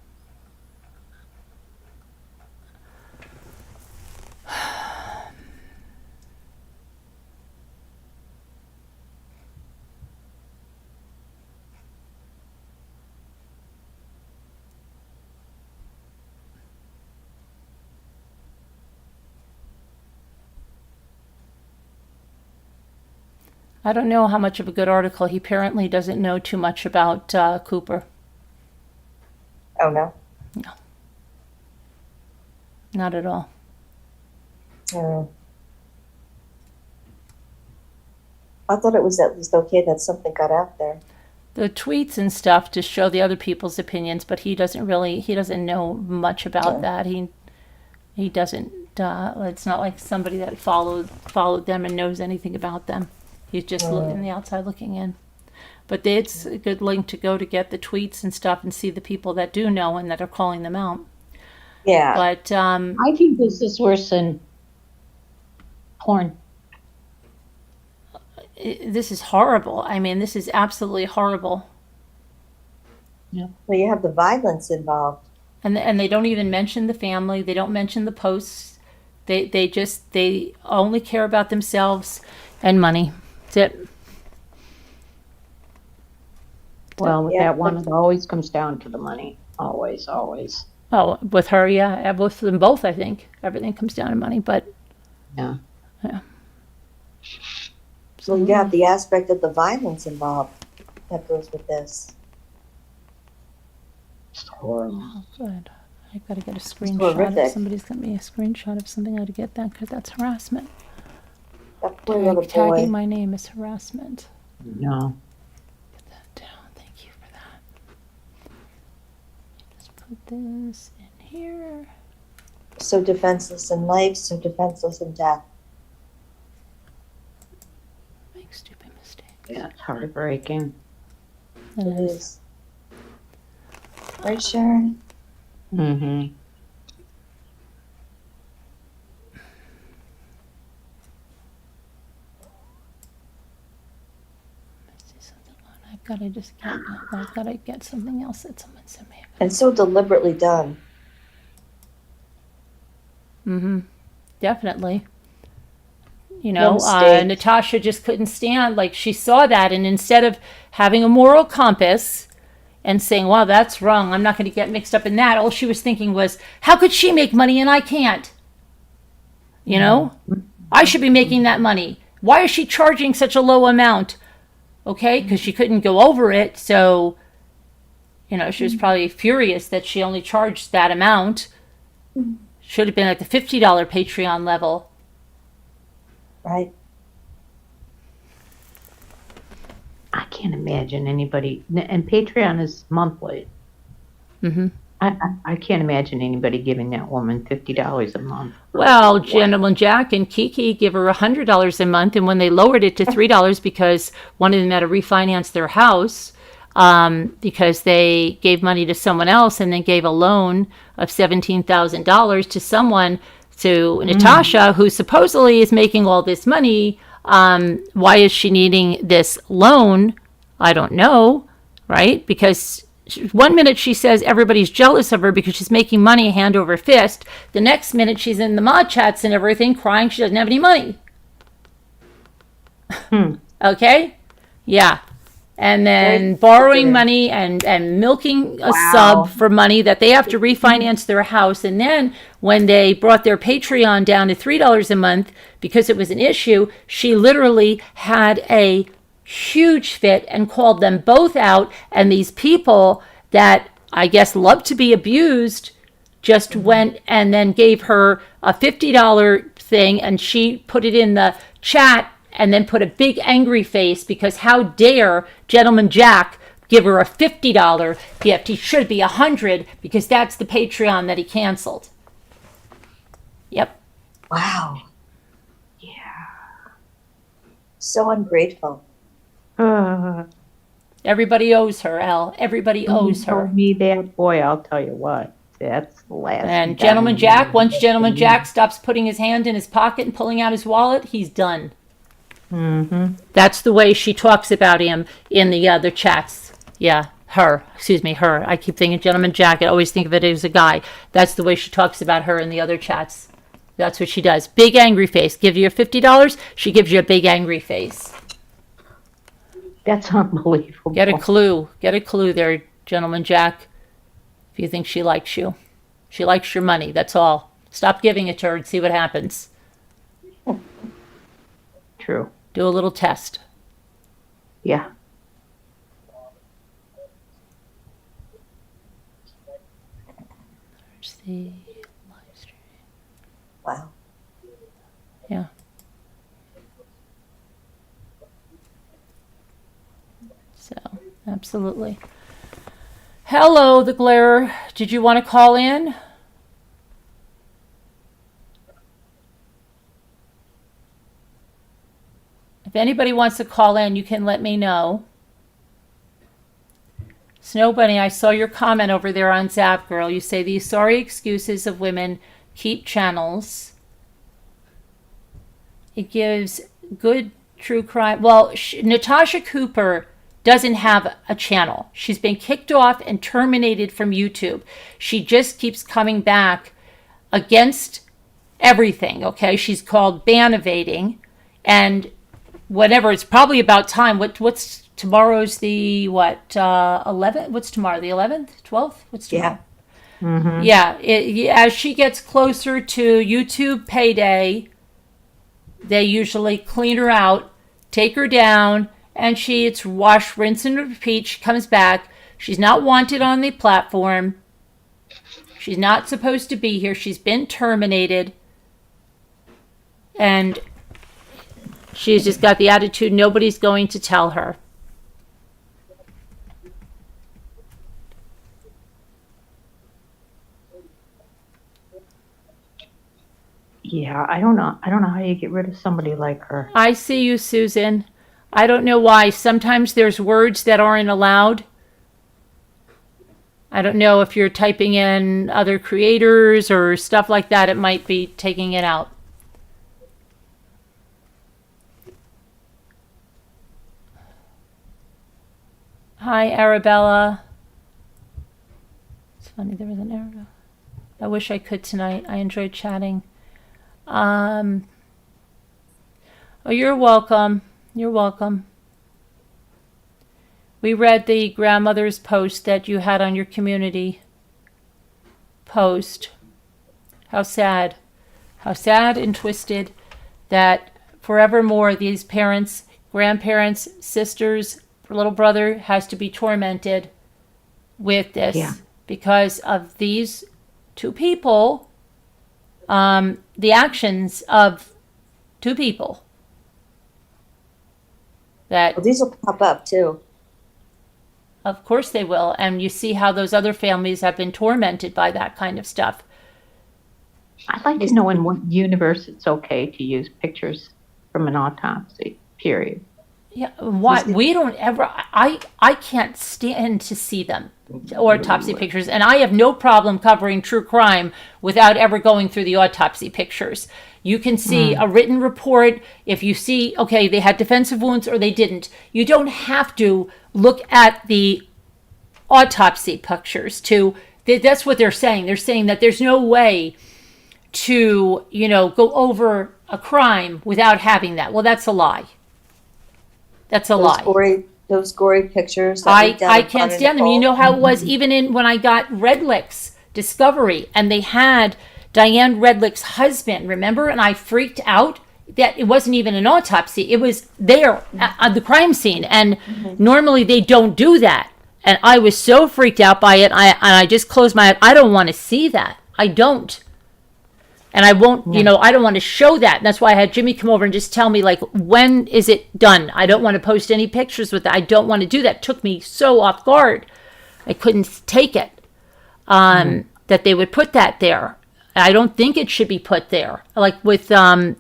I don't know how much of a good article. He apparently doesn't know too much about Cooper. Oh, no? No. Not at all. Oh. I thought it was at least okay that something got out there. the tweets and stuff to show the other people's opinions, but he doesn't know much about that. He doesn't. It's not like somebody that followed them and knows anything about them. He's just in the outside looking in. But it's a good link to go to get the tweets and stuff and see the people that do know and that are calling them out. Yeah. But I think this is worse than porn. This is horrible. I mean, this is absolutely horrible. Yeah. Well, you have the violence involved. And they don't even mention the family. They don't mention the posts. They only care about themselves and money. That's it. Well, with that one, it always comes down to the money. Always, always. Oh, with her, yeah. With them both, I think. Everything comes down to money, but... Yeah. So you have the aspect of the violence involved that goes with this. It's horrible. Oh, good. I gotta get a screenshot. horrific. If somebody's got me a screenshot of something, I gotta get that because that's harassment. That poor little Tagging boy. my name is harassment. No. Put that down. Thank you for that. Just put this in here. So defenseless in life, so defenseless in death. Make stupid mistakes. Yeah, it's heartbreaking. It It is. is. Right, Sharon? Mm-hmm. Let's see something on. I've gotta get something else that someone sent me. And so deliberately done. Mm-hmm. Definitely. You No know, mistake. Natasha just couldn't stand, like, she saw that, and instead of having a moral compass and saying, wow, that's wrong, I'm not going to get mixed up in that, all she was thinking was, how could she make money and I can't? You know? I should be making that money. Why is she charging such a low amount? Okay, because she couldn't go over it, so, you know, she was probably furious that she only charged that amount. Should have been at the $50 Patreon level. Right? I can't imagine anybody, and Patreon is monthly. Mm-hmm. I can't imagine anybody giving that woman $50 a month. Well, Gentleman Jack and Kiki give her $100 a month, and when they lowered it to $3 because one of them had to refinance their house because they gave money to someone else and then gave a loan of $17,000 to someone, to Natasha, who supposedly is making all this money. Why is she needing this loan? I don't know, right? Because one minute she says everybody's jealous of her because she's making money hand over fist. The next minute she's in the mod chats and everything crying she doesn't have any money. Okay? Yeah. And then borrowing money and milking a sub for money that they have to refinance their house. And then when they brought their Patreon down to $3 a month because it was an issue, she literally had a huge fit and called them both out. And these people that I guess love to be abused just went and then gave her a $50 thing, and she put it in the chat and then put a big angry face because how dare Gentleman Jack give her a $50 gift? He should be $100 because that's the Patreon that he canceled. Yep. Wow. Yeah. So ungrateful. Everybody owes her, Elle. Everybody owes her. Told me that, boy, I'll tell you what. That's the last. And Gentleman Jack, once Gentleman Jack stops putting his hand in his pocket and pulling out his wallet, he's done. Mm-hmm. That's the way she talks about him in the other chats. Yeah, her. I keep thinking Gentleman Jack. I always think of it as a guy. That's the way she talks about her in the other chats. That's what she does. Big angry face. Give you $50, she gives you a big angry face. That's unbelievable. Get a clue. Get a clue there, Gentleman Jack. If you think she likes you. She likes your money, that's all. Stop giving it to her and see what happens. True. Do a little test. Yeah. There's the live stream. Wow. Yeah. So, absolutely. Absolutely. Hello, the glare. Did you want to call in? If anybody wants to call in, you can let me know. Snow Bunny, I saw your comment over there on Zap Girl. You say these sorry excuses of women keep channels. It gives good true crime. Well, Natasha Cooper doesn't have a channel. She's been kicked off and terminated from YouTube. She just keeps coming back against everything, okay? She's called ban evading. And whatever, it's probably about time. What's tomorrow's the, 11th? What's tomorrow, the 11th? 12th? What's tomorrow? Yeah. Mm-hmm. Yeah, as she gets closer to YouTube payday, they usually clean her out, take her down, and it's wash, rinse, and repeat. She comes back. She's not wanted on the platform. She's not supposed to be here. She's been terminated. And she's just got the attitude nobody's going to tell her. Yeah, I don't know how you get rid of somebody like her. I see you, Susan. I don't know why. Sometimes there's words that aren't allowed. I don't know if you're typing in other creators or stuff like that. It might be taking it out. Hi, Arabella. It's funny, there was an Arabella. I wish I could tonight. I enjoyed chatting. Oh, you're welcome. You're welcome. We read the grandmother's post that you had on your community post. How sad. How sad and twisted that forevermore these parents, grandparents, sisters, little brother has to be tormented with this because of these two people, the actions of two people. That, Well, these will pop up too. of course they will. And you see how those other families have been tormented by that kind of stuff. I'd like to know in what universe it's okay to use pictures from an autopsy, period. Yeah, why we don't ever? I can't stand to see them or autopsy pictures, and I have no problem covering true crime without ever going through the autopsy pictures. You can see a written report. If you see, okay, they had defensive wounds or they didn't, you don't have to look at the autopsy pictures to. That's what they're saying. They're saying that there's no way to, go over a crime without having that. Well, that's a lie. That's a lie. Those gory pictures. I can't stand them. You know how it was even when I got Redlick's Discovery, and they had Diane Redlick's husband, remember? And I freaked out that it wasn't even an autopsy. It was there at the crime scene. And normally they don't do that. And I was so freaked out by it. I just closed my eyes. I don't want to see that. I don't. And I won't, I don't want to show that. And that's why I had Jimmy come over and just tell me, like, when is it done? I don't want to post any pictures with that. I don't want to do that. It took me so off guard. I couldn't take it that they would put that there. I don't think it should be put there. Like with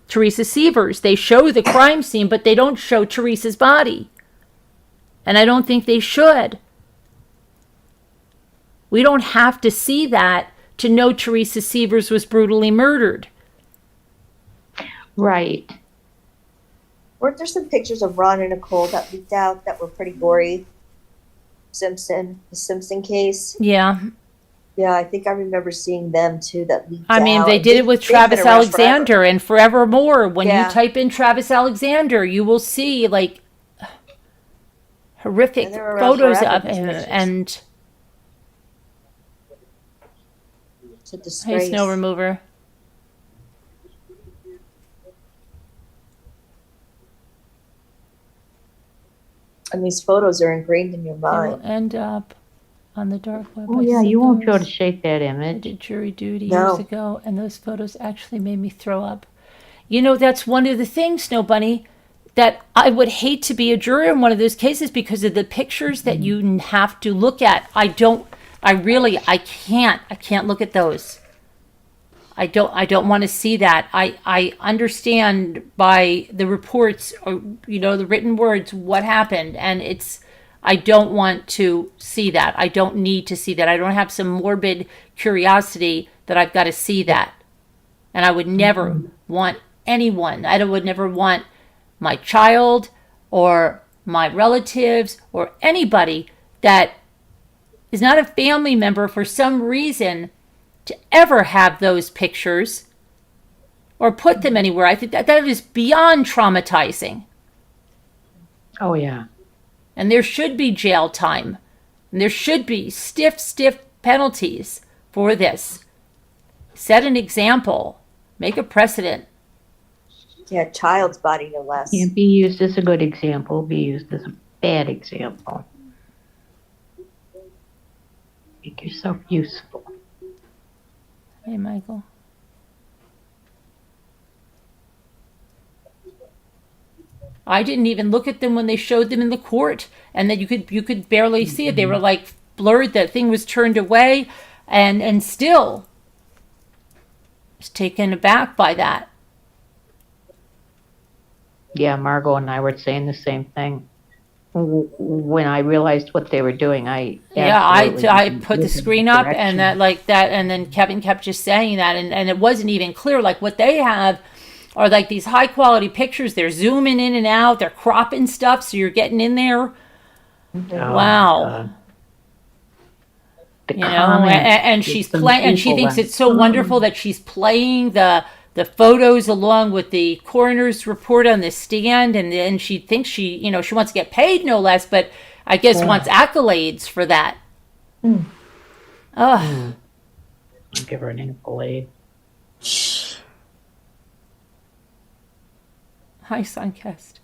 Teresa Sievers, they show the crime scene, but they don't show Teresa's body. And I don't think they should. We don't have to see that to know Teresa Sievers was brutally murdered. Right. Weren't there some pictures of Ron and Nicole that leaked out that were pretty gory? The Simpson case. Yeah. Yeah, I think I remember seeing them too that leaked out. I mean, they did it with Travis Alexander and forevermore. When you type in Travis Alexander, you will see like horrific photos of him. And it's a disgrace. Hey, snow remover. And these photos are ingrained in your They mind. will end up on the dark web. Oh, yeah, you won't be able to shake that image. I did jury duty No. years ago, and those photos actually made me throw up. That's one of the things, Snow Bunny. that I would hate to be a juror in one of those cases because of the pictures that you have to look at. I can't look at those. I don't want to see that. I understand by the reports or, the written words, what happened. And I don't want to see that. I don't need to see that. I don't have some morbid curiosity that I've got to see that. And I would never want anyone, I would never want my child or my relatives or anybody that is not a family member for some reason to ever have those pictures or put them anywhere. I think that is beyond traumatizing. Oh, yeah. And there should be jail time. And there should be stiff penalties for this. Set an example. Make a precedent. Yeah, child's body, no less. Can't be used as a good example, be used as a bad example. Make yourself useful. Hey, Michael. I didn't even look at them when they showed them in the court, and then you could barely see it. They were like blurred. That thing was turned away, and still was taken aback by that. Yeah, Margot and I were saying the same thing. When I realized what they were doing, I put the screen up and that, and then Kevin kept just saying that, and it wasn't even clear. Like, what they have are like these high quality pictures. They're zooming in and out. They're cropping stuff, so you're getting in there. Wow. And she's playing, and she thinks it's so wonderful that she's playing the photos along with the coroner's report on the stand, and then she thinks she wants to get paid, no less, but I guess wants accolades for that. I'll give her an accolade. Hi, Suncast.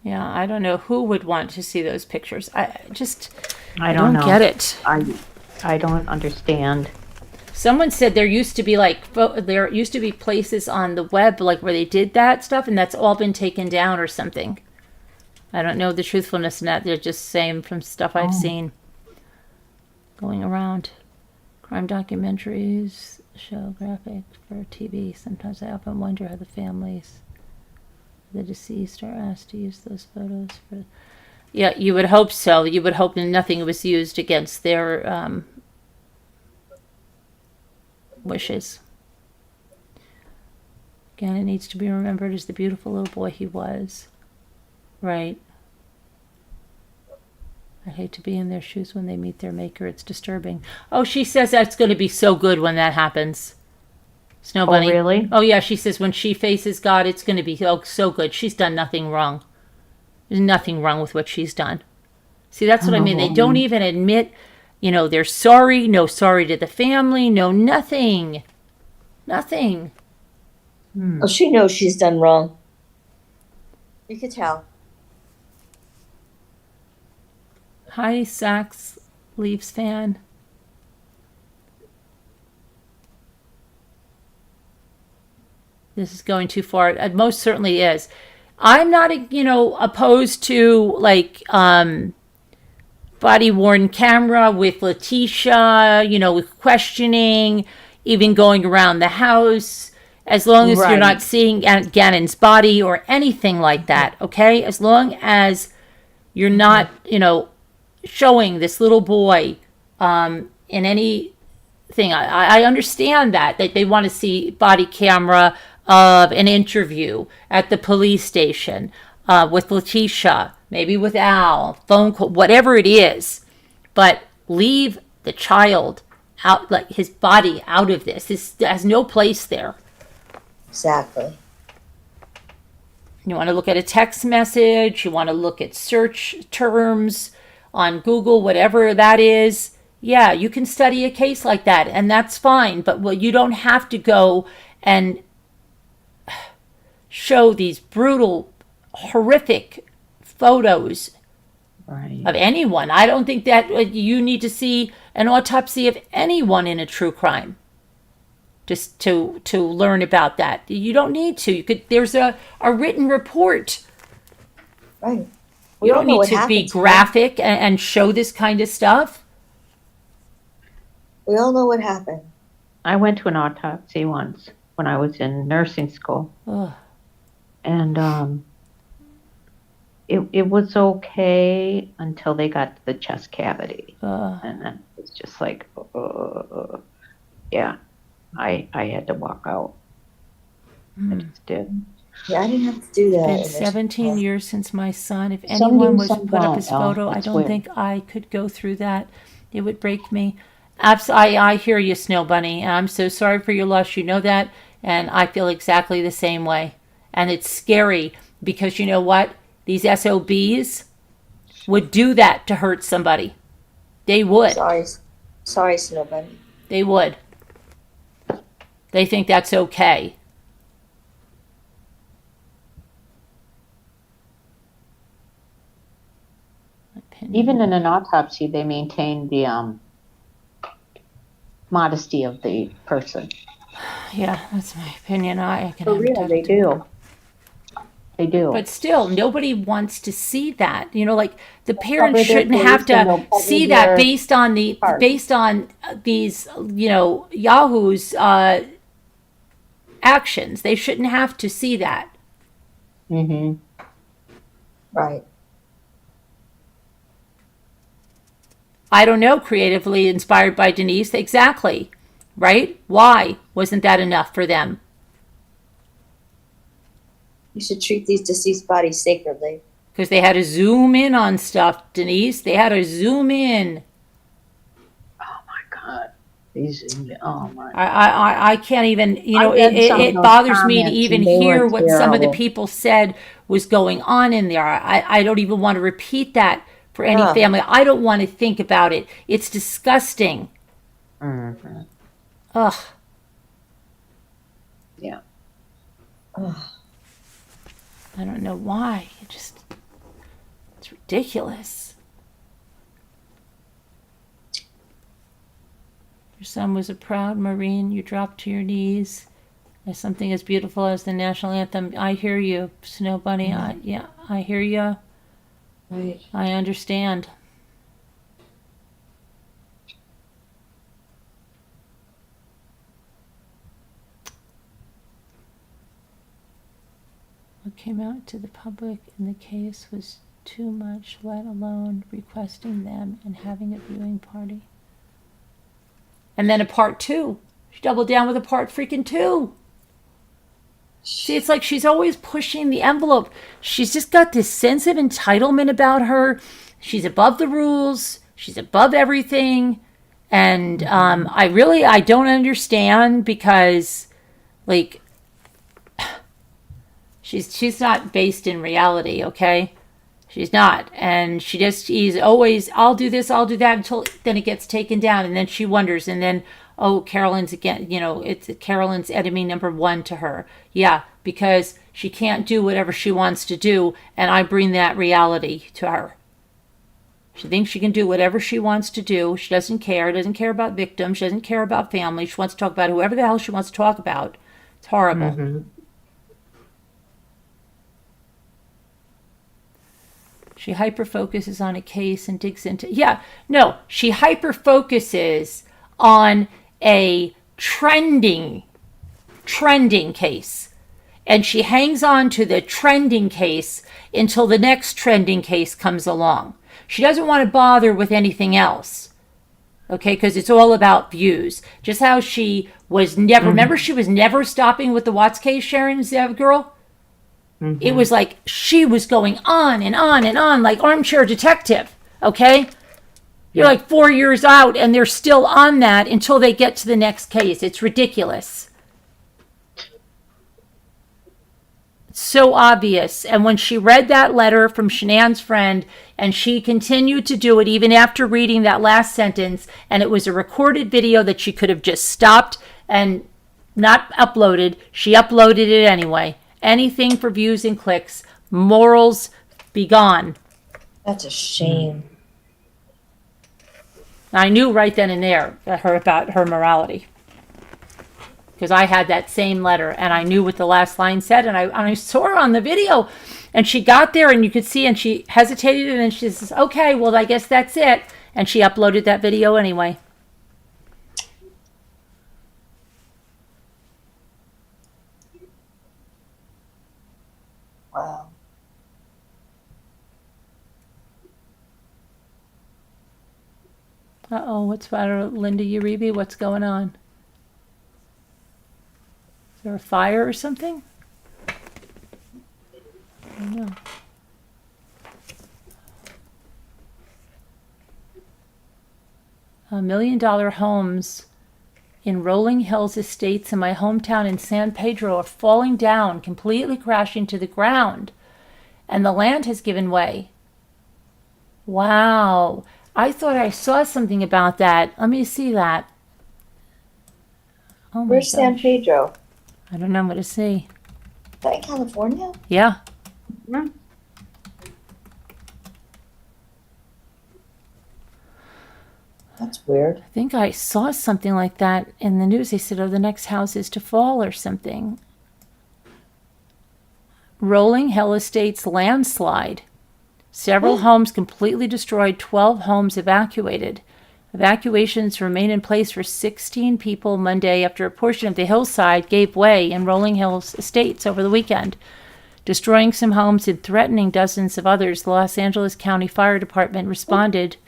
Yeah, I don't know who would want to see those pictures. I don't know. Get it. I don't understand. Someone said there used to be places on the web like where they did that stuff, and that's all been taken down or something. I don't know the truthfulness in that. They're just saying from stuff I've seen going around. Crime documentaries show graphic for TV. Sometimes I often wonder how the families of the deceased are asked to use those photos for. Yeah, you would hope so. You would hope that nothing was used against their wishes. Again, it needs to be remembered as the beautiful little boy he was. Right. I hate to be in their shoes when they meet their maker. It's disturbing. Oh, she says that's going to be so good when that happens. Snow Bunny. Oh, really? Oh, yeah, she says when she faces God, it's going to be so good. She's done nothing wrong. There's nothing wrong with what she's done. See, that's what I mean. They don't even admit, they're sorry. No sorry to the family. No, nothing. Nothing. Oh, she knows she's done wrong. You could tell. Hi, Sax Leafs fan. This is going too far. It most certainly is. I'm not, opposed to body worn camera with Letitia, with questioning, even going around the house, as long as you're not seeing Gannon's body or anything like that. Okay, as long as you're not, showing this little boy in anything. I understand that they want to see body camera of an interview at the police station with Letitia, maybe with Al, phone call, whatever it is. But leave the child out, like his body out of this. This has no place there. Exactly. You want to look at a text message, you want to look at search terms on Google, whatever that is. Yeah, you can study a case like that, and that's fine. But you don't have to go and show these brutal, horrific photos of anyone. I don't think that you need to see an autopsy of anyone in a true crime. just to learn about that. You don't need to. You could. There's a written report. Right. You don't need to be graphic and show this kind of stuff. We all know what happened. I went to an autopsy once when I was in nursing school. Ugh. And it was okay until they got to the chest cavity. And then it's just like, yeah, I had to walk out. I just did. Yeah, I didn't have to do that. It's been 17 years since my son. If anyone was to put up his photo, I don't think I could go through that. It would break me. I hear you, Snow Bunny. I'm so sorry for your loss. You know that. And I feel exactly the same way. And it's scary because you know what? These SOBs would do that to hurt somebody. They would. Sorry, Snow Bunny. They would. They think that's okay. Even in an autopsy, they maintain the modesty of the person. Yeah, that's my opinion. I can For real, they do. They do. But still, nobody wants to see that. You know, like the parents shouldn't have to see that based on these, you know, Yahoo's actions. They shouldn't have to see that. Mm-hmm. Right. I don't know, creatively inspired by Denise. Exactly. Right? Why wasn't that enough for them? You should treat these deceased bodies sacredly. Because they had to zoom in on stuff, Denise. They had to zoom in. Oh my God. Oh my. I can't even, you know, it bothers me to even hear what some of the people said was going on in there. I don't even want to repeat that for any family. I don't want to think about it. It's disgusting. Mm-hmm. Ugh. Yeah. Ugh. I don't know why. It's ridiculous. Your son was a proud Marine. You dropped to your knees as something as beautiful as the national anthem. I hear you, Snow Bunny. I hear you. Right. I understand. What came out to the public in the case was too much, let alone requesting them and having a viewing party. And then a part 2. She doubled down with a part freaking 2. See, it's like she's always pushing the envelope. She's just got this sense of entitlement about her. She's above the rules. She's above everything. And I don't understand because, like, she's not based in reality, okay? She's not. And she's always, I'll do this, I'll do that, until then it gets taken down. And then she wonders. And then, oh, Carolyn's again, you know, it's Carolyn's enemy number 1 to her. Yeah, because she can't do whatever she wants to do. And I bring that reality to her. She thinks she can do whatever she wants to do. She doesn't care about victims. She doesn't care about family. She wants to talk about whoever the hell she wants to talk about. It's horrible. Mm-hmm. She hyper-focuses on a case and digs into... Yeah, no, she hyper-focuses on a trending case. And she hangs on to the trending case until the next trending case comes along. She doesn't want to bother with anything else. Okay, because it's all about views. Just how she was never... Remember, she was never stopping with the Watts case, Sharon, Zev girl? Mm-hmm. It was like she was going on and on and on like Armchair Detective, okay? You're like 4 years out and they're still on that until they get to the next case. It's ridiculous. It's so obvious. And when she read that letter from Shanann's friend and she continued to do it even after reading that last sentence, and it was a recorded video that she could have just stopped and not uploaded, she uploaded it anyway. Anything for views and clicks. Morals be gone. That's a shame. I knew right then and there about her morality. because I had that same letter and I knew what the last line said, and I saw her on the video, and she got there and you could see, and she hesitated, and then she says, okay, well, I guess that's it. And she uploaded that video anyway. Wow. Uh-oh, what's the matter, Linda Uribe? What's going on? Is there a fire or something? I don't know. $1 million homes in Rolling Hills Estates in my hometown in San Pedro are falling down, completely crashing to the ground, and the land has given way. Wow. I thought I saw something about that. Let me see that. Oh my Where's San gosh. Pedro? I don't know. I'm going to see. Is that in California? Yeah. Mm. That's weird. I think I saw something like that in the news. They said, oh, the next house is to fall or something. Rolling Hill Estates landslide. Several homes completely destroyed, 12 homes evacuated. Evacuations remain in place for 16 people Monday after a portion of the hillside gave way in Rolling Hills Estates over the weekend, destroying some homes and threatening dozens of others. The Los Angeles County Fire Department responded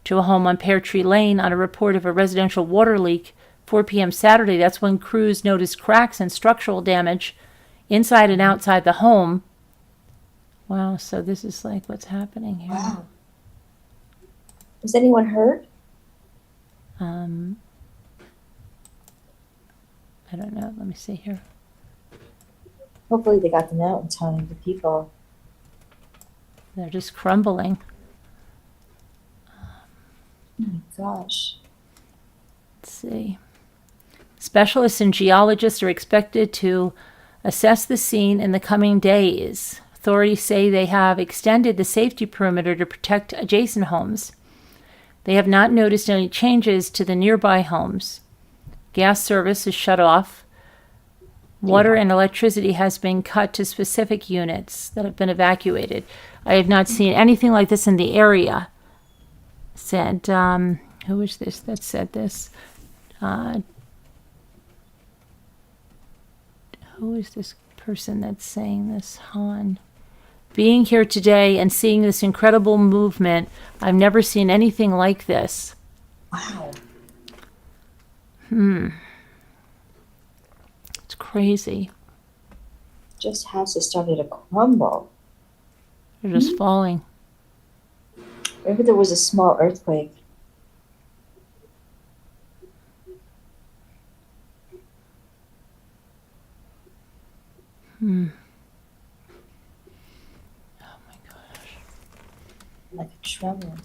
to a home on Pear Tree Lane on a report of a residential water leak 4 p.m. Saturday. That's when crews noticed cracks and structural damage inside and outside the home. Wow, so this is like what's happening here. Wow. Was anyone hurt? I don't know. Let me see here. Hopefully they got them out in time, the people. They're just crumbling. Oh my gosh. Let's see. Specialists and geologists are expected to assess the scene in the coming days. Authorities say they have extended the safety perimeter to protect adjacent homes. They have not noticed any changes to the nearby homes. Gas service is shut off. Water and electricity has been cut to specific units that have been evacuated. I have not seen anything like this in the area. Said, who is this that said this? Who is this person that's saying this? Han. Being here today and seeing this incredible movement, I've never seen anything like this. Wow. It's crazy. Just houses started to crumble. They're just falling. Maybe there was a small earthquake. Oh my gosh. Like a tremor.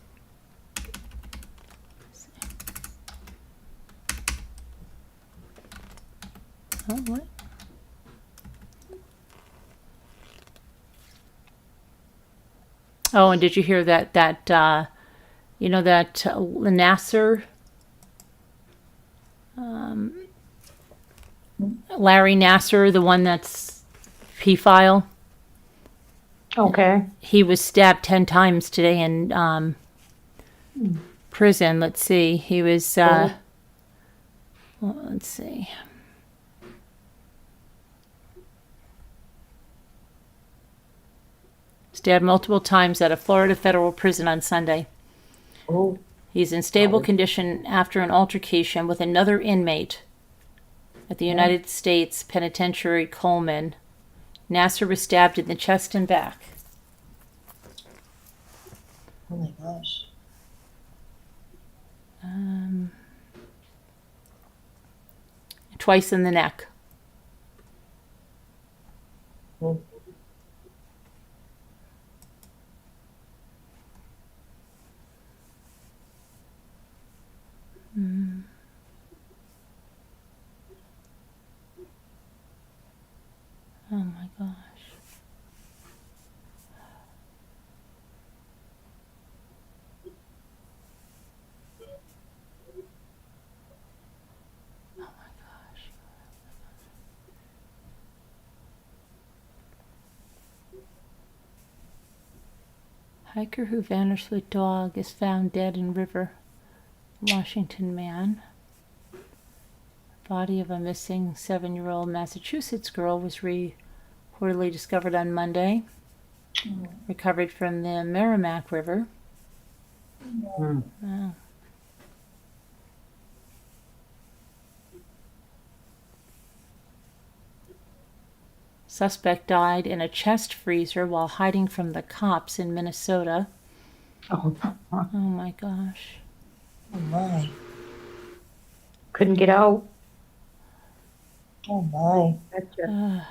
Oh, what? Oh, and did you hear that Nasser, Larry Nasser, the one that's pedophile? Okay. He was stabbed 10 times today in prison. Let's see. He was, well, let's see. Stabbed multiple times at a Florida federal prison on Sunday. Oh. He's in stable condition after an altercation with another inmate at the United States Penitentiary Coleman. Nasser was stabbed in the chest and back. Oh my gosh. Twice in the neck. Oh. Oh my gosh. Oh my gosh. Hiker who vanished with dog is found dead in river. Washington man. Body of a missing 7-year-old Massachusetts girl was reportedly discovered on Monday. Recovered from the Merrimack River. Wow. Suspect died in a chest freezer while hiding from the cops in Minnesota. Oh, Oh my gosh. Oh my. couldn't get out. Oh my. Gotcha.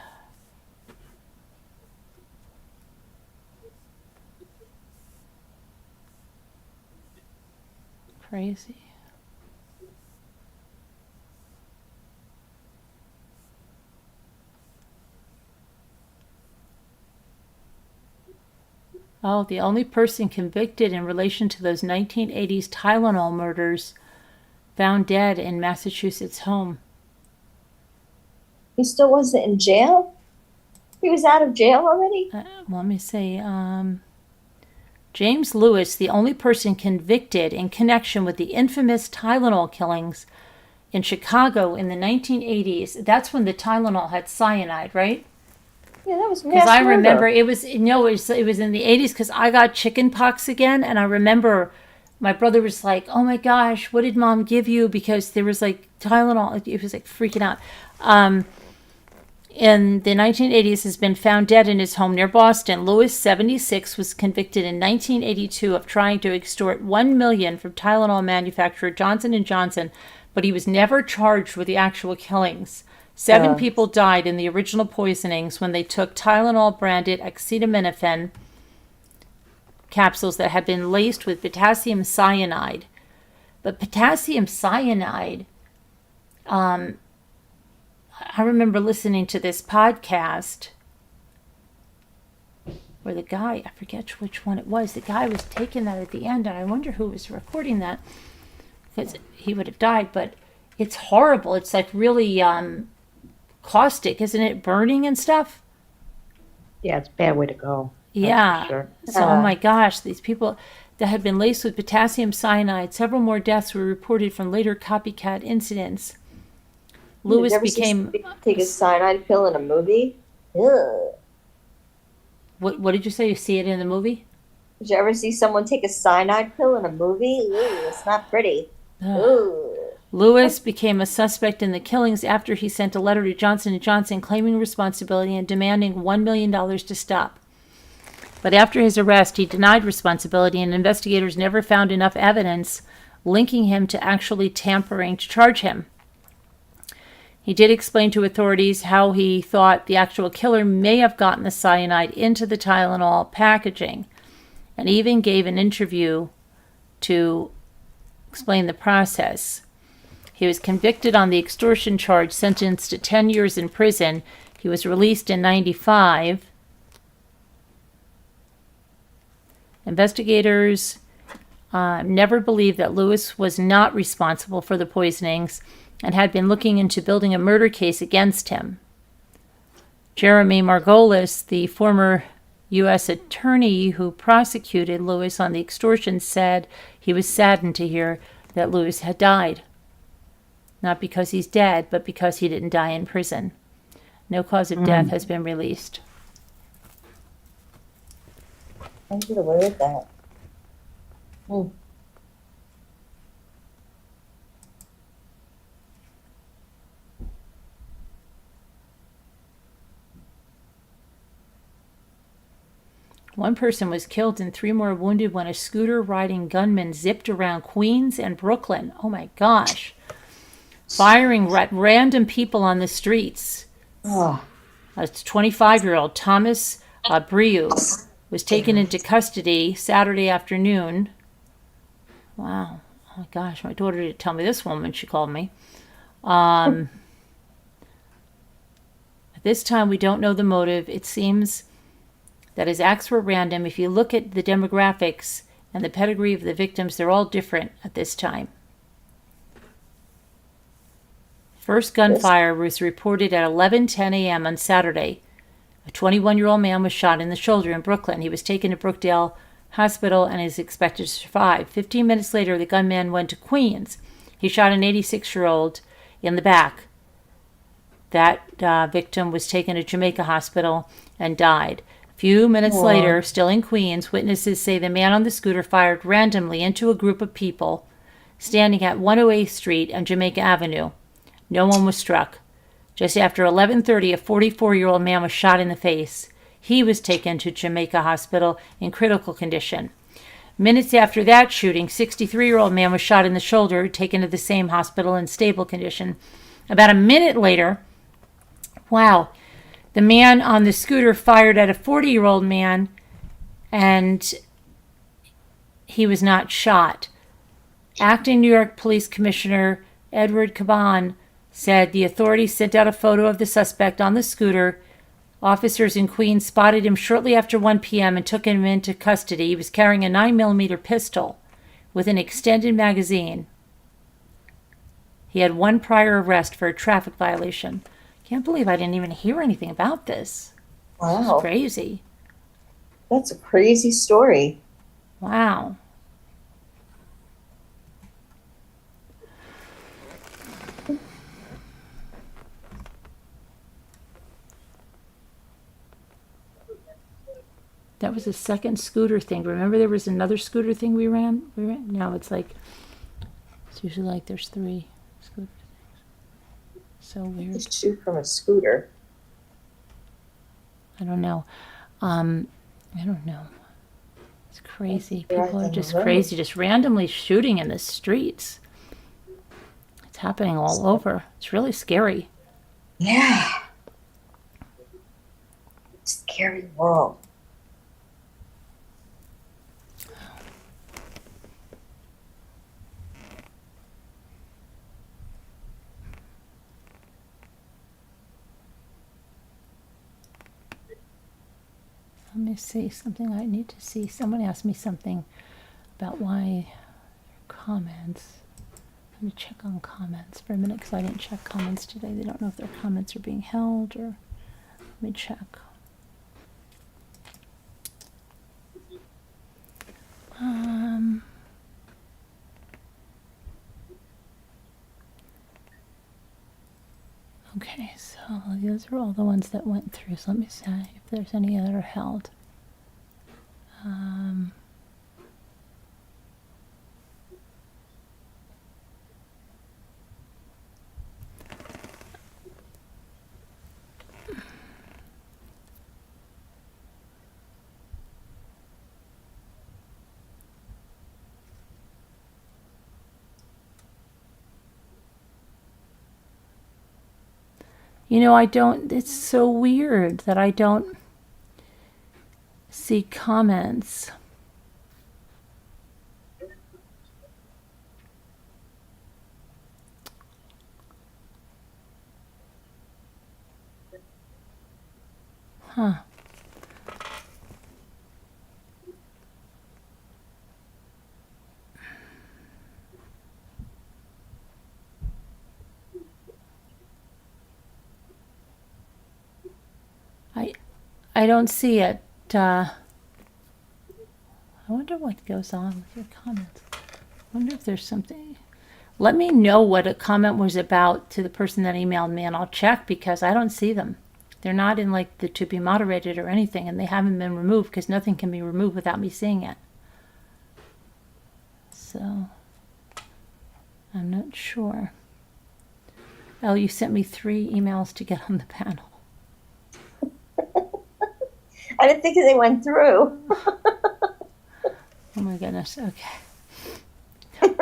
Crazy. Oh, the only person convicted in relation to those 1980s Tylenol murders found dead in Massachusetts home. He still wasn't in jail? He was out of jail already? Let me see. James Lewis, the only person convicted in connection with the infamous Tylenol killings in Chicago in the 1980s. That's when the Tylenol had cyanide, right? Yeah, that was mass Because I murder. remember it was in the 80s because I got chicken pox again, and I remember my brother was like, "Oh my gosh, what did mom give you?" Because there was like Tylenol. It was like freaking out. In the 1980s, has been found dead in his home near Boston. Lewis, 76, was convicted in 1982 of trying to extort $1 million from Tylenol manufacturer Johnson & Johnson, but he was never charged with the actual killings. 7 people died in the original poisonings when they took Tylenol-branded acetaminophen capsules that had been laced with potassium cyanide. But potassium cyanide, I remember listening to this podcast where the guy, I forget which one it was, the guy was taking that at the end, and I wonder who was recording that, because he would have died, but it's horrible. It's like really caustic, isn't it? Burning and stuff. Yeah, it's a bad way to go. That's Yeah. for sure. So, oh my gosh, these people that had been laced with potassium cyanide. Several more deaths were reported from later copycat incidents. Lewis became. Take a cyanide pill in a movie? Ugh. What did you say? You see it in the movie? Did you ever see someone take a cyanide pill in a movie? Ooh, it's not pretty. Ooh. Lewis became a suspect in the killings after he sent a letter to Johnson & Johnson claiming responsibility and demanding $1 million to stop. But after his arrest, he denied responsibility, and investigators never found enough evidence linking him to actually tampering to charge him. He did explain to authorities how he thought the actual killer may have gotten the cyanide into the Tylenol packaging, and even gave an interview to explain the process. He was convicted on the extortion charge, sentenced to 10 years in prison. He was released in 1995. Investigators never believed that Lewis was not responsible for the poisonings and had been looking into building a murder case against him. Jeremy Margolis, the former U.S. attorney who prosecuted Lewis on the extortion, said he was saddened to hear that Lewis had died. Not because he's dead, but because he didn't die in prison. No cause of death has been released. I get away with that. One person was killed and 3 more wounded when a scooter-riding gunman zipped around Queens and Brooklyn. Oh my gosh. Firing at random people on the streets. Oh. A 25-year-old Thomas Brieux was taken into custody Saturday afternoon. Wow. Oh my gosh, my daughter didn't tell me this one when she called me. At this time, we don't know the motive. It seems that his acts were random. If you look at the demographics and the pedigree of the victims, they're all different at this time. First gunfire was reported at 11:10 a.m. on Saturday. A 21-year-old man was shot in the shoulder in Brooklyn. He was taken to Brookdale hospital and is expected to survive. 15 minutes later, the gunman went to Queens. He shot an 86-year-old in the back. That victim was taken to Jamaica Hospital and died. A few minutes later, still in Queens, witnesses say the man on the scooter fired randomly into a group of people standing at 108th Street and Jamaica Avenue. No one was struck. Just after 11:30, a 44-year-old man was shot in the face. He was taken to Jamaica Hospital in critical condition. Minutes after that shooting, 63-year-old man was shot in the shoulder, taken to the same hospital in stable condition. About a minute later, the man on the scooter fired at a 40-year-old man, and he was not shot. Acting New York Police Commissioner Edward Caban said the authorities sent out a photo of the suspect on the scooter. Officers in Queens spotted him shortly after 1 p.m. and took him into custody. He was carrying a 9mm pistol with an extended magazine. He had one prior arrest for a traffic violation. Can't believe I didn't even hear anything about this. Wow. This is crazy. That's a crazy story. Wow. That was the second scooter thing. Remember there was another scooter thing we ran? Now it's usually like there's 3 scooter things. So weird. Just shoot from a scooter. I don't know. It's crazy. People are just crazy, just randomly shooting in the streets. It's happening all over. It's really scary. Yeah. Scary world. Let me see something I need to see. Someone asked me something about why comments. Let me check on comments for a minute because I didn't check comments today. They don't know if their comments are being held or. Let me check. Okay, so those are all the ones that went through. So let me see if there's any that are held. It's so weird that I don't see comments. Huh. I don't see it. I wonder what goes on with your comments. I wonder if there's something. Let me know what a comment was about to the person that emailed me, and I'll check because I don't see them. They're not in like the to be moderated or anything, and they haven't been removed because nothing can be removed without me seeing it. So I'm not sure. Oh, you sent me 3 emails to get on the panel. I didn't think they went through. Oh my goodness. Okay. Let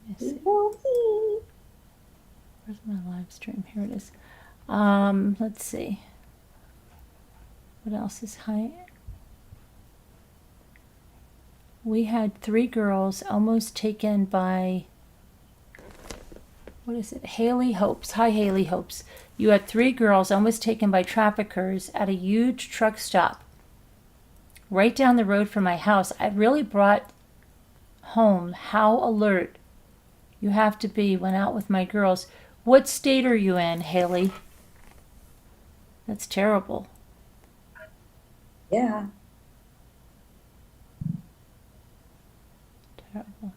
me see. Where's my live stream? Here it is. Let's see. What else is high? We had 3 girls almost taken by, what is it? Haley Hopes. Hi, Haley Hopes. You had 3 girls almost taken by traffickers at a huge truck stop right down the road from my house. I really brought home how alert You have to be. Went out with my girls. What state are you in, Haley? That's terrible. Yeah. Terrible.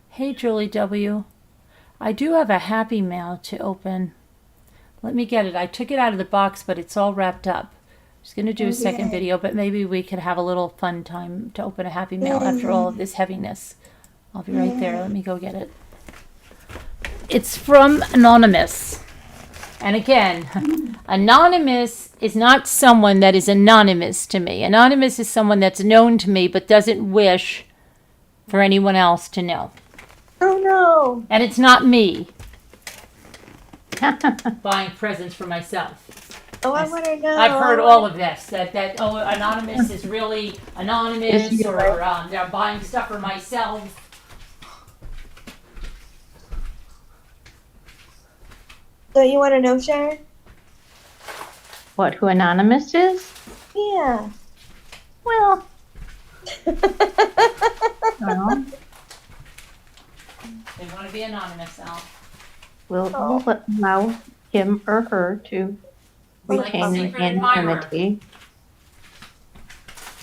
Hey, Julie W. I do have a happy mail to open. Let me get it. I took it out of the box, but it's all wrapped up. I was going to do a second video, but maybe we could have a little fun time to open a happy mail after all of this heaviness. I'll be right there. Let me go get it. It's from Anonymous. And again, Anonymous is not someone that is anonymous to me. Anonymous is someone that's known to me but doesn't wish for anyone else to know. Oh no. And it's not me buying presents for myself. Oh, I want to know. I've heard all of this, that Anonymous is really anonymous, or they're buying stuff for myself. Don't you want to know, Sharon? What, who Anonymous is? Yeah. Well, well, They want to be anonymous, Al. we'll allow him or her to Like retain a the secret admirer. anonymity.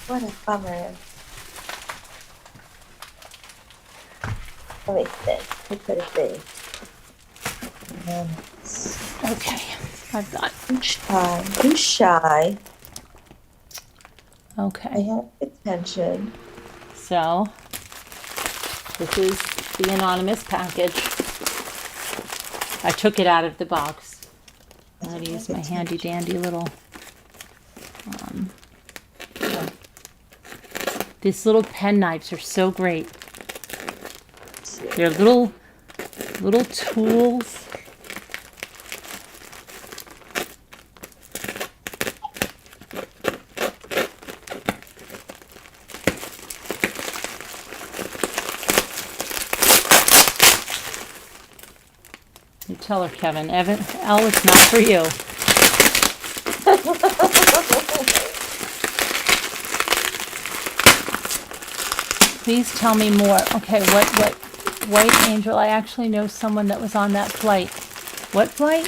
What a bummer. Let me think. What could it be? Okay, I've got. Too shy. I Okay, have attention. so this is the anonymous package. I took it out of the box. I'm going to use my handy dandy little. These little pen knives are so great. They're little tools. You tell her, Kevin. Al, it's not for you. Please tell me more. Okay, what White Angel? I actually know someone that was on that flight. What flight?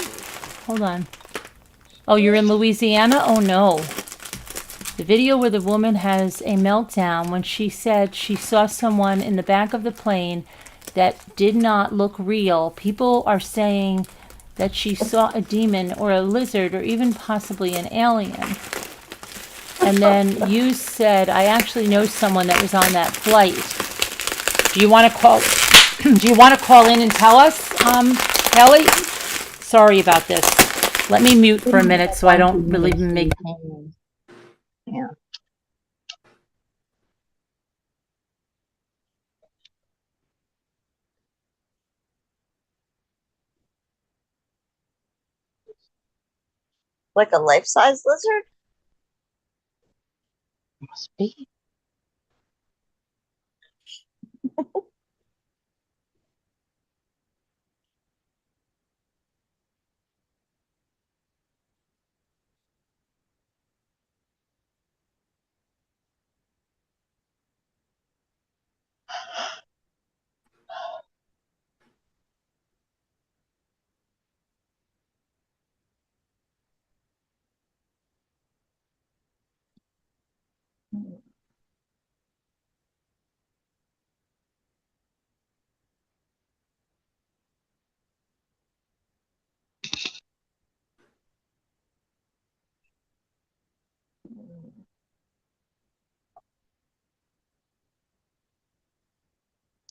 Hold on. Oh, you're in Louisiana? Oh no. The video where the woman has a meltdown when she said she saw someone in the back of the plane that did not look real. People are saying that she saw a demon or a lizard or even possibly an alien. And then you said, I actually know someone that was on that flight. Do you want to call? Do you want to call in and tell us, Kelly? Sorry about this. Let me mute for a minute so I don't really make. Yeah. Like a life-size lizard? Must be.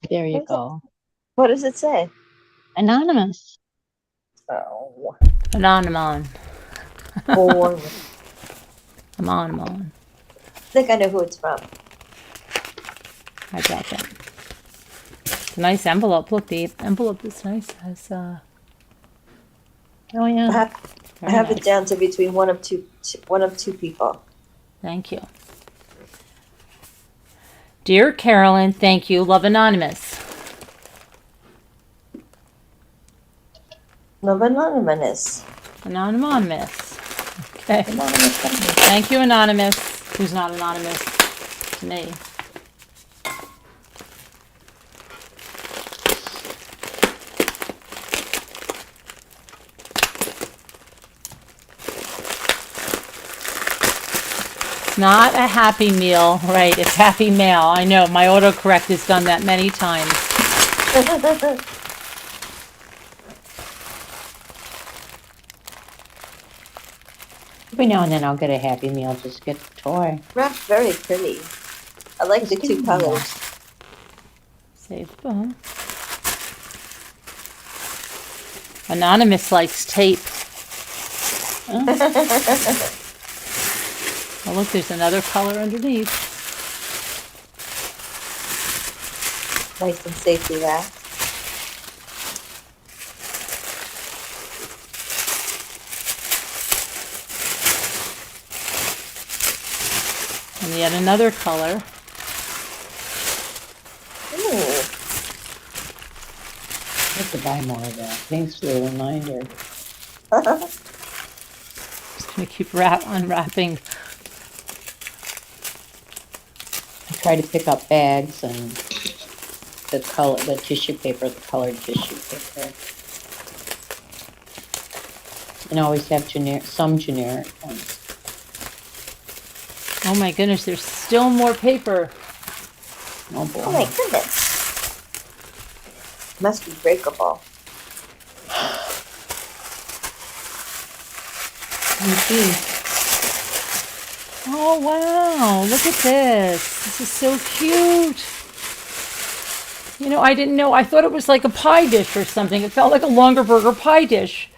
There you go. What does it say? Anonymous. Oh. Anonymon. Boring. Anonymon. I think I know who it's from. I got that. It's a nice envelope. Look, the envelope is nice. It has, Oh I yeah. have nice. it down to between one of two people. Thank you. Dear Carolyn, thank you. Love, Anonymous. Love Anonymous. Anonymous. Okay. Anonymous. Thank you, Anonymous. Who's not anonymous to me. not a Happy Meal, right? It's Happy Mail. I know, my autocorrect has done that many times. Every now and then I'll get a Happy Meal, just get the toy. Wrapped very pretty. I like the two colors. Save. Anonymous likes tape. Oh, look, there's another color underneath. Nice and safely wrapped. And yet another color. Ooh. I have to buy more of that. Thanks for the reminder. Just gonna keep unwrapping. I try to pick up bags and the tissue paper, the colored tissue paper. And always have some generic ones. Oh my goodness, there's still more paper. Oh boy. Oh my goodness. Must be breakable. Oh wow, look at this. This is so cute. You know, I didn't know. I thought it was like a pie dish or something. It felt like a longer burger pie dish.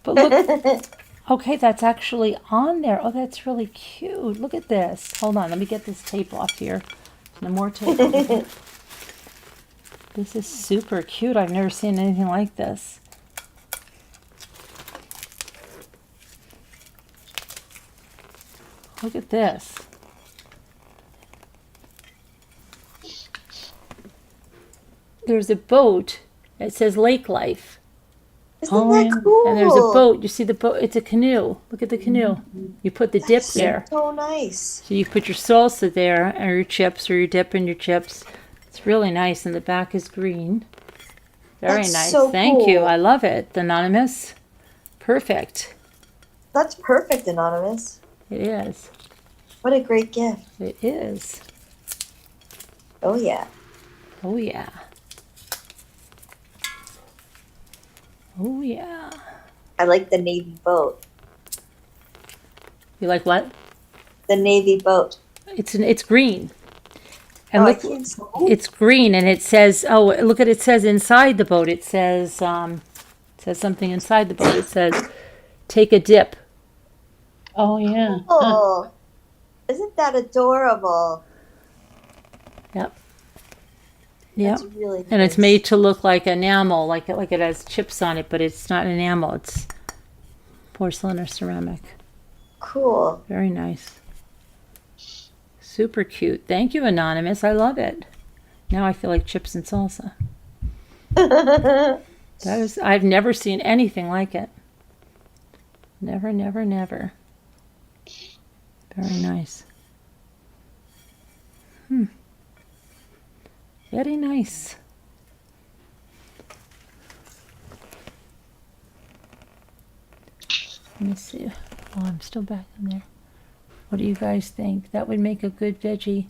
But look, okay, that's actually on there. Oh, that's really cute. Look at this. Hold on, let me get this tape off here. No more tape. This is super cute. I've never seen anything like this. Look at this. There's a boat. It says Lake Life. Isn't that cool? And there's a boat. You see the boat? It's a canoe. Look at the canoe. You put the dip there. So nice. So you put your salsa there, or your chips, or your dip and your chips. It's really nice, and the back is green. Very That's nice. so Thank you. cool. I love it. Anonymous. Perfect. That's perfect, Anonymous. It is. What a great gift. It is. Oh, yeah. Oh, yeah. Oh, yeah. I like the navy boat. You like what? The navy boat. It's green. And Oh, I look, can't see. it's green, and it says, oh, look at it says inside the boat. It says something inside the boat. It says, take a dip. Oh yeah. Oh, isn't that adorable? Yep. Yep. That's really nice. And it's made to look like enamel, like it has chips on it, but it's not enamel. It's porcelain or ceramic. Cool. Very nice. Super cute. Thank you, Anonymous. I love it. Now I feel like chips and salsa. I've never seen anything like it. Never, never, never. Very nice. Very nice. Let me see. Oh, I'm still back in there. What do you guys think? That would make a good veggie.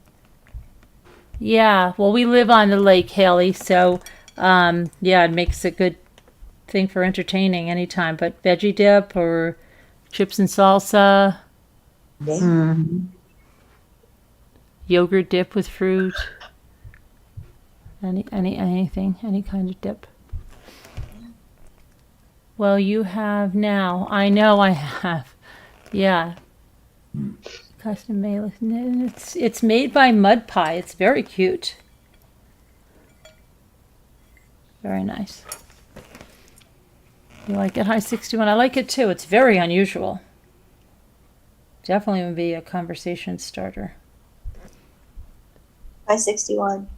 Yeah, well, we live on the lake, Haley, so yeah, it makes a good thing for entertaining anytime. But veggie dip or chips and salsa, yogurt dip with fruit, anything, any kind of dip. Well, you have now. I know I have. Yeah. Custom made. It's made by Mud Pie. It's very cute. Very nice. You like it, High 61? I like it too. It's very unusual. Definitely would be a conversation starter. By 61.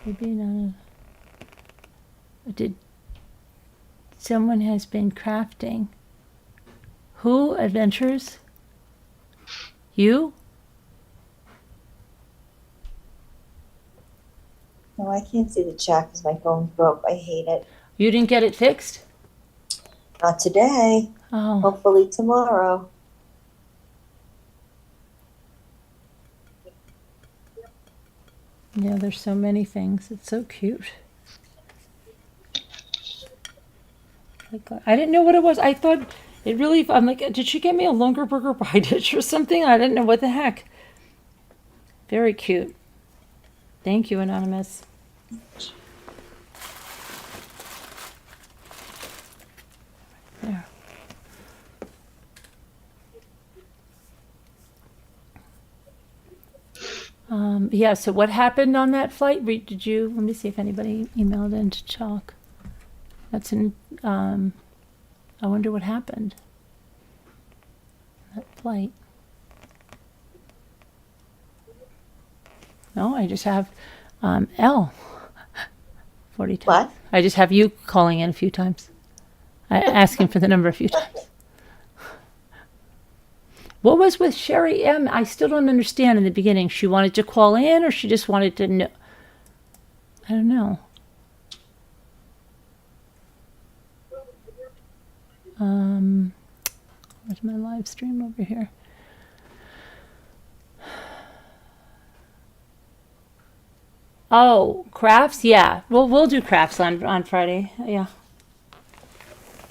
Maybe not. Did someone has been crafting? Who? Adventures? You? No, I can't see the chat because my phone broke. I hate it. You didn't get it fixed? Not today. Oh. Hopefully tomorrow. Yeah, there's so many things. It's so cute. Like, I didn't know what it was. I thought it really. I'm like, did she get me a longer burger pie dish or something? I didn't know what the heck. Very cute. Thank you, Anonymous. There. Yeah, so what happened on that flight? Did you, let me see if anybody emailed in to talk. That's in, I wonder what happened. That flight. No, I just have L 40 times. What? I just have you calling in a few times. Asking for the number a few times. What was with Sherry M? I still don't understand in the beginning. She wanted to call in or she just wanted to know? I don't know. Where's my live stream over here? Oh, crafts? Yeah. We'll do crafts on Friday. Yeah.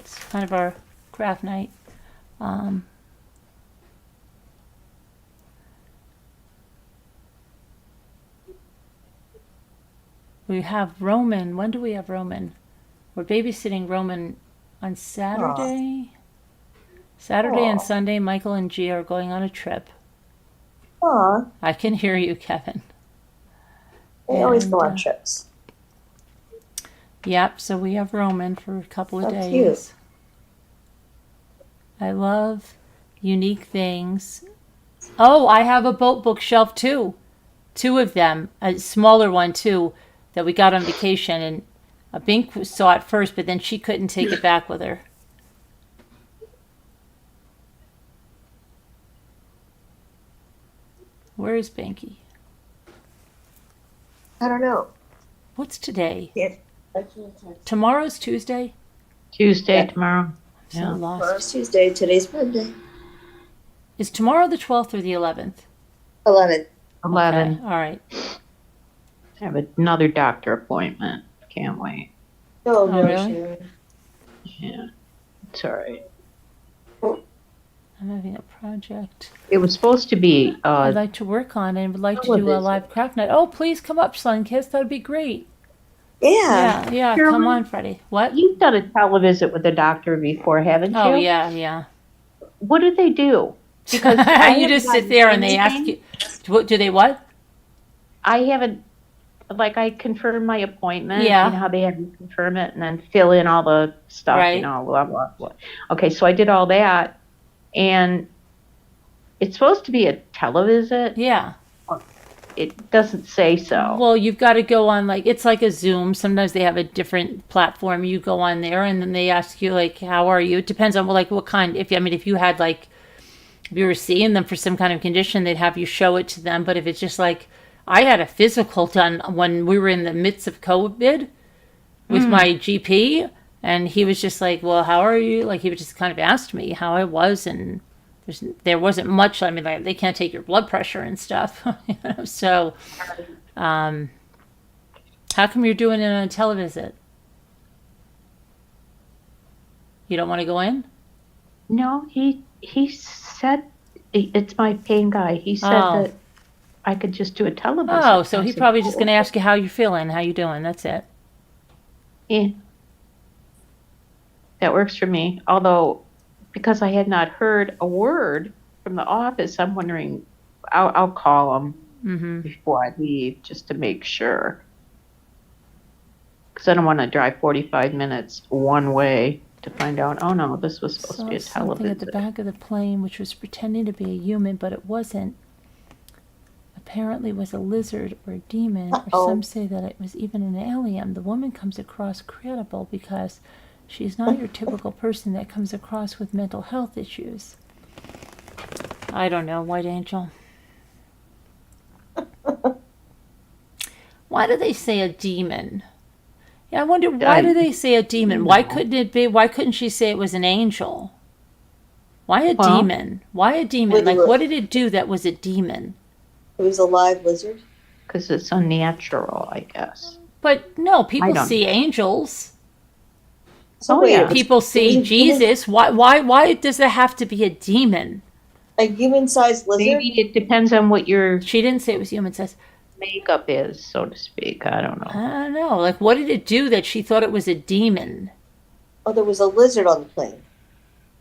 It's kind of our craft night. We have Roman. When do we have Roman? We're babysitting Roman on Saturday. Saturday and Sunday, Michael and Gia are going on a trip. Aw, I can hear you, Kevin. they always go on And, trips. Yep, so we have Roman for a couple of So days. cute. I love unique things. Oh, I have a boat bookshelf too. Two of them. A smaller one too that we got on vacation. And Bink saw it first, but then she couldn't take it back with her. Where is Binky? I don't know. What's today? Yeah. Tomorrow's Tuesday? Tuesday, Yeah. tomorrow. I'm so Yeah. lost. Tomorrow's Tuesday. Today's Monday. Is tomorrow the 12th or the 11th? 11. 11. Okay, all right. I have another doctor appointment. Can't wait. Oh, no, really? Sharon. Yeah. It's all right. I'm having a project It was supposed to be, I'd like to work on and would like to do a television. live craft night. Oh, please come up, Sunkiss. That would be great. Yeah. Yeah, Carolyn? come on Friday. What? you've done a televisit with a doctor before, haven't you? Oh, yeah. What do they do? Because I You haven't just sit gotten there and they ask anything. you, what, do they what? I haven't, like, I confirmed my appointment. Yeah. You know how they have you confirm it and then fill in all the stuff, Right. you know, blah, blah, blah. Okay, so I did all that. And it's supposed to be a televisit. Yeah. It doesn't say so. Well, you've got to go on, like, it's like a Zoom. Sometimes they have a different platform. You go on there and then they ask you, like, how are you? It depends on, like, what kind. If you had, like, if you were seeing them for some kind of condition, they'd have you show it to them. But if it's just like, I had a physical done when we were in the midst of COVID with my GP, and he was just like, well, how are you? Like, he would just kind of asked me how I was, and there wasn't much. I mean, like, they can't take your blood pressure and stuff. You know? So, how come you're doing it on a televisit? You don't want to go in? No, he said, it's my pain guy. He said Oh. that I could just do a televisit. Oh, so I he's said, probably just going to ask you how you're feeling, how you doing. That's it. Yeah. That works for me. Although, because I had not heard a word from the office, I'm wondering, I'll call them before I leave just to make sure. Because I don't want to drive 45 minutes one way to find out, oh no, this was supposed to be a Saw something at the televisit. back of the plane which was pretending to be a human, but it wasn't. Apparently was a lizard or a demon, or Uh-oh. some say that it was even an alien. The woman comes across credible because she's not your typical person that comes across with mental health issues. I don't know, White Angel. Why do they say a demon? Yeah, I wonder, why do they say a demon? Why couldn't it be? Why couldn't she say it was an angel? Why a Well- demon? Why a demon? Wait, Like, look. what did it do that was a demon? It was a live lizard. because it's unnatural, I guess. But no, people don't see angels. So Oh, wait, yeah. it was- People it was see a Jesus. Why does it have to be a demon? A human-sized lizard? Maybe it depends on what your She didn't say it was human size. makeup is, so to speak. I don't know. I don't know. Like, what did it do that she thought it was a demon? Oh, there was a lizard on the plane.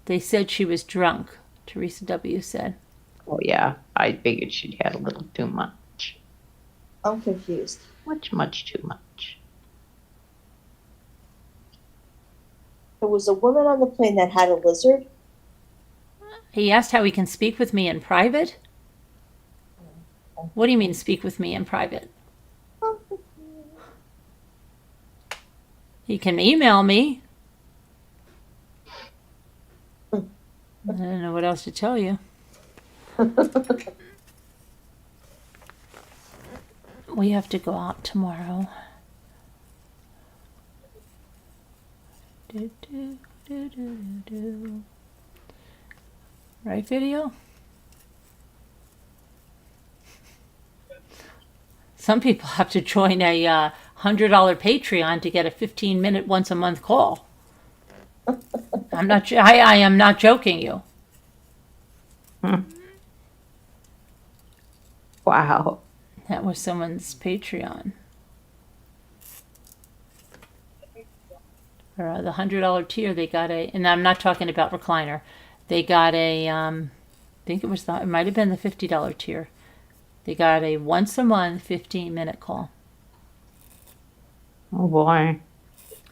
They said she was drunk, Teresa W. said. Oh, yeah. I figured she'd had a little too much. I'm confused. Much too much. There was a woman on the plane that had a lizard. He asked how he can speak with me in private. What do you mean, speak with me in private? I'm He can email me. I don't know what else to tell you. confused. We have to go out tomorrow. Do, do, do, do, do. Right, video? Some people have to join a $100 Patreon to get a 15-minute once-a-month call. I am not joking you. Wow. That was someone's Patreon. For the $100 tier, they got a, and I'm not talking about recliner. They got a, I think it might have been the $50 tier. They got a once-a-month 15-minute call. Oh, boy.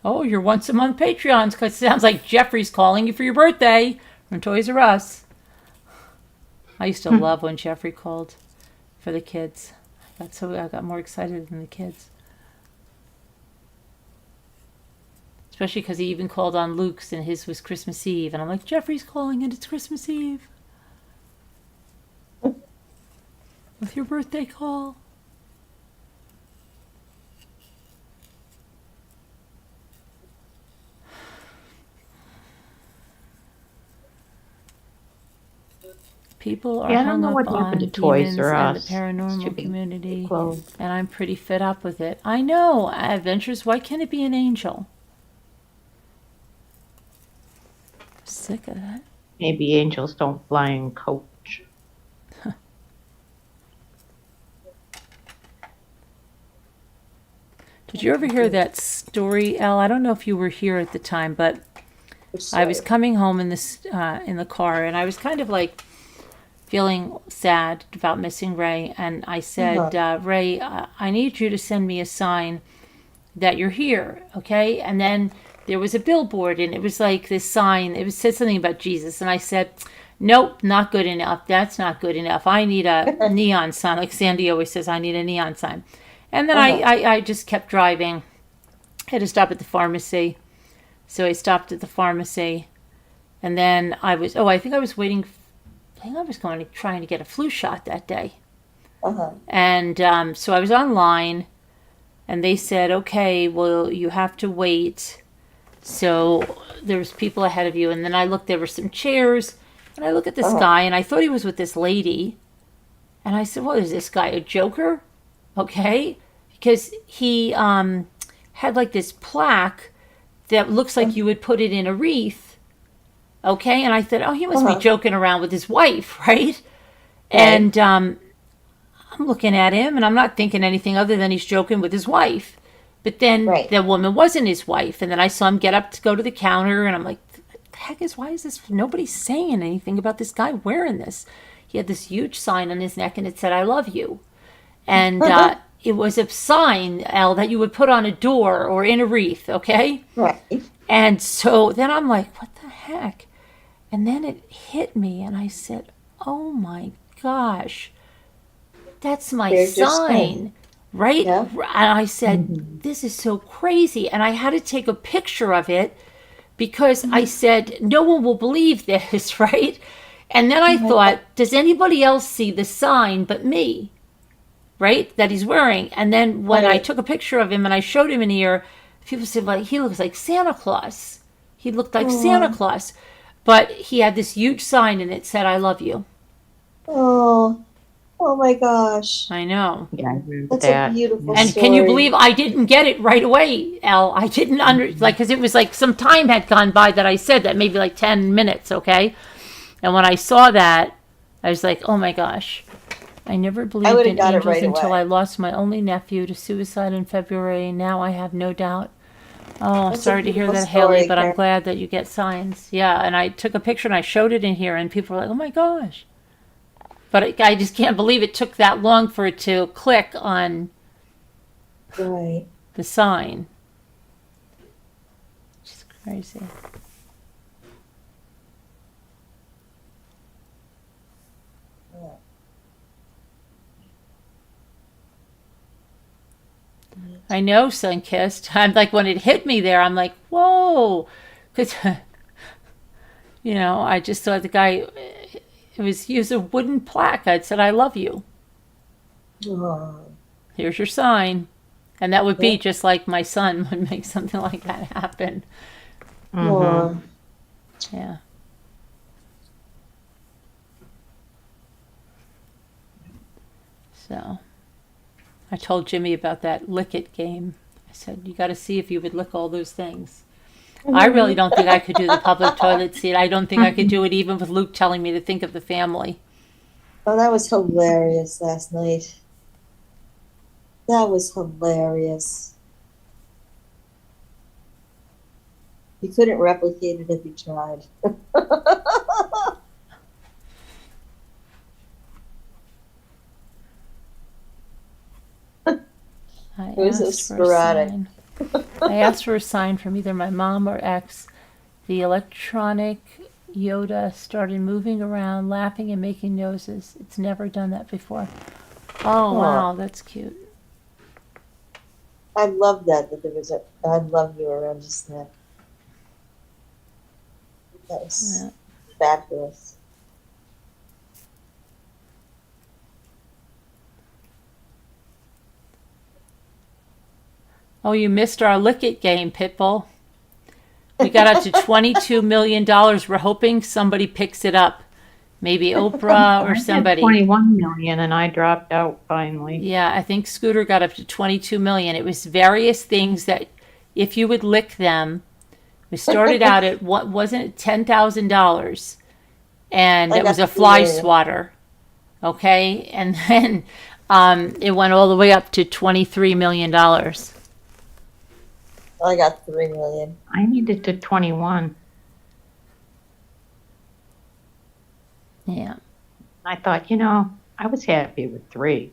Oh, your once-a-month Patreons, because it sounds like Jeffrey's calling you for your birthday from Toys R Us. I used to love when Jeffrey called for the kids. I got more excited than the kids. Especially because he even called on Luke's and his was Christmas Eve. And I'm like, Jeffrey's calling and it's Christmas Eve. With your birthday call. People are Yeah, I don't hung know up what on happened to Toys demons R and the Us. paranormal Stupid community. clothes. And I'm pretty fed up with it. I know. Adventures, why can't it be an angel? Sick of that. Maybe angels don't fly in coach. Did you ever hear that story, Elle? I don't know if you were here at the time, but Which I was story? coming home in the car, and I was kind of like feeling sad about missing Ray. And I said, Ray, I need you to send me a sign that you're here, okay? And then there was a billboard, and it was like this sign. It said something about Jesus, and I said, nope, not good enough. That's not good enough. I need a neon sign. Like Sandy always says, I need a neon sign. And then I just kept driving. I had to stop at the pharmacy. So I stopped at the pharmacy. And then I think I was going to trying to get a flu shot that day. And so I was online, and they said, okay, well, you have to wait. So there was people ahead of you. And then I looked, there were some chairs. And I look at this guy, and I thought he was with this lady. And I said, what is this guy, a joker? Okay. Because he had like this plaque that looks like you would put it in a wreath. Okay. And I thought, oh, he must be joking around with his wife, right? And I'm looking at him, and I'm not thinking anything other than he's joking with his wife. But then the woman wasn't his wife. And then I saw him get up to go to the counter, and I'm like, why is this? Nobody's saying anything about this guy wearing this. He had this huge sign on his neck, and it said, I love you. And it was a sign, Elle, that you would put on a door or in a wreath, okay? Right. And so then I'm like, what the heck? And then it hit me, and I said, oh my gosh, that's my There's your sign, sign. right? Yeah. And I said, this is so crazy. And I had to take a picture of it because I said, no one will believe this, right? And then I thought, does anybody else see the sign but me, right, that he's wearing? And then when I took a picture of him and I showed him in here, people said, like, he looks like Santa Claus. He looked like Santa Claus. But he had this huge sign, and it said, I love you. Oh, Oh my gosh. I know. Yeah, I agree with That's that. a beautiful And story. can you believe I didn't get it right away, Elle? I didn't because it was like some time had gone by that I said that, maybe like 10 minutes, okay? And when I saw that, I was like, oh my gosh. I never believed would've in got it angels right until away. I lost my only nephew to suicide in February. Now I have no doubt. Oh, That's a sorry to hear beautiful that, Haley, story, but I'm Karen. glad that you get signs. Yeah, and I took a picture and I showed it in here, and people were like, oh my gosh. But I just can't believe it took that long for it to click on Right. the sign. It's crazy. Yeah. I know, Sunkissed. I'm like, when it hit me there, I'm like, whoa. Because, I just saw the guy, he was a wooden plaque. It said, I love you. Oh. Here's your sign. And that would be Yeah. just like my son would make something like that happen. Oh. Yeah. So I told Jimmy about that lick it game. I said, you got to see if you would lick all those things. I really don't think I could do the public toilet seat. I don't think I could do it even with Luke telling me to think of the family. Oh, that was hilarious last night. That was hilarious. You couldn't replicate it if you tried. I was so asked for a sporadic. sign. I asked for a sign from either my mom or ex. The electronic Yoda started moving around, laughing and making noises. It's never done that before. Oh, wow, that's cute. I love that there was a I love you around just now. That was Yeah. fabulous. Oh, you missed our lick it game, Pitbull. We got up to $22 million. We're hoping somebody picks it up. Maybe Oprah or I had somebody. 21 million and I dropped out finally. Yeah, I think Scooter got up to 22 million. It was various things that if you would lick them, we started out at what wasn't it $10,000, and I it was got a fly 3 million. swatter. Okay, and then it went all the way up to $23 million. I got 3 million. I needed to 21. Yeah. I thought, I was happy with 3.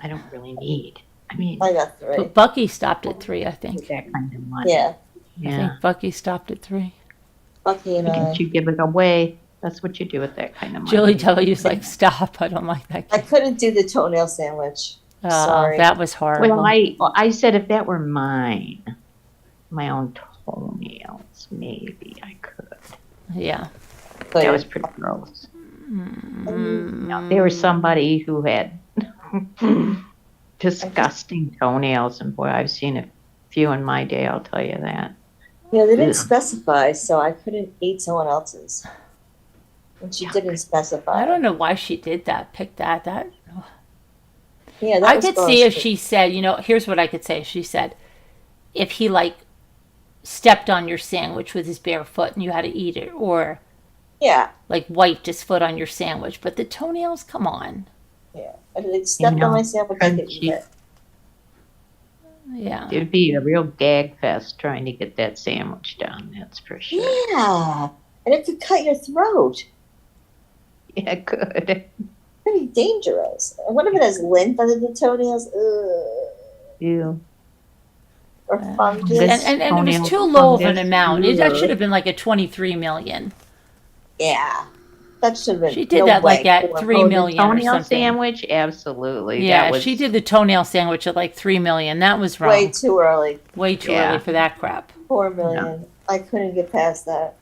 I don't really need. I mean, I got 3. But Bucky stopped at 3, I think. with that kind of money. Yeah, I think Bucky stopped at 3. Bucky and I I. guess you give it away. That's what you do with that kind of money. Julie W's like, stop, I don't like that I game. couldn't do the toenail sandwich. Sorry. That was horrible. Well, I said if that were mine, my own toenails, maybe I could. Yeah. But That was pretty gross. Mm. There was somebody who had disgusting toenails, and boy, I've seen a few in my day, I'll tell you that. they didn't Ugh. specify, so I couldn't eat someone else's. And she didn't specify. I don't know why she did that, pick that. Yeah, that I was could gross, see if but- she said, here's what I could say. She said, if he stepped on your sandwich with his bare foot and you had to eat it, or Yeah, wiped his foot on your sandwich. But the toenails, come on. yeah. If they stepped on my sandwich, I could eat it. Yeah. It'd be a real gag fest trying to get that sandwich down, that's for sure. Yeah, and it could cut your throat. Yeah, good. Pretty dangerous. And what if it has lint under the toenails? Ugh. Ew. Or fungus. And it was Toenails, too low of an fungus. amount. That should have been like a 23 million. Yeah, that should have been. She did no that way. at 3 million or Toenail something. sandwich? Absolutely. Yeah, That was, she did the toenail sandwich at 3 million. That was wrong. Way too early. Way too Yeah. early for that crap. 4 million. I couldn't get past that.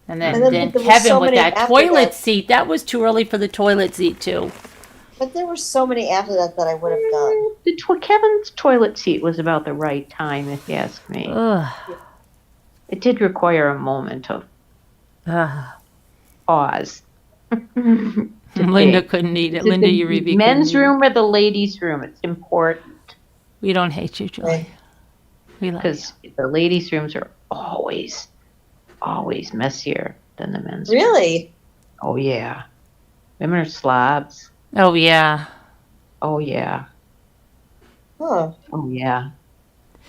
And then, And then then there was Kevin so with many that after toilet that. seat. That was too early for the toilet seat too. But there were so many after that I would have done. Kevin's toilet seat was about the right time, if you ask me. Ugh. It did require a moment of Ugh. pause. Linda thing. couldn't eat it. Is it Linda the Uribe couldn't men's eat it. room or the ladies' room? It's important We don't hate you, Julie. Right. We love you. because the ladies' rooms are always messier than the men's room. Really? Oh, yeah. Women are slobs. Oh, yeah. Oh, yeah. Huh. Oh, yeah.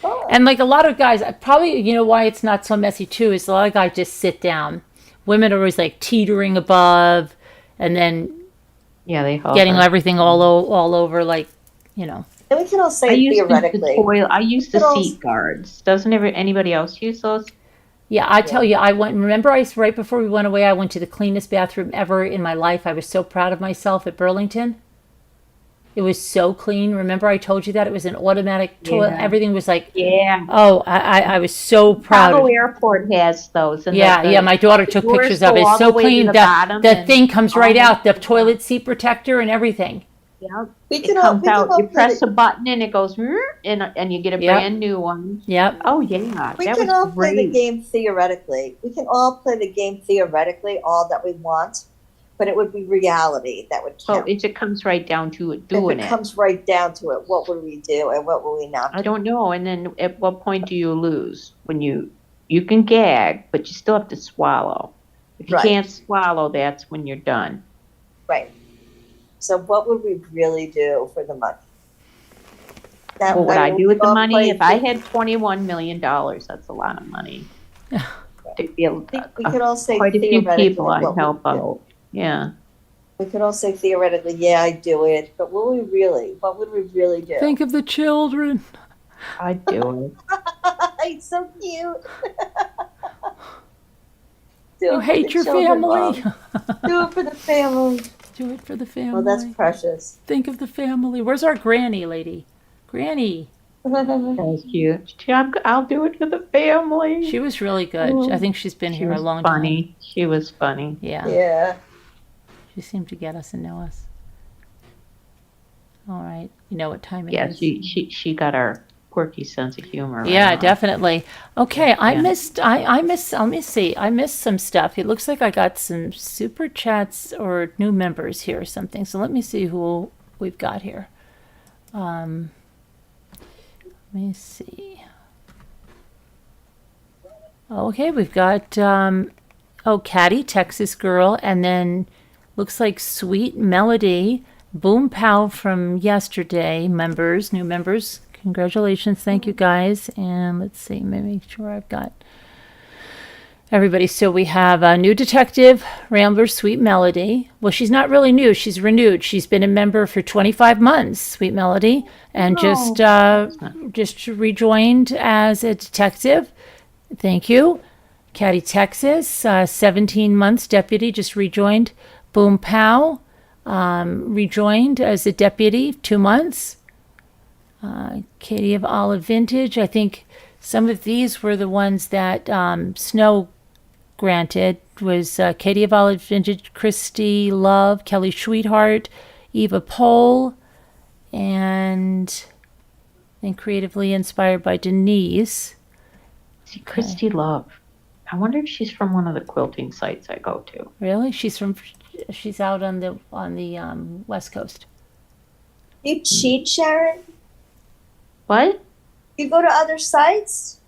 Oh. And like a lot of guys, probably, you know, why it's not so messy too is a lot of guys just sit down. Women are always like teetering above and then Yeah, they hover. getting everything all over, like, you know. And we can all I say use theoretically. I use the But also- seat guards. Doesn't anybody else use those? Yeah, I tell you, remember right before we went away, I went to the cleanest bathroom ever in my life. I was so proud of myself at Burlington. It was so clean. Remember I told you that? It was an automatic toilet. Yeah. Everything was like, Yeah. oh, I was so proud. Chicago Airport has those. And Yeah, my daughter took doors pictures of it. go all It's so the way to clean. the The bottom and thing comes right almost out. The to the toilet seat protector and everything. Yeah. We It can all, comes we can out. all You play press the, a button and it goes, and you get a Yep. brand new one. Yep. Oh yeah, we that can was all play the great. game theoretically. We can all play the game theoretically, all that we want, but it would be reality that would So count. if it comes right down to it, If doing it it. comes right down to it, what would we do and what would we not I do? don't know. And then at what point do you lose? When you can gag, but you still have to swallow. If you Right. can't swallow, that's when you're done. Right. So what would we really do for the money? That What would I mean, do with we the all money? play If I the- had $21 million, that's a lot of money. To be able, I think we could all say quite a few theoretically people what I'd we help would do. out. Yeah. We could all say theoretically, yeah, I do it, but will we really? What would we really do? Think of the children. I'd do it. It's so cute. Do You it for hate the your children, family. Mom. Do it for the family. Do it for the family. Well, that's precious. Think of the family. Where's our granny lady? Granny. That was cute. I'll do it for the family. She was really good. I think she's been She here a was long funny. She was funny. time. Yeah. Yeah. She seemed to get us and know us. All right. You know what time it Yeah, is. she got our quirky sense of humor. right Yeah, on. definitely. Okay, I Yeah. missed let me see. I missed some stuff. It looks like I got some super chats or new members here or something. So let me see who we've got here. Let me see. Okay, we've got Caddy, Texas girl, and then looks like Sweet Melody, Boom Pow from yesterday, members, new members. Congratulations, thank you guys. And let's see, make sure I've got everybody. So we have a new detective, Rambler, Sweet Melody. Well, she's not really new, she's renewed. She's been a member for 25 months, Sweet Melody, and just rejoined as a detective. Thank you. Caddy, Texas, 17 months deputy, just rejoined. Boom Pow, rejoined as a deputy, 2 months. Katie of Olive Vintage, I think some of these were the ones that Snow granted, was Katie of Olive Vintage, Christy Love, Kelly Sweetheart, Eva Pole, and then creatively inspired by Denise. See, Christy Love. I wonder if she's from one of the quilting sites I go to. Really? She's out on the West Coast. You cheat, Sharon? What? You go to other sites?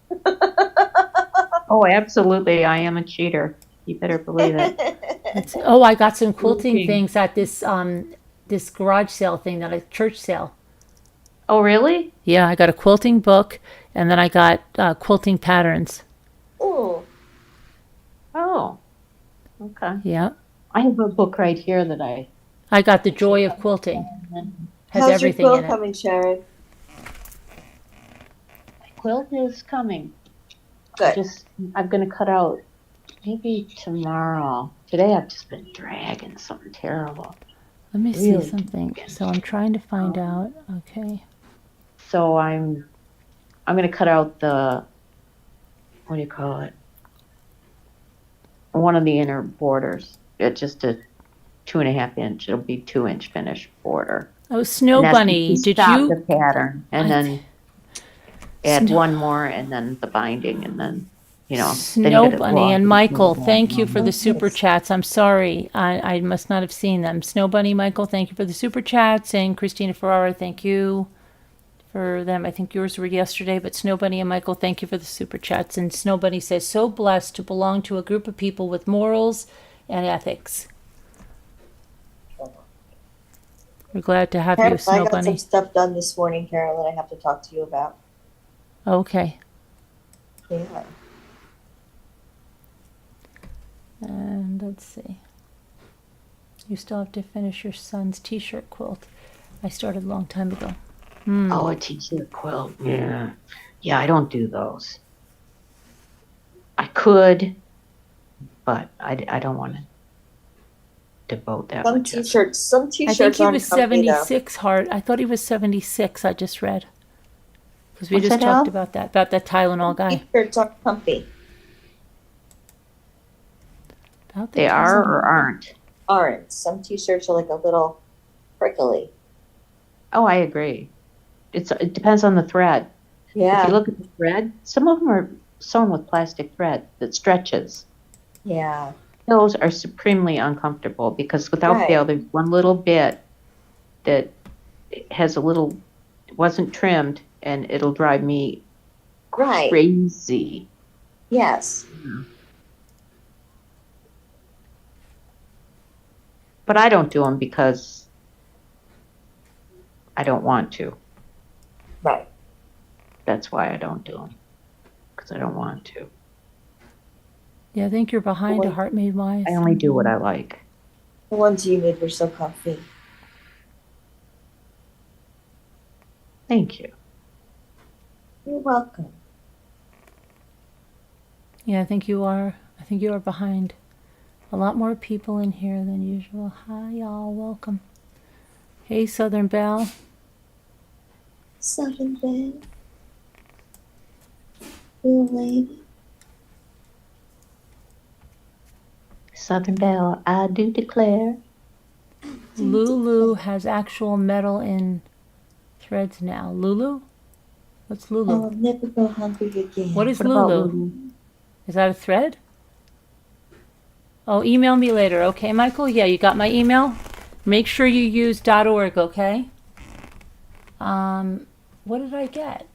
Oh, absolutely. I am a cheater. You better believe it. Oh, I got some quilting Quilting. things at this garage sale thing, that a church sale. Oh, really? Yeah, I got a quilting book, and then I got quilting patterns. Ooh. Oh. Okay. Yeah. I have a book right here that I got The Joy of Quilting. Has How's everything your in quilt it. coming, Sharon? quilt is coming. Good. I'm going to cut out maybe tomorrow. Today I've just been dragging something terrible. Let me see Really? something. So I'm trying to find out. Okay. So I'm going to cut out the, what do you call it? One of the inner borders. It's just a 2.5 inch. It'll be 2-inch finished border. Oh, Snow And that's Bunny. to Did stop you? the pattern, and I then add Snow- one more, and then the binding, and then Snow then Bunny and Michael, thank you for the Oh, super nice. chats. I'm sorry, I must not have seen them. Snow Bunny, Michael, thank you for the super chats, and Christina Ferrara, thank you for them. I think yours were yesterday, but Snow Bunny and Michael, thank you for the super chats. And Snow Bunny says, so blessed to belong to a group of people with morals and ethics. We're glad to have you, I Snow got some Bunny. stuff done this morning, Carol, that I have to talk to you about. Okay. Yeah. And let's see. You still have to finish your son's t-shirt quilt. I started a long time ago. Oh, a t-shirt quilt. Yeah. Yeah, I don't do those. I could, but I don't want to devote that Some much effort. t-shirts, some I think t-shirts he aren't was comfy though. 76, Hart. I thought he was 76, I just read. Because we What's just that, talked Al? about that Tylenol guy. T-shirts aren't comfy. About the They are or Tylenol guy. aren't? Aren't. Some t-shirts are like a little prickly. Oh, I agree. It depends on the thread. If Yeah. you look at the thread, some of them are sewn with plastic thread that stretches. Yeah. Those are supremely uncomfortable because without Right. fail, there's one little bit that has wasn't trimmed, and it'll drive me Right. crazy. Yes. But I don't do them because I don't want to. Right. That's why I don't do them, because I don't want to. Yeah, I think you're behind a Well, Heart Made Wise. I only do what I like. The ones you made were so comfy. Thank you. You're welcome. Yeah, I think you are behind a lot more people in here than usual. Hi, y'all. Welcome. Hey, Southern Belle. Southern Belle. Little lady. Southern Belle, I do declare. Lulu has actual metal in threads now. Lulu? What's Lulu? I'll never go hungry again. What is What about Lulu? Lulu? Is that a thread? Oh, email me later. Okay, Michael? Yeah, you got my email? Make sure you use .org, okay? What did I get?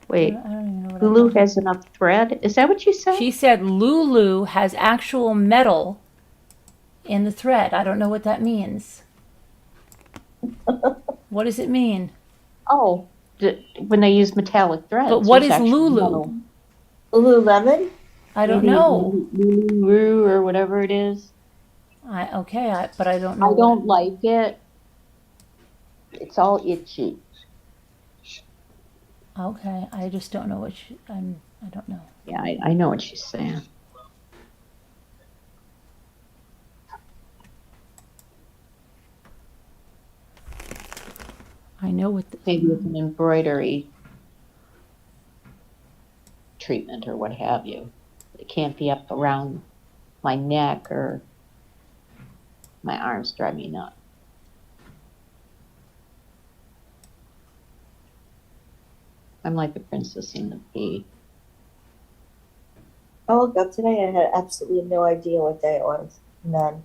Wait, I don't even know what I Lulu got. has enough thread? Is that what you said? She said Lulu has actual metal in the thread. I don't know what that means. What does it mean? Oh, when they use metallic threads. But what there's is actual Lulu? metal. Lululemon? I don't Maybe know. Lulu or whatever it is. But I don't know. I don't like it. It's all itchy. Okay, I just don't know what I don't know. Yeah, I know what she's saying. I know what Maybe it's an embroidery treatment or what have you. It can't be up around my neck or my arms drive me nuts. I'm like the princess and the pea. I woke up today and I had absolutely no idea what day it was. None.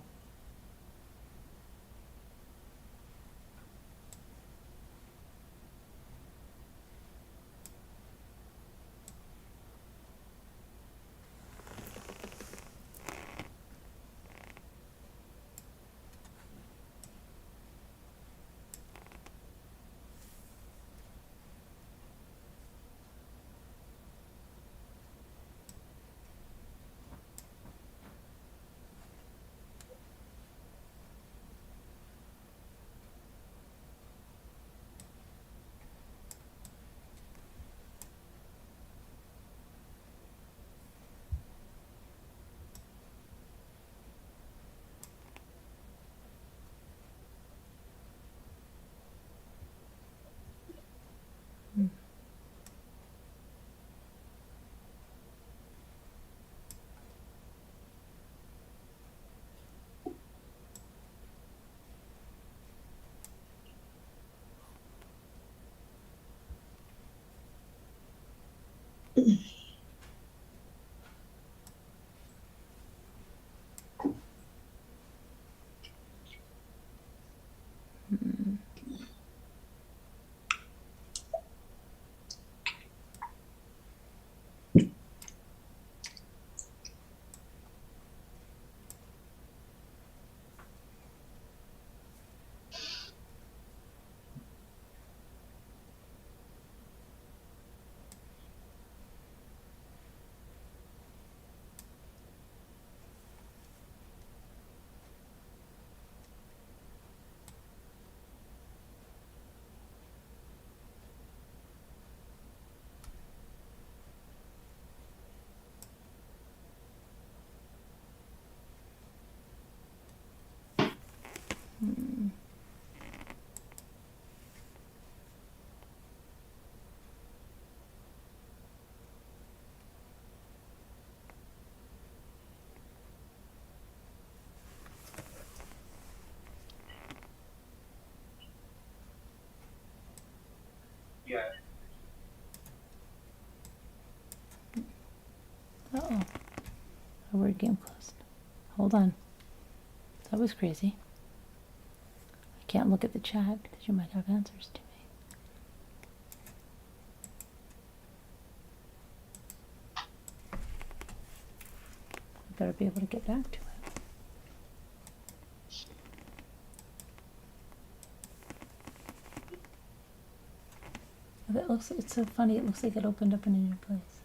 A word game closed. Hold on. That was crazy. I can't look at the chat because you might have answers to me. I better be able to get back to it. That looks, it's so funny, it looks like it opened up in a new place.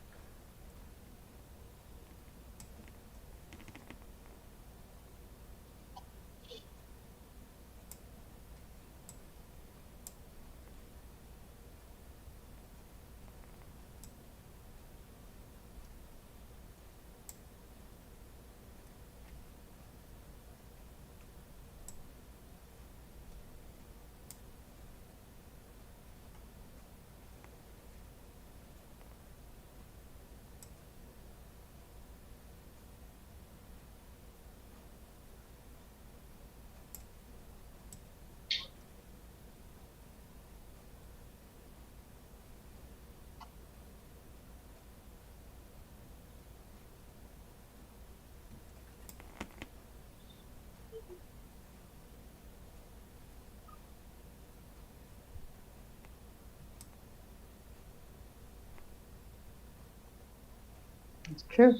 It's true.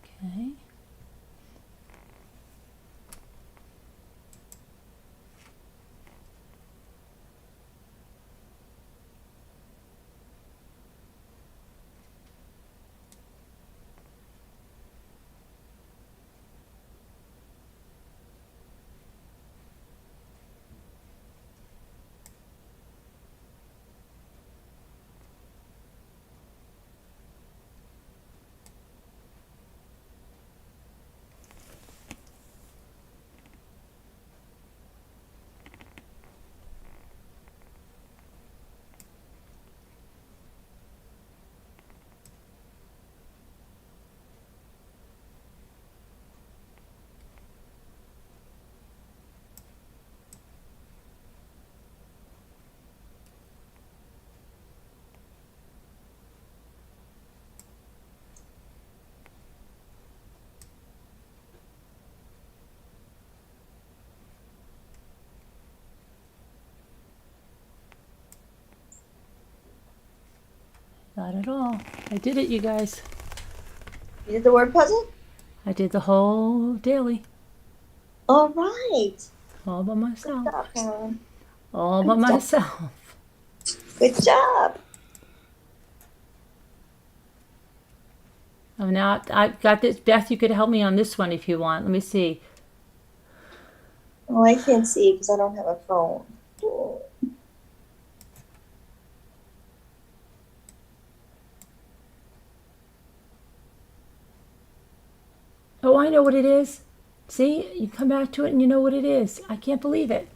Okay. Got it all. I did it, you guys. You did the word puzzle? I did the whole daily. All right. All by Good myself. job, Helen. All by Good job. myself. Good job. I'm not, I got this. Beth, you could help me on this one if you want. Let me see. Oh, I can't see because I don't have a phone. Oh, I know what it is. See, you come back to it and you know what it is. I can't believe it.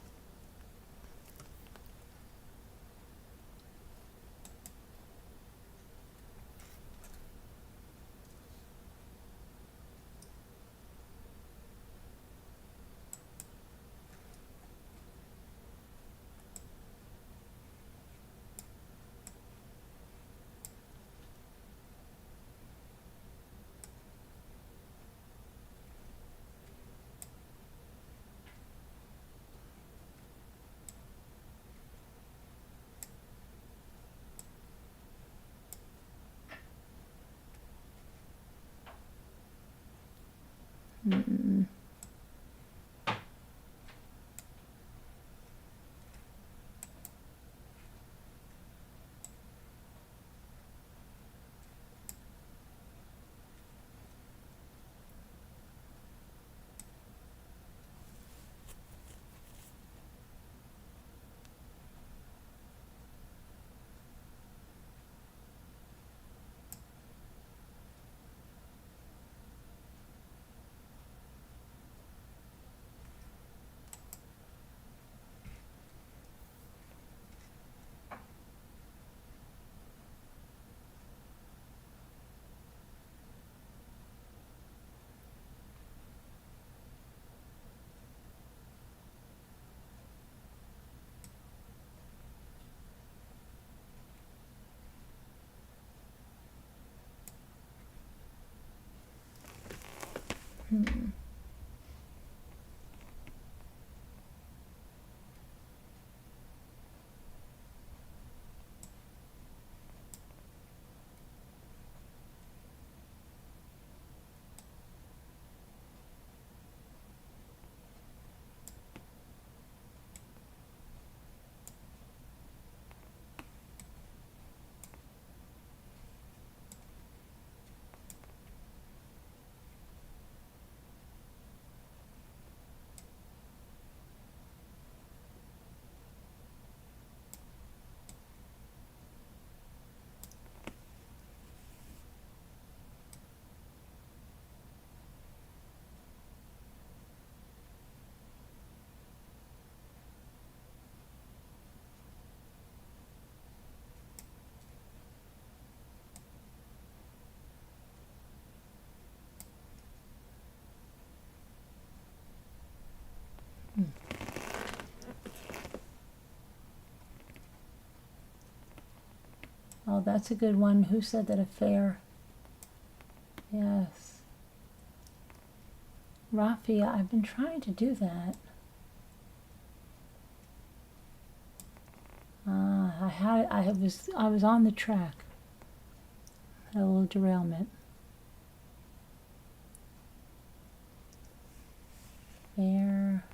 Oh, that's a good one. Who said that affair? Yes. Raffia, I've been trying to do that. I was on the track. Had a little derailment. Fair.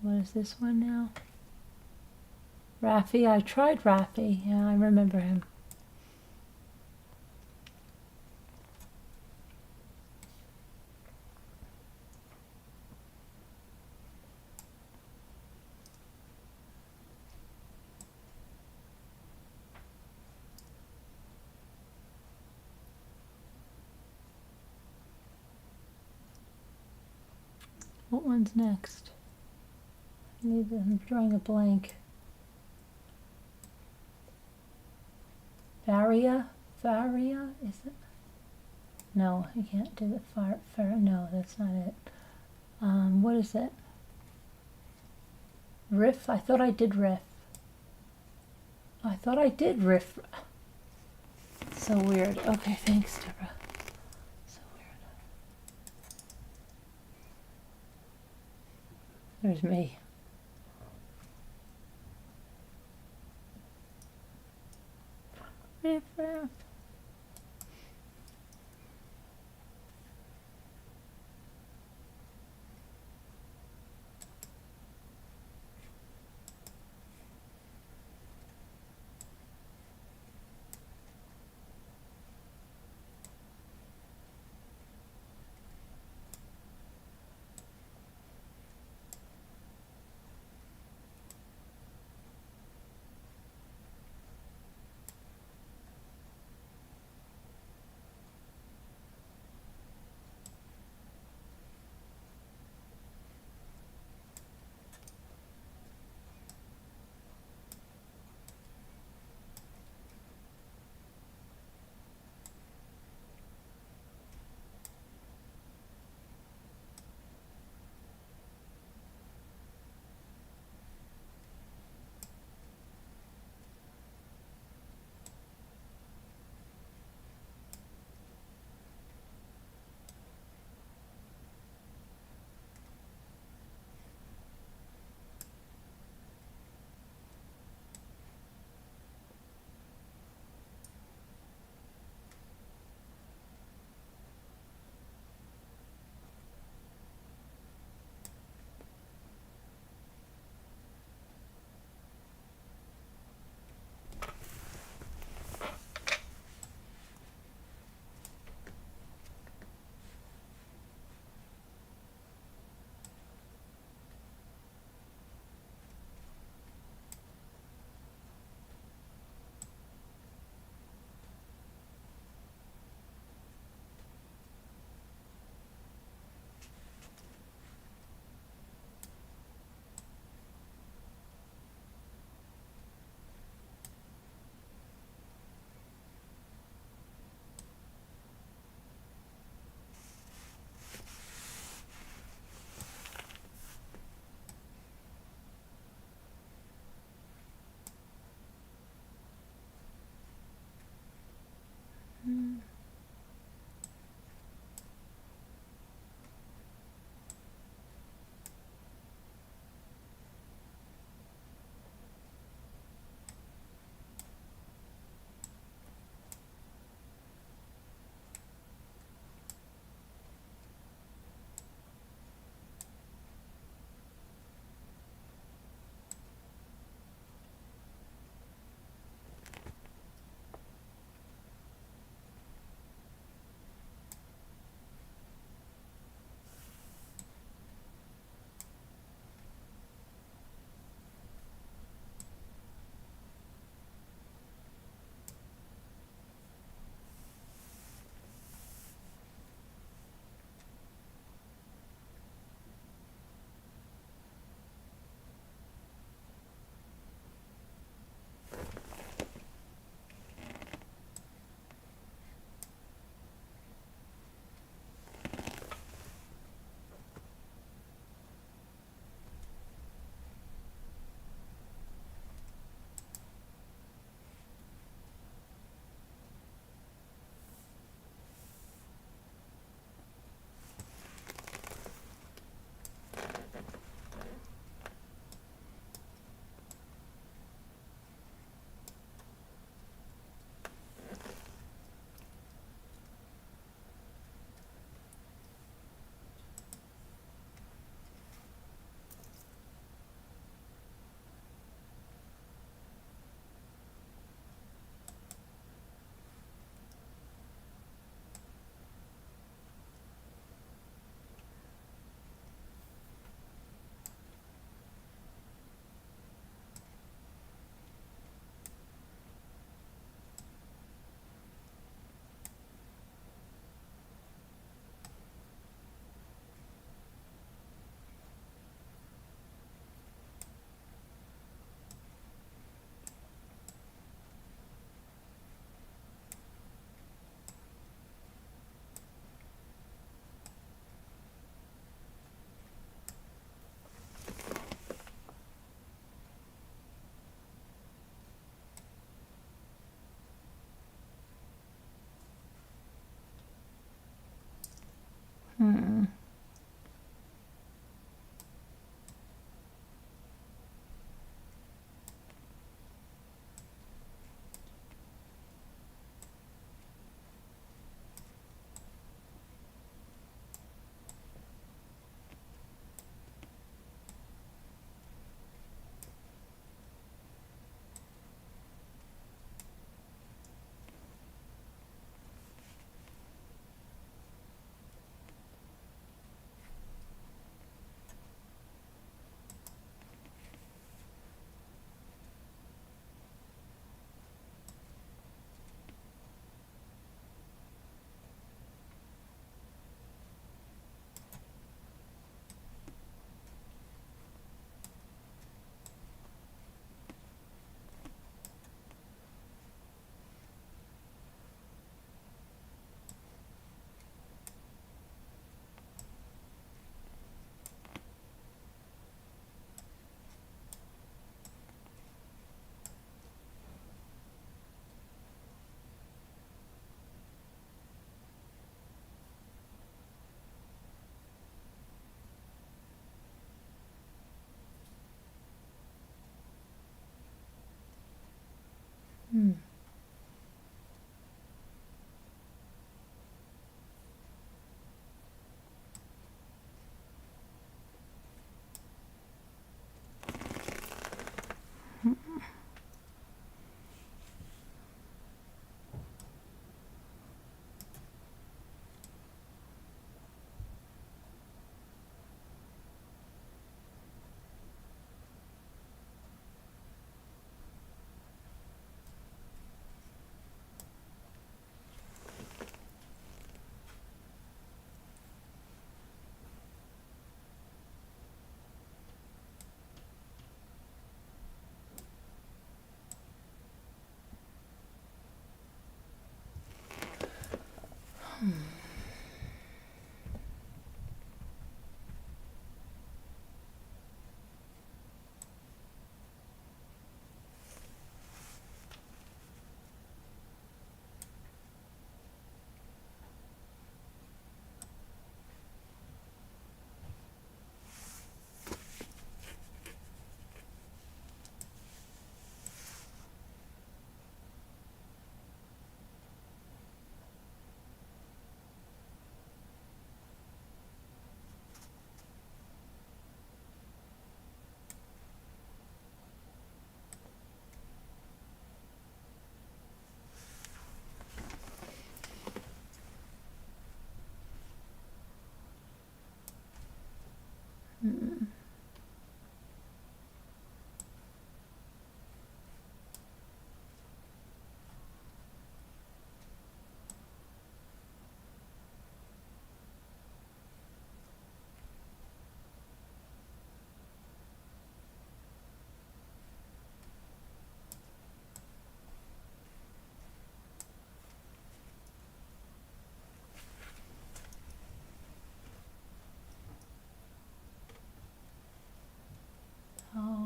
What is this one now? Raffi, I tried Raffi. Yeah, I remember him. What one's next? I'm drawing a blank. Varia? Is it? No, you can't do the no, that's not it. What is it? Riff? I thought I did riff. So weird. Okay, thanks, Deborah. So weird. There's me. Riff raff.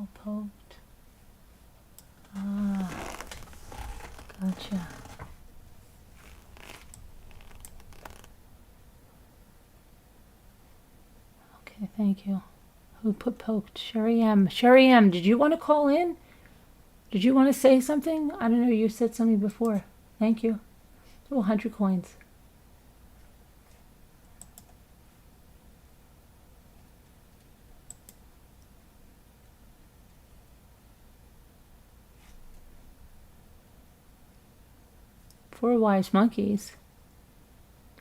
Oh, poked. Ah, gotcha. Okay, thank you. Who put poked? Sherry M. Sherry M, did you want to call in? Did you want to say something? I don't know, you said something before. Thank you. Oh, 100 coins. Four wise monkeys.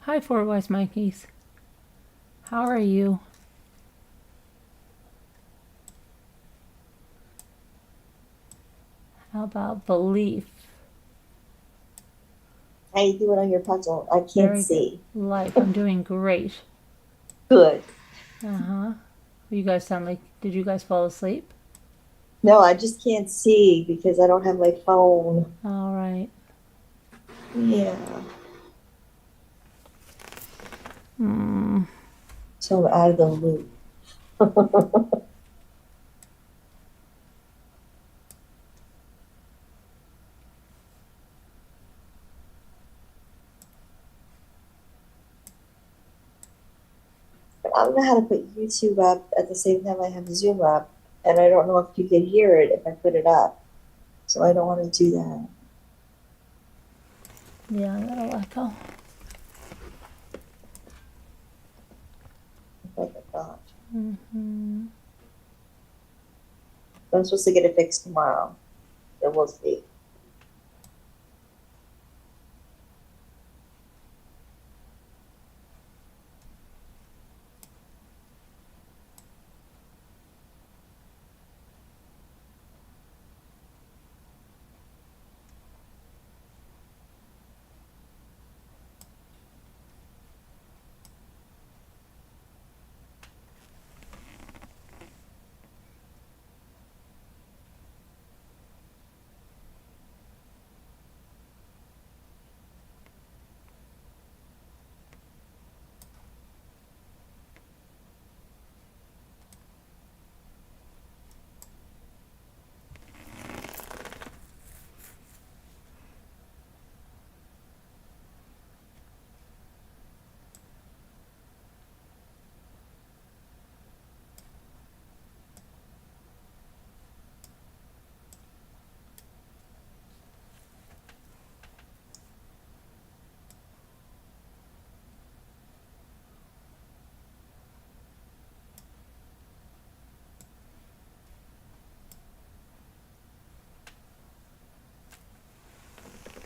Hi, four wise monkeys. How are you? How about belief? How you doing on your puzzle? I can't Very see. good. Life. I'm doing great. Good. Uh-huh. You guys sound like, did you guys fall asleep? No, I just can't see because I don't have my phone. All right. Yeah. Hmm. So I'm out of the loop. But I don't know how to put YouTube up at the same time I have Zoom up. And I don't know if you can hear it if I put it up. So I don't want to do that. Yeah, I gotta let go. Like I thought. Mm-hmm. I'm supposed to get it fixed tomorrow. So we'll see.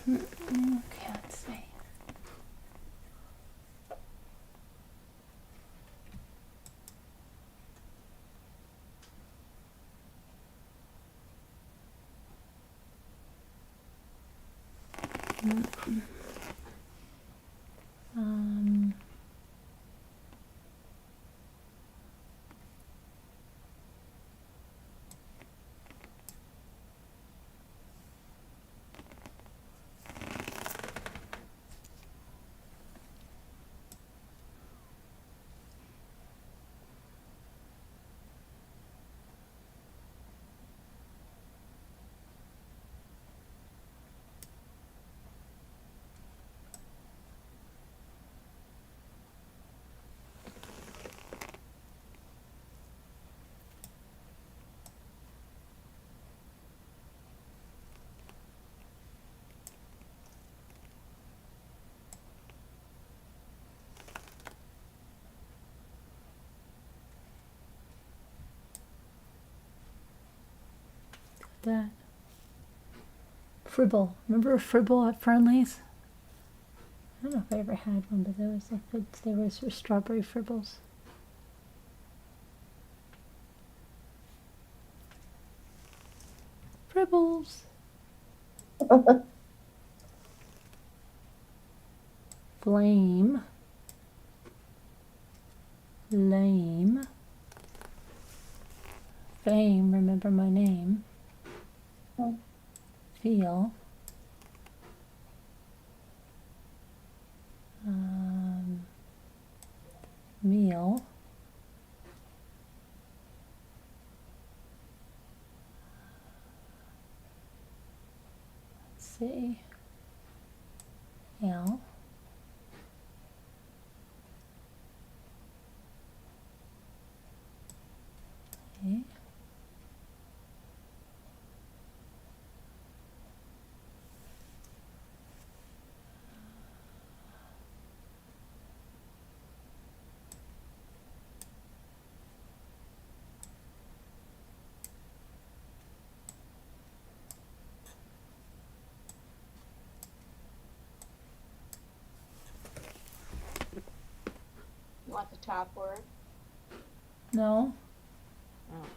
Okay, let's see. Um, that. Fribble. Remember Fribble at Friendly's? I don't know if I ever had one, but there was like good, there was strawberry Fribbles. Fribbles. Flame. Lame. Fame, remember my name. Feel. Meal. see. L. Okay. You want the top word? No. Oh.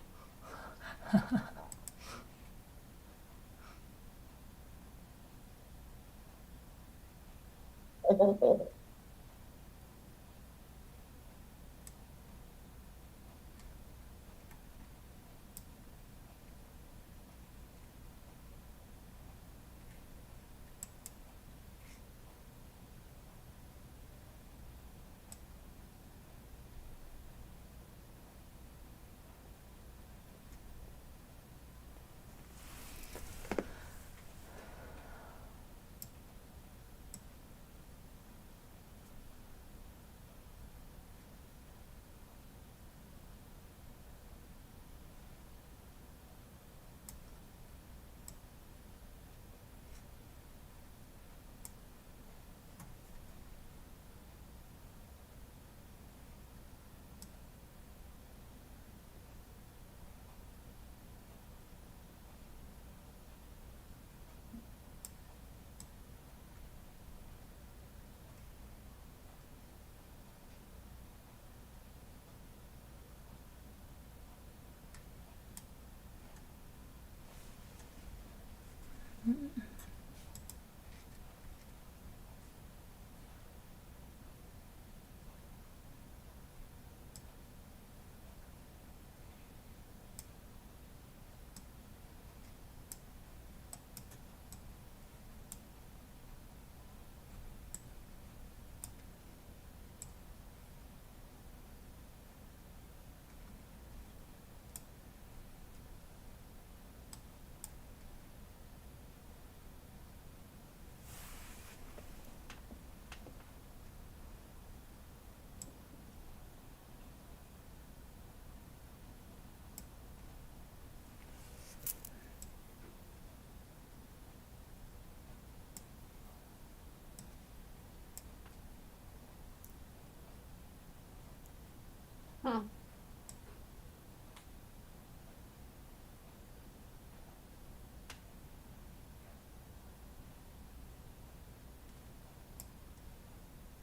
Hmm.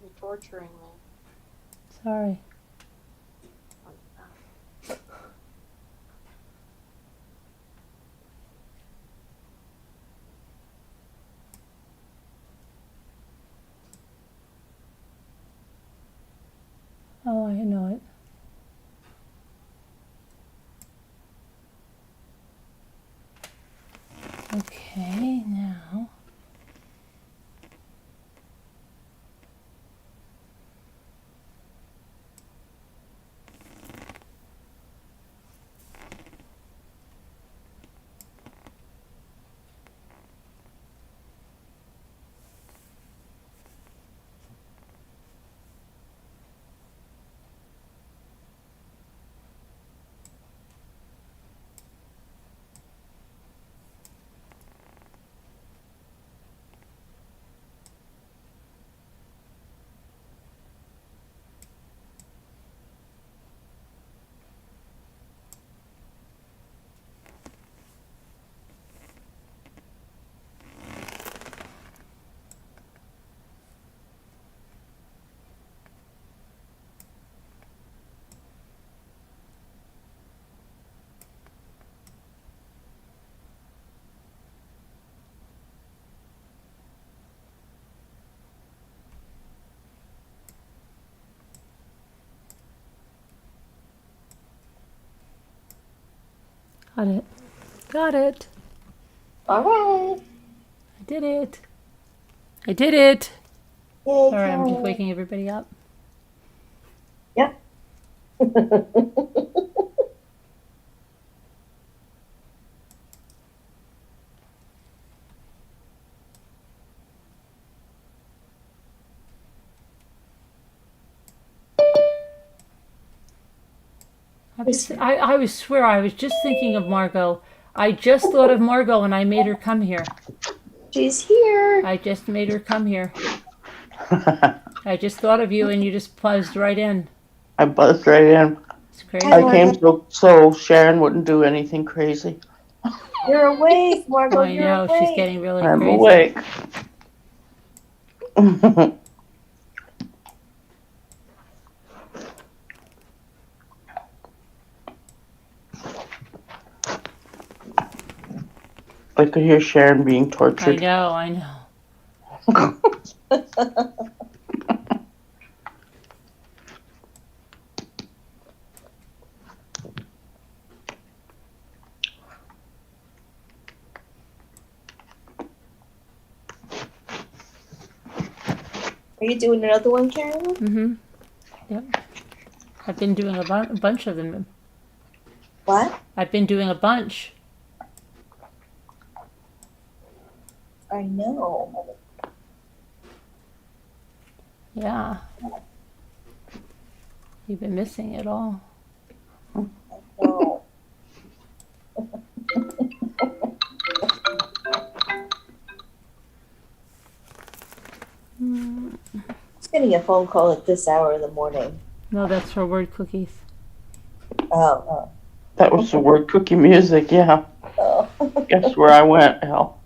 You're torturing me. Sorry. Oh, I know it. Okay, now. Got it. Got it. All right. I did it. I did it. Yay, All right, I'm just Carol. waking everybody up. Yep. I swear I was just thinking of Margot. I just thought of Margot and I made her come here. She's here. I just made her come here. I just thought of you and you just buzzed right in. I buzzed right in. It's crazy. Hi, I came so Sharon wouldn't do anything crazy. You're awake, Margot. I You're know, awake. she's getting really I'm crazy. awake. I could hear Sharon being I tortured. know. Are you doing another one, Carolyn? Mm-hmm. Yep. I've been doing a bunch of them. What? I've been doing a bunch. I know. Yeah. You've been missing it all. No. It's getting a phone call at this hour in the morning. No, that's for word cookies. Oh. That was the word cookie music, yeah. Oh. Guess where I went, hell.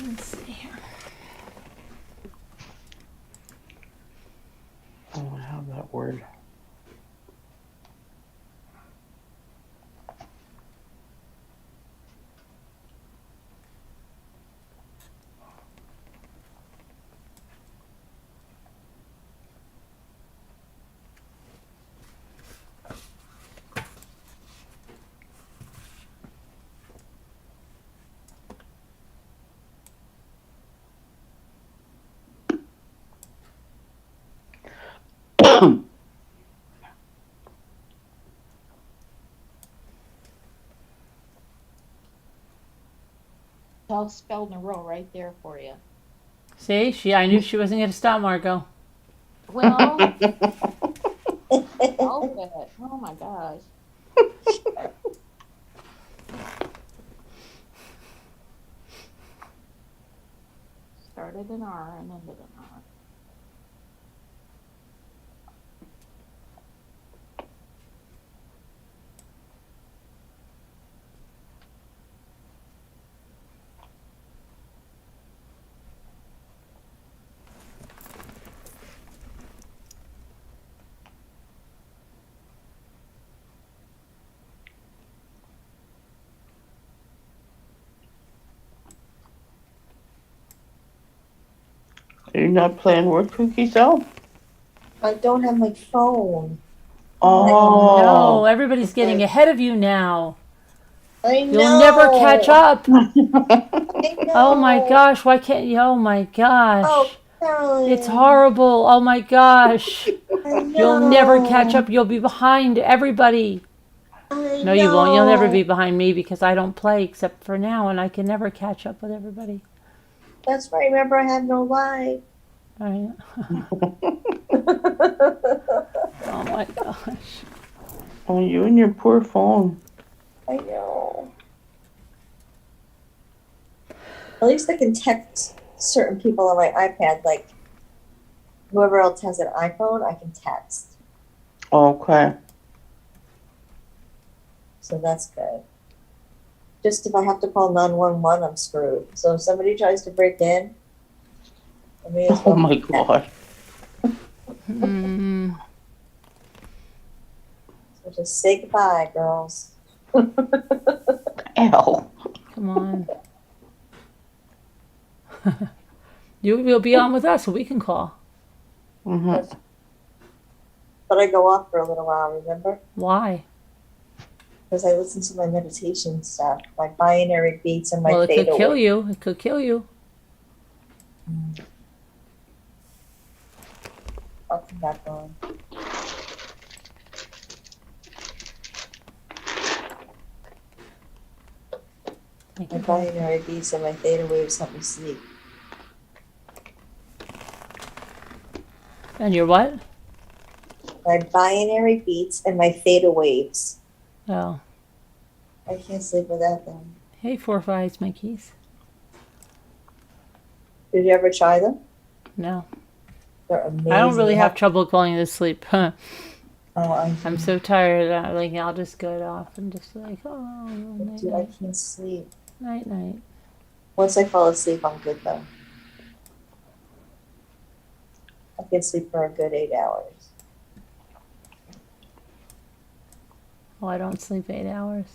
Let's see here. Oh, I have that word. All spelled in a row right there for you. See, I knew she wasn't going to stop, Margot. Well, all of it. Oh my gosh. Started an R and ended an R. Are you not playing word cookies out? I don't have my phone. Oh. No, everybody's getting ahead of you now. I know. You'll never catch up. I know. Oh my gosh, why can't you? Oh my gosh. Oh, Carolyn. It's horrible. Oh my gosh. I know. You'll never catch up. You'll be behind everybody. I No, you won't. You'll never know. be behind me because I don't play except for now and I can never catch up with everybody. That's right. Remember, I have no life. Oh my gosh. Oh, you and your poor phone. I know. At least I can text certain people on my iPad, like whoever else has an iPhone, I can text. Okay. So that's good. Just if I have to call 911, I'm screwed. So if somebody tries to break in, I may as Oh well my text. god. Mm. But just say goodbye, girls. L. Come on. You will be on with us, so we can call. Mm-hmm. But I go off for a little while, remember? Why? Because I listen to my meditation stuff, my binary beats and my Well, it could theta kill wave. you. It could kill you. I'll come back on. My binary beats and my theta waves help me sleep. And your what? My binary beats and my theta waves. Oh. I can't sleep without them. Hey, Four Fives, my keys. Did you ever try them? No. They're amazing. I don't really have trouble going to sleep. Oh, I'm so tired that like I'll just go off and just like, oh, Dude, I can't sleep. night, night. Once I fall asleep, I'm good though. I can sleep for a good 8 hours. Oh, I don't sleep 8 hours.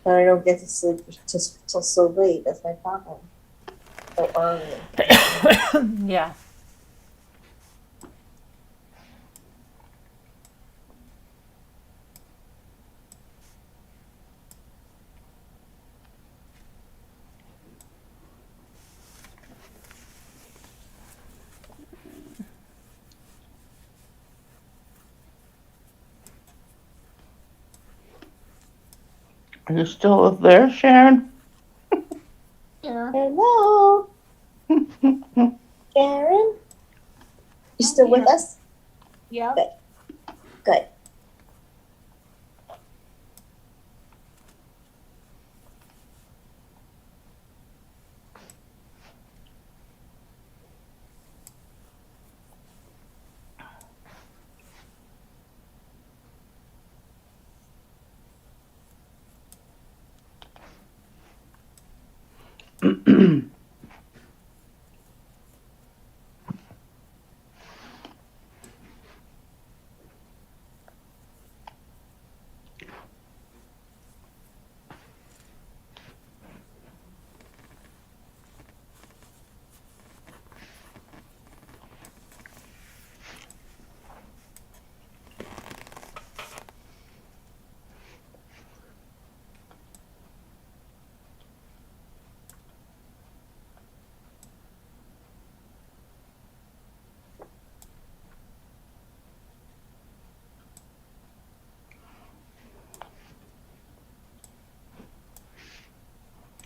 But I don't get to sleep till so late. That's my problem. So early. Yeah. Are you still there, Sharon? Here. Hello, Karen. You still with us? Yeah. Good.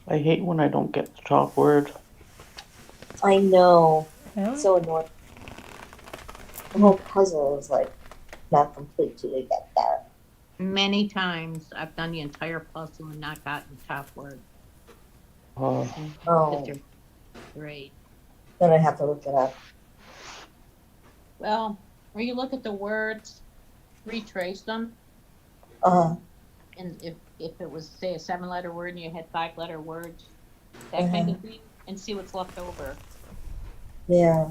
I hate when I don't get the top word. I know. Really? So annoying. The whole puzzle is like not complete till they get that. Many times I've done the entire puzzle and not gotten the top word. Uh, Oh, They're great. then I have to look it up. Well, when you look at the words, retrace them, Uh, and if it was, say, a 7-letter word and you had 5-letter words, that kind of thing, and see what's left over. yeah.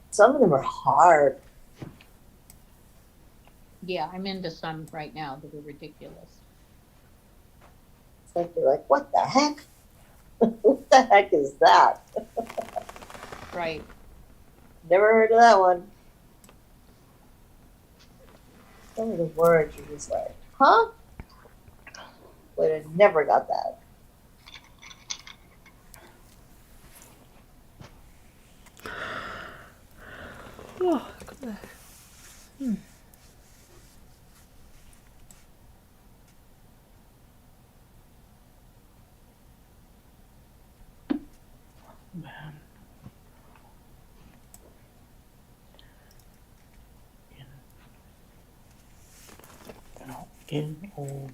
Some of them are hard. Yeah, I'm into some right now that are ridiculous. It's like you're like, what the heck? What the heck is that? Right. Never heard of that one. Some of the words you're just like, huh? Would have never got that. Oh, God. man. In old.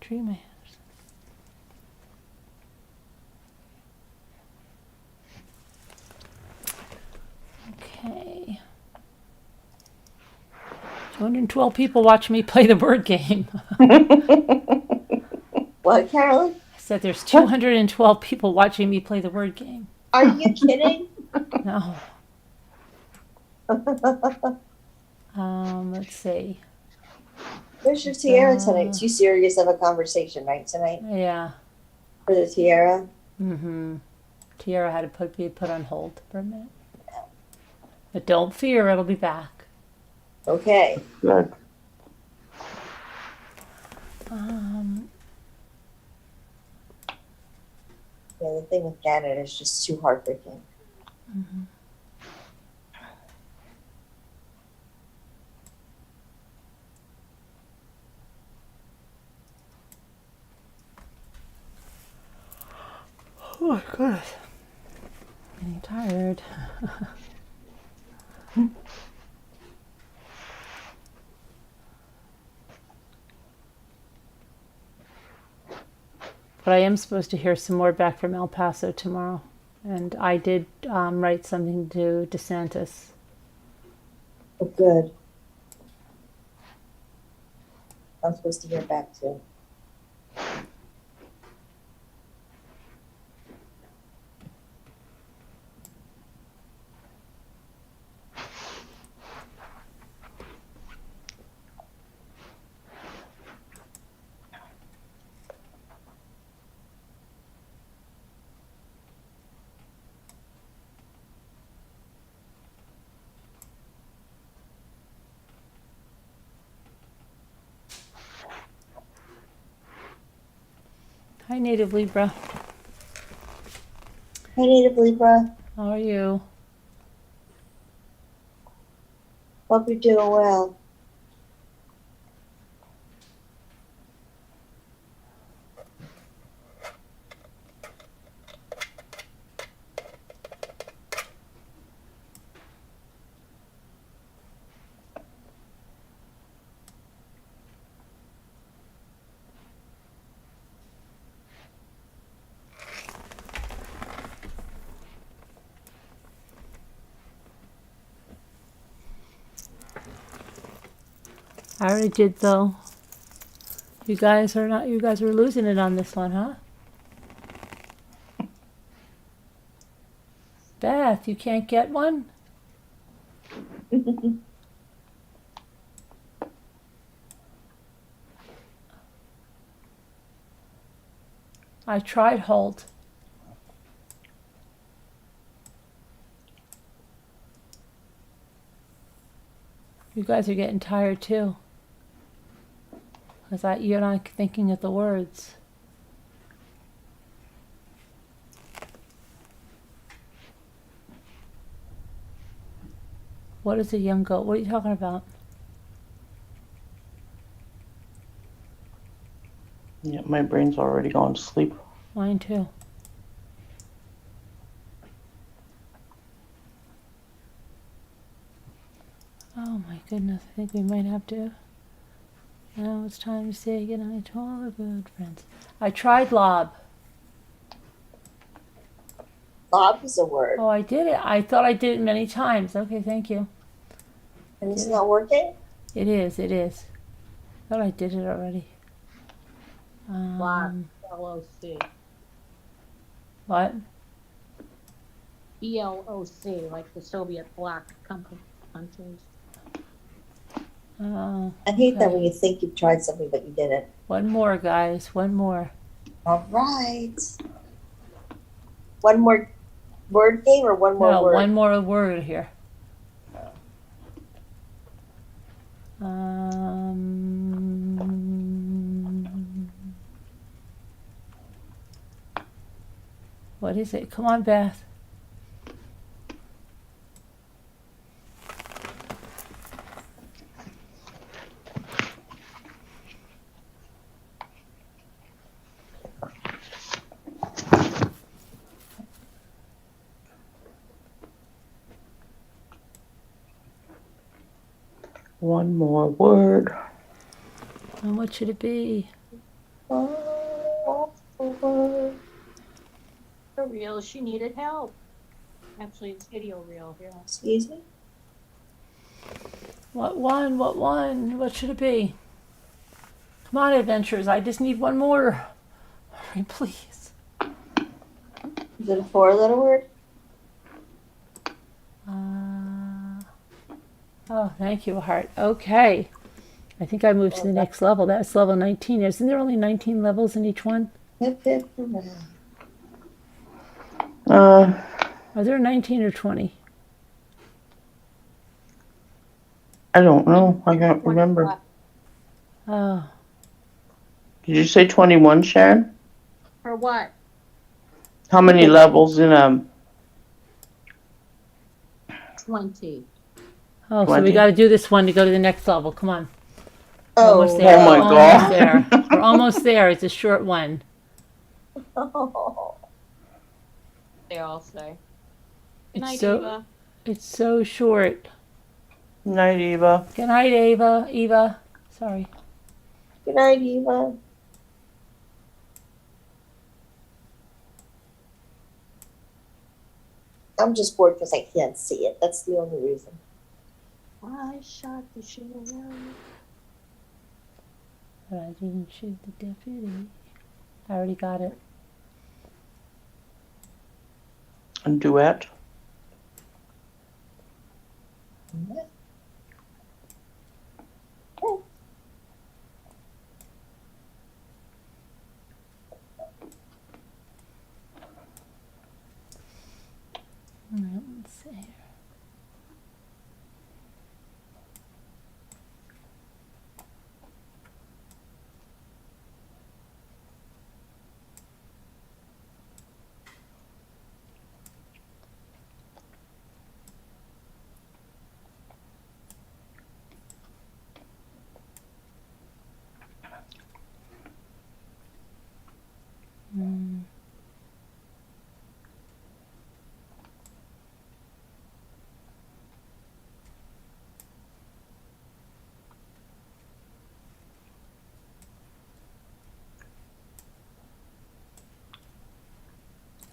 Tree my hands. 212 people watch me play the word game. What, Carolyn? I said there's 212 people watching me play the word game. Are you kidding? No. Let's see. Where's your tiara tonight? You serious of a conversation, right, tonight? Yeah. For the tiara? Mm-hmm. Tiara had to be put on hold for a minute. But don't fear, it'll be back. Okay. Good. Yeah, the thing with Gannon is just too heartbreaking. Mm-hmm. Oh my goodness. Getting tired. But I am supposed to hear some more back from El Paso tomorrow. And I did write something to DeSantis. Oh, good. I'm supposed to hear back too. Hi, Native Libra. Hey, Native Libra. How are you? Hope you're doing well. I already did though. You guys are losing it on this one, huh? Beth, you can't get one? I tried hold. You guys are getting tired too. Because you're not thinking of the words. What is a young goat? What are you talking about? Yeah, my brain's already gone to sleep. Mine too. Oh my goodness, I think we might have to. Now it's time to say goodnight to all the good friends. I tried lob. Lob is a word. Oh, I did it. I thought I did it many times. Okay, thank you. And it's not working? It is, it is. I thought I did it already. Block. LOC. What? BLOC, like the Soviet bloc countries. Oh, I hate that okay. when you think you've tried something but you didn't. One more, guys. One more. All right. One more word game or one more No, word? one more word here. What is it? Come on, Beth. One more word. And what should it be? For real, she needed help. Actually, it's video reel here. Excuse me? What one? What one? What should it be? Come on, adventurers. I just need one more. Hurry, please. Is it a 4-letter word? Oh, thank you, Heart. Okay. I think I moved to the next level. That's level 19. Isn't there only 19 levels in each one? Hip, hip, hooray. Are there 19 or 20? I don't know. I can't remember. Oh, Did you say 21, Sharon? For what? How many levels in 20. oh, so we 20. got to do this one to go to the next level. Come on. Oh, Almost there. Oh my Almost God. there. We're almost there. It's a short one. Oh. They all say. Good It's night, so- Eva. It's so short. Night, Eva. Good night, Ava. Eva. Sorry. Good night, Eva. I'm just bored because I can't see it. That's the only reason. I shot the sheriff. But I didn't shoot the deputy. I already got it. And duet. All right, let's see here.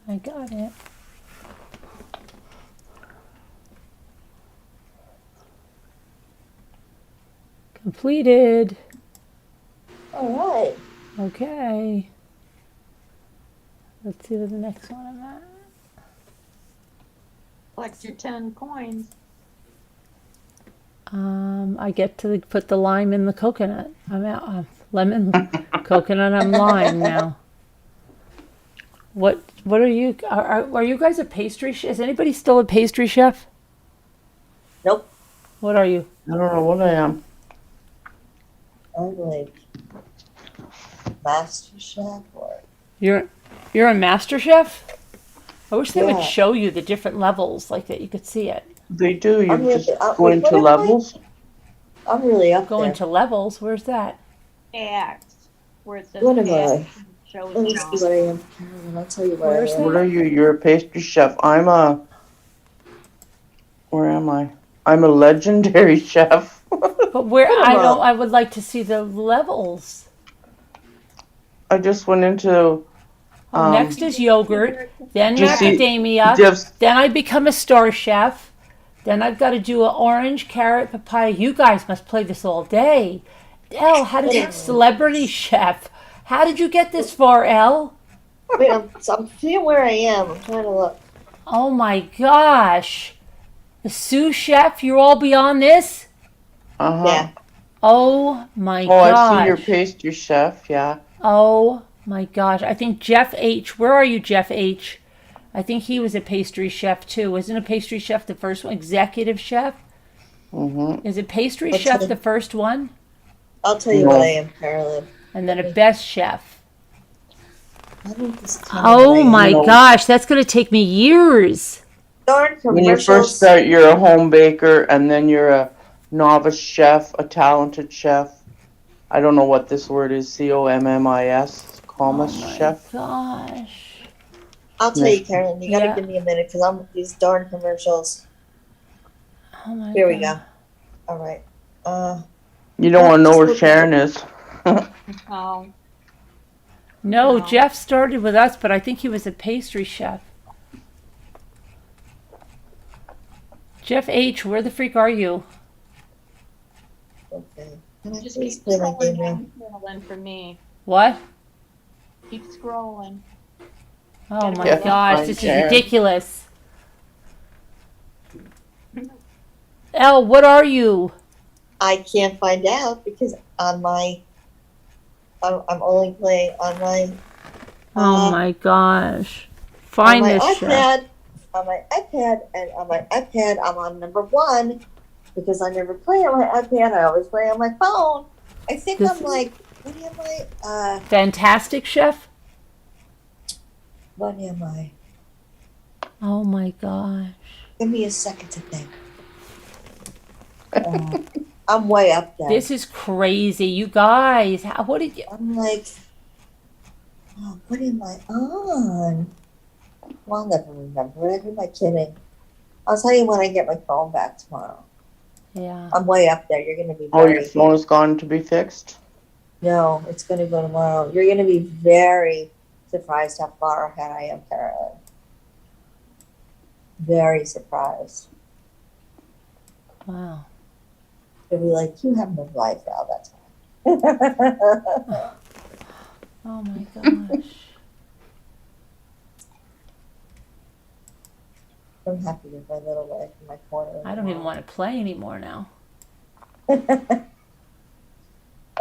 I got it. Completed. All right. Okay. Let's see what the next one I'm at. Collect your 10 coins. I get to put the lime in the coconut. I'm out. Lemon, coconut, I'm lime now. What are you? Are you guys a pastry chef? Is anybody still a pastry chef? Nope. What are you? I don't know what I am. I'm like master chef or You're a master chef? I wish they would Yeah. show you the different levels like that. You could see it. They do. You I'm really- just go wait, into what am I? levels. I'm really up Go there. into levels. Where's that? Act. Where it says What am act. I? Shows Let me it see all. what I am. And I'll tell you what Where's I am. What are you? You're a pastry chef. Where am I? I'm a legendary chef. But where What I am I? don't. I would like to see the levels. I just went into. Next is yogurt, then Do you see- macadamia, just- then I become a star chef, then I've got to do an orange, carrot, papaya. You guys must play this all day. Elle, how did you celebrity chef? How did you get this far, Elle? Wait, I'm seeing where I am. I'm trying to look. Oh my gosh. The sous chef, you're all beyond this? Uh-huh. Yeah. Oh my Oh, gosh. I see your pastry chef. Yeah. Oh my gosh. I think Jeff H. Where are you, Jeff H? I think he was a pastry chef too. Wasn't a pastry chef the first one? Executive chef? Mm-hmm. Is it pastry What's chef the- the first one? I'll tell you No. what I am, Carolyn. And then a best chef. I think this tell me what I Oh am. my No. gosh, that's going to take me years. Darn When you commercials. first start, you're a home baker, and then you're a novice chef, a talented chef. I don't know what this word is. COMMIS. Commis chef. Gosh. I'll tell you, Carolyn. You gotta Yeah. give me a minute because I'm with these darn commercials. Oh my Here we God. go. All right. You don't want to know where Sharon is. Oh, No, No. Jeff started with us, but I think he was a pastry chef. Jeff H, where the freak are you? Can I Just please keep play my scrolling game now? down, scrolling for me. What? Keep scrolling. Oh Gotta my go Yeah, gosh, fine, this is Sharon. ridiculous. Elle, what are you? I can't find out because on my, I'm only playing on my, Oh my gosh. on Find my this chef. iPad, on my iPad, and on my iPad, I'm on number 1 because I never play on my iPad. I always play on my phone. I think This- I'm like, what am I? Fantastic chef? What am I? Oh my gosh. Give me a second to think. I'm way up there. This is crazy. You guys, what did you. I'm like, oh, what am I on? Well, I'll never remember it. Who am I kidding? I'll tell you when I get my phone back tomorrow. Yeah. I'm way up there. You're going to be Oh, your very... phone is gone to be fixed? No, it's going to go tomorrow. You're going to be very surprised how far ahead I am currently. Very surprised. Wow. You'll be like, you have no life all that time. Oh my gosh. I'm happy with my little life in my corner. I don't even want to play anymore now. And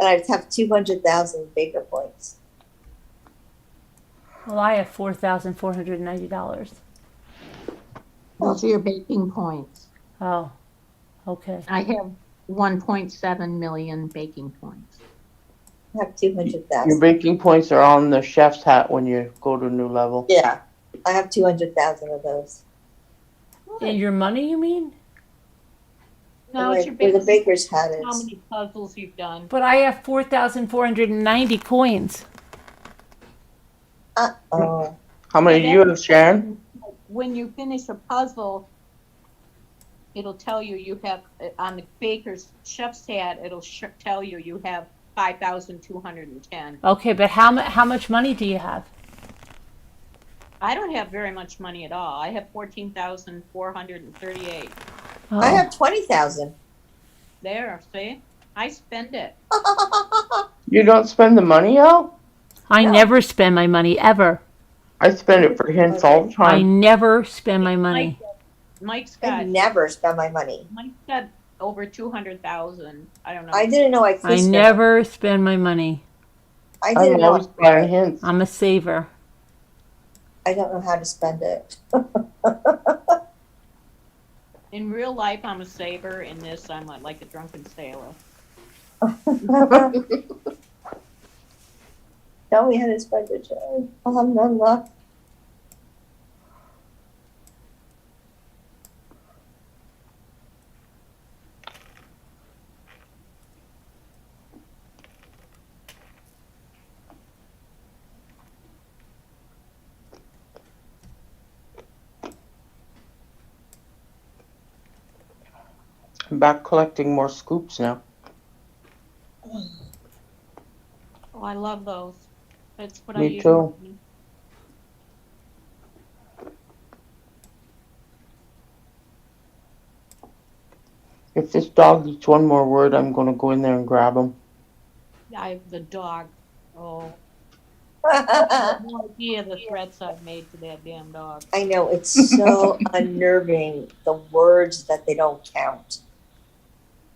I have 200,000 Baker points. Well, I have $4,490. Those are your baking points. Oh, okay. I have 1.7 million baking points. I have Your 200,000. baking points are on the chef's hat when you go to a new level. Yeah, I have 200,000 of those. In your money, you mean? No, it's your Where the baking. baker's hat How is. many puzzles you've done? But I have 4,490 coins. Oh, How many do you have, Sharon? When you finish a puzzle, it'll tell you you have, on the baker's chef's hat, it'll tell you you have 5,210. Okay, but how much money do you have? I don't have very much money at all. I have 14,438. Oh. I have 20,000. There, see? I spend it. You don't spend the money out? I No. never spend my money, ever. I spend it for hints all the I time. never spend my money. Mike's I got never spend my money. over 200,000. I don't know. I didn't know I could I spend never spend my money. I I'm didn't always know. buying hints. I'm a saver. I don't know how to spend it. In real life, I'm a saver. In this, I'm like a drunken sailor. Tell me how to spend it, Joe. No. I'm back collecting more scoops now. Oh, I love those. That's what I Me use. too. If this dog eats one more word, I'm going to go in there and grab him. I have the dog. Oh, I have no idea the threats I've made to that damn dog. I know, it's so unnerving, the words that they don't count.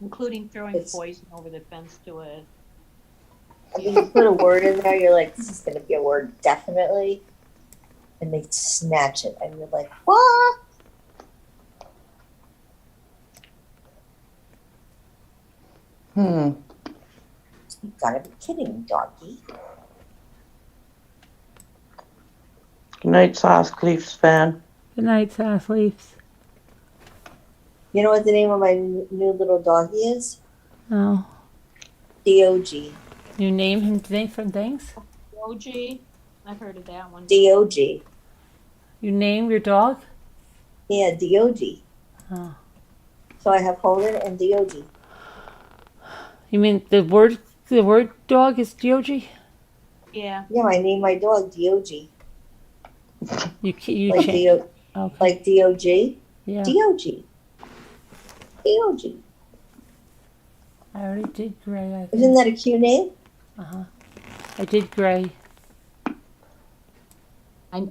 Including throwing It's- poison over the fence to it. I mean, you put a word in there, you're like, this is going to be a word definitely. And they snatch it, and you're like, what? Hmm. You gotta be kidding me, doggy. Good night, Sauce Cleefs fan. Good night, Sass Leafs. You know what the name of my new little doggy is? Oh. D-O-G. You name him different things? OG, I've heard of that one. D-O-G. You name your dog? Yeah, D-O-G. Oh. So I have Holden and D-O-G. You mean the word dog is D-O-G? Yeah. Yeah, I named my dog D-O-G. You Like change. D-O, Okay. like D-O-G. Yeah. D-O-G. D-O-G. I already did gray, I Isn't think. that a cute name? I did gray.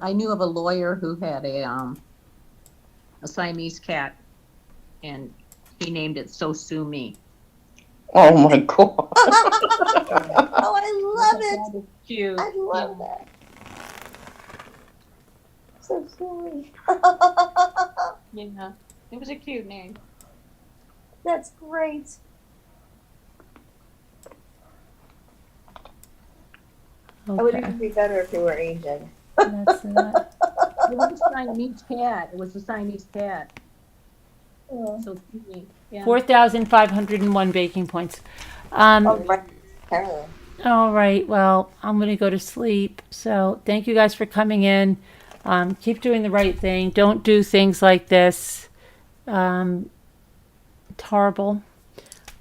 I knew of a lawyer who had a Siamese cat, and he named it So Sue Me. Oh my god. Oh, I love it. That is cute. I love Yeah. that. So silly. Yeah, it was a cute name. That's great. I would Okay, even be better if you were Asian. that's that. It was a Siamese cat. It was a Siamese cat. Oh, So cute. Yeah. 4,501 baking points. right. Carolyn. All right. Well, I'm going to go to sleep. So thank you guys for coming in. Keep doing the right thing. Don't do things like this. It's horrible.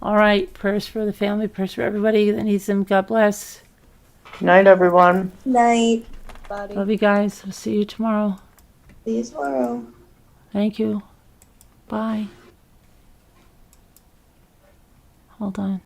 All right. Prayers for the family. Prayers for everybody that needs them. God bless. Night, everyone. Night. Buddy. Love you guys. I'll see you tomorrow. See you tomorrow. Thank you. Bye. Hold on.